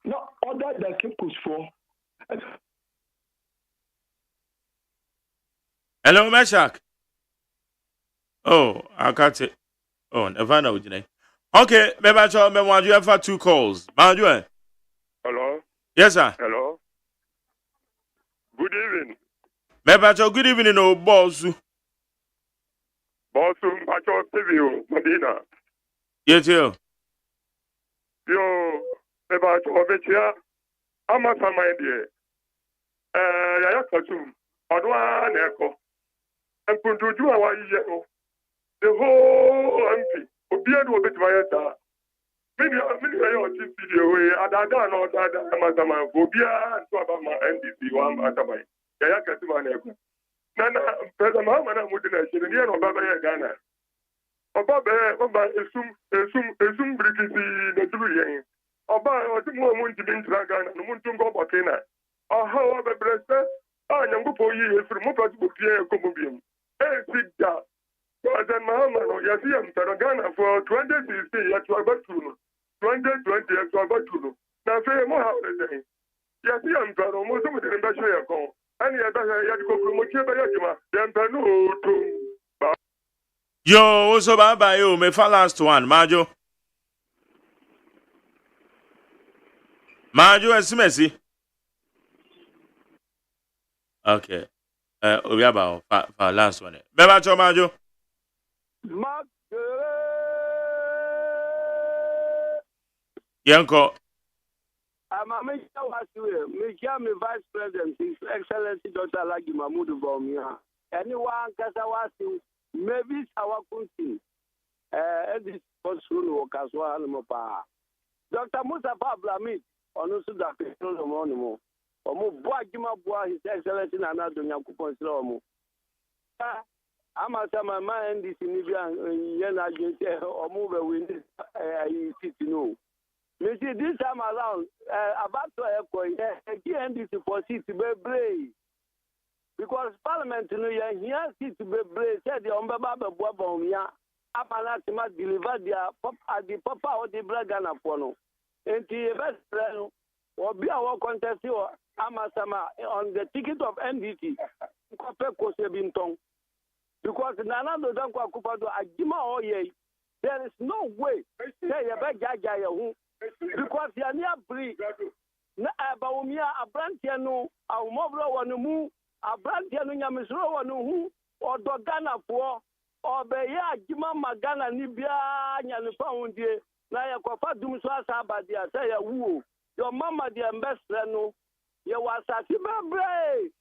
na order the Cape Coast for hello Meshak oh I got it oh never know you okay me ba cho me want you have 2 calls Manuel hello yes sir hello good evening me ba cho good evening no boss Bosu Pacho TV Medina. yes yo Eba Obechia Amasama Indie. Yaya Kasum, Odwa Neko. And Puntuju Hawaii. The whole MP, Obian will be Mayata. Many of this video, Adada no Dada Amasama, Obia, Swabama, NDC, one Atabai. Yaya Kasuma Neko. Nana, President Muhammad Mudina, she didn't know about Ghana. Oba esum brikisi de tulu yen. Oba otimu munti bin Ghana, no muntungo bakena. Aha oba bresta, nyangupo yi efru mu pati bopie komobiem. Sigda. President Muhammad no yasi am Ghana for 2016 ya twabatuno. 2020 ya twabatuno. na fe mo ha de ya ti am pa no mo so mo de ba show ya kon ani ya ba ya di kokro mo tie ba ya juma ya mpa no to Yo, so bye yo, me for last one, Majo. Majo SMS. Okay. We about for last one. Beba cho Majo. Yanko. I'm a major Vice President, His Excellency Dr. Alagi Mahmoud Baumia. Anyone Kasawasi, maybe Sawakunti, this Posunu Kaswa Mopa. Dr. Musa Blamit, on Usuda Petronomo, or Mubuajima Bua, His Excellency Nana Dunyaku Slomo. I'm at my mind, this in Yana or move away, to know. You see, this time around, about to again, this is for seat to be brave. Because Parliament, you know, here seat to be brave, said the Ombaba Bobomia, Apanatima delivered the Papa or the Bragana Pono. And the best friend will be our contest Amasama on the ticket of NDT. Because Nana Dodanko Kupado, Agima Oye, there is no way. Say a bad guy. Because you are near free. Baumia, a brantiano, a mobile one move, a brantiano Yamisro one who, or Dogana for, or Beya, Jima Magana, Nibia, and found ye, Naya Kofa Dumswa Sabadia, say a woo. Your mamma, the ambassador, you was a super brave.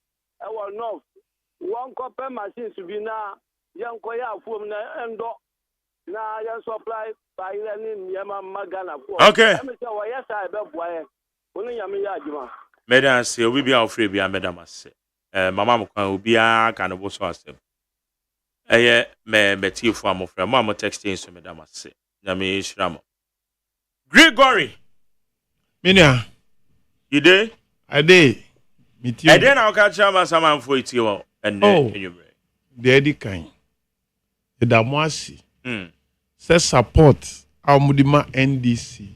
I will know. One copper machine to be now, young Koya from the endo. Now, you supply. Okay. Madam, say we be afraid be madam say. Mama mo kan obi a kan bo so asem. Me tie fu am frɛ mo texting so madam say. Na me hira mo. Gregory. Minia. You dey? I dey. Me tie. I dey na ka chama sama mfo itie wo. The Eddie kind. The Damwasi. Say support our Mudima NDC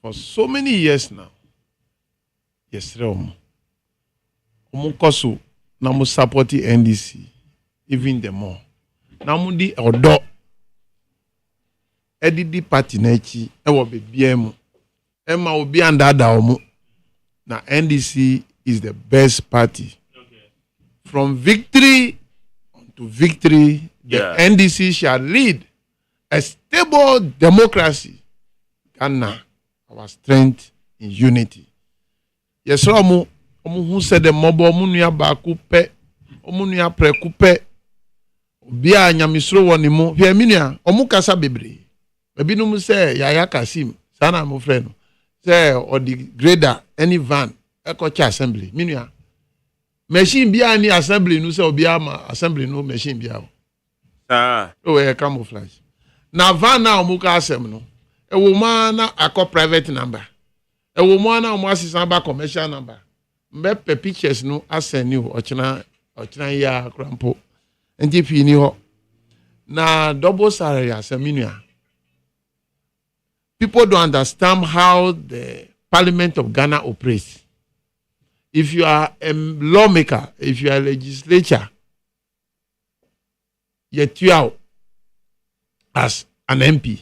for so many years now. Yes, Omukoso namu support NDC even the more. Namudi odo Eddie party nechi ewo BM Emma obi andada omu na NDC is the best party. Okay. From victory to victory, the NDC shall lead a stable democracy. Ghana, our strength in unity. Yes, Omu who said the mobile munia bakupe, omunia prekupe, Bia Nyamisro wanimu, Via Minia, Omukasa Bibri. Maybe no say Yaya Kasim, Sana my friend, say or the grader, any van, Ekocha assembly, Minia. Machine Bia any assembly, no say Obiama assembly, no machine Bia. Oh, camouflage. Na van na omuka asem no e wo ma na akọ private number e wo mo na omo assistant ba commercial number mbe pe pictures no asend you ochina ya krampo NTP ni ho na double salary aseminua. People don't understand how the Parliament of Ghana operates. If you are a lawmaker, if you are a legislature, you out as an MP.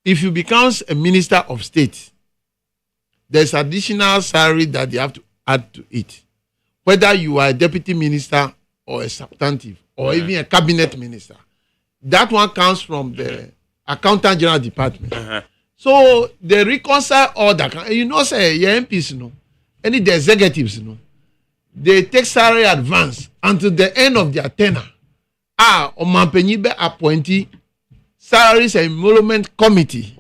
If you become a minister of state, there's additional salary that you have to add to it. Whether you are a deputy minister or a substantive or even a cabinet minister. That one comes from the Accountant General Department. So they reconcile all that. You know, say your MPs, any the executives, they take salary advance until the end of their tenure. Omanpenyibe appointee Salaries and Emolument Committee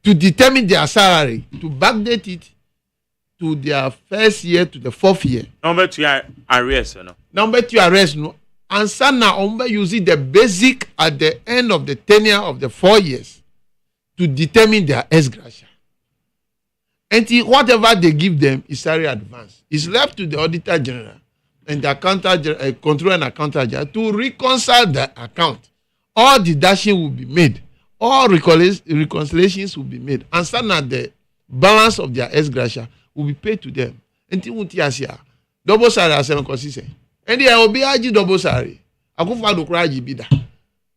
to determine their salary, to backdate it to their first year to the fourth year. Number 2 arrears, Number 2 arrears, and Sana Omba using the basic at the end of the tenure of the 4 years to determine their ex gratia. And whatever they give them is salary advance. It's left to the Auditor General and the Accountant Control and Accountant General to reconcile the account. All deduction will be made. All reconciliations will be made. And Sana the balance of their ex gratia will be paid to them. And double salary as consistent. And there will be double salary. I go for the cry bida.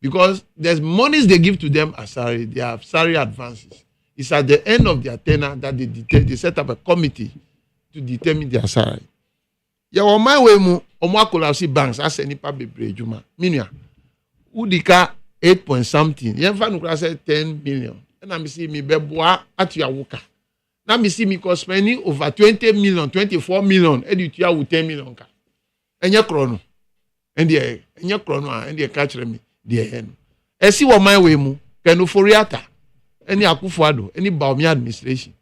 Because there's monies they give to them as salary, they have salary advances. It's at the end of their tenure that they set up a committee to determine their salary. Yeah, on my way, omo banks as any public juma. Minya, udika 8 point something. Yeah, fan say 10 million. And I see me beboa at your worker. Now me see me cost spending over 20 million, 24 million. Edutia with 10 million. And your chrono. And your chrono and your catch me. The end. I see what my way mu. Can foriata. Any akufuado. Any Baumia administration.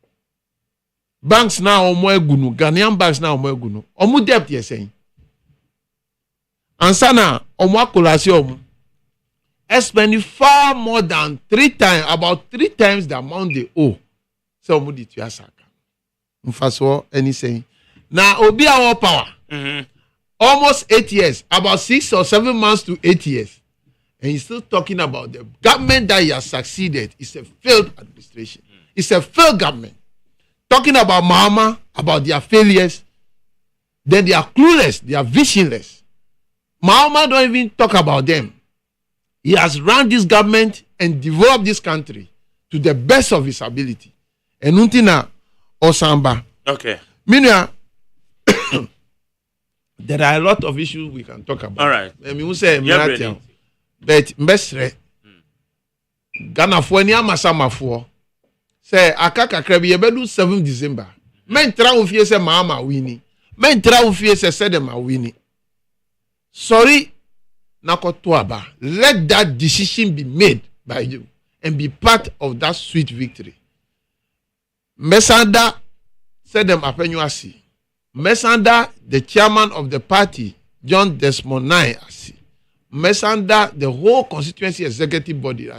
Banks now omo egunu. Ghanaian banks now omo egunu. Omo debt you're saying. And sana omo akolasi omo. Spending far more than 3 times, about 3 times the amount they owe. So omo di tuya saka. Mfaso any saying. Now obi our power. Almost 8 years. About 6 or 7 months to 8 years. And he's still talking about the government that he has succeeded. It's a failed administration. It's a failed government. Talking about Mahama, about their failures. Then they are clueless. They are visionless. Mahama don't even talk about them. He has run this government and developed this country to the best of his ability. And Untina Osamba. Okay. Meanwhile, there are a lot of issues we can talk about. All right. I mean, we say, but mbesre Ghana for any amasama for say akaka krabi yebedu 7 December. Men tra wo fie say mama wini. Men tra wo fie say dem wini. Sorry nakoto aba. Let that decision be made by you and be part of that sweet victory. Mesanda said them apenyuasi. Mesanda, the chairman of the party, John Desmond Nye asi. Mesanda, the whole constituency executive body,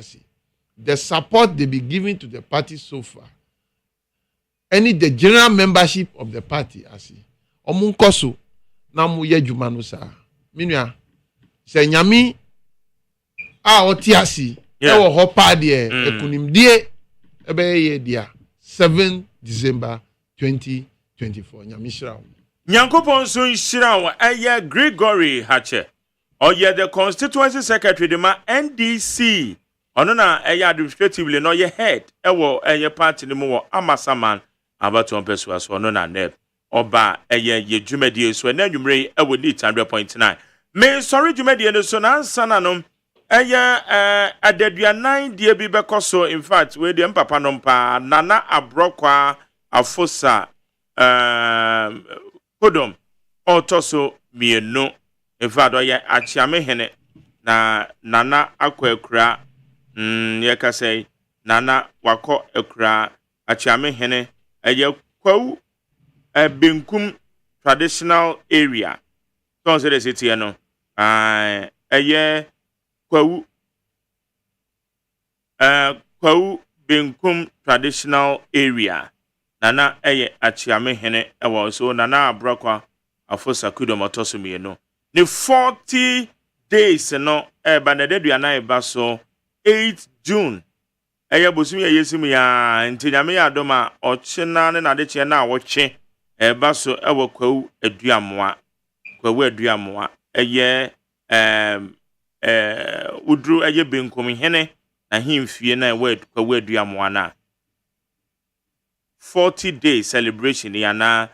the support they be giving to the party so far. The general membership of the party, Omunkoso, namu ye jumanusa. Minua, se nyami, otiasi, ewo hopa die, ekunim die, ebe ye dia, 7 December 2024. Nyami shirawo. Nyankopon so shirawo, eye Gregory Hache. Oye the constituency secretary de ma NDC ono na eye administratively no ye head ewo eye party ni mo amasaman abaton peso aso ono na nep oba eye ye dwumadi so na nwumre ewo ni 100.9 me sorry dwumadi no so na ansana no eye adaduanan die bi bekoso in fact we de mpapa no mpa nana abrokwa afosa kodom otoso mienu. In fact, achiame hene na nana akwa ekura yeka say nana wako ekura achiame hene eye kwawu benkum traditional area. Don't say the city no. Eye kwawu benkum traditional area. Nana eye achiame hene ewo so nana abrokwa afosa kudo motoso mienu. The 40 days no banadedua eba so 8 June eye bosumi yesimu ya ntinyame ya doma ochina ne na de che na awoche eba so ewo kwawu aduamoa eye udru eye benkom hene na himfie na ewo kwawu aduamoa na 40 days celebration ya na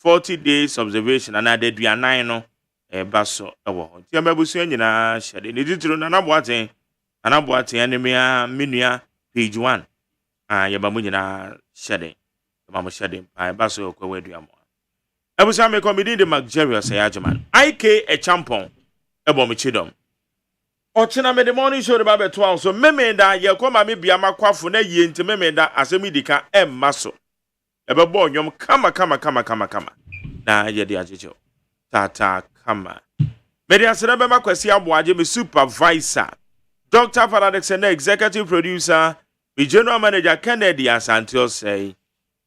40 days observation na adeduanan no baso ewo ti amabusu nyina hyade ne ditiro na naboaten anemia menua page 1 yeba mu nyina hyade mama hyade baso kwa waduamo abusa me comedy de luxurious agyeman IK a champon ebo me chidom ochina me the morning show de ba beto an so memenda ye koma me bia makwafo na ye nti memenda asemidika emmaso ebebo onyom kama na ye de ajejo tata kama media serebe makwasi aboaje me supervisor Dr. Paradex and executive producer me general manager Kennedy Asantio say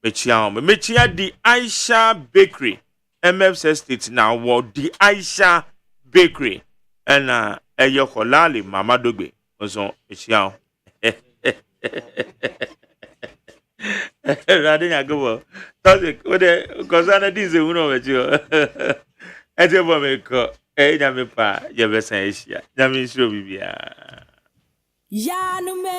mechia di Aisha Bakery MF's Estate now what the Aisha Bakery and eyo kolali mama dogbe ozo mechia Rather than go. Toxic, what the Cosana is a woman with you. As a woman, Yamipa, Yabesa, Yamin Shubia. Ya no me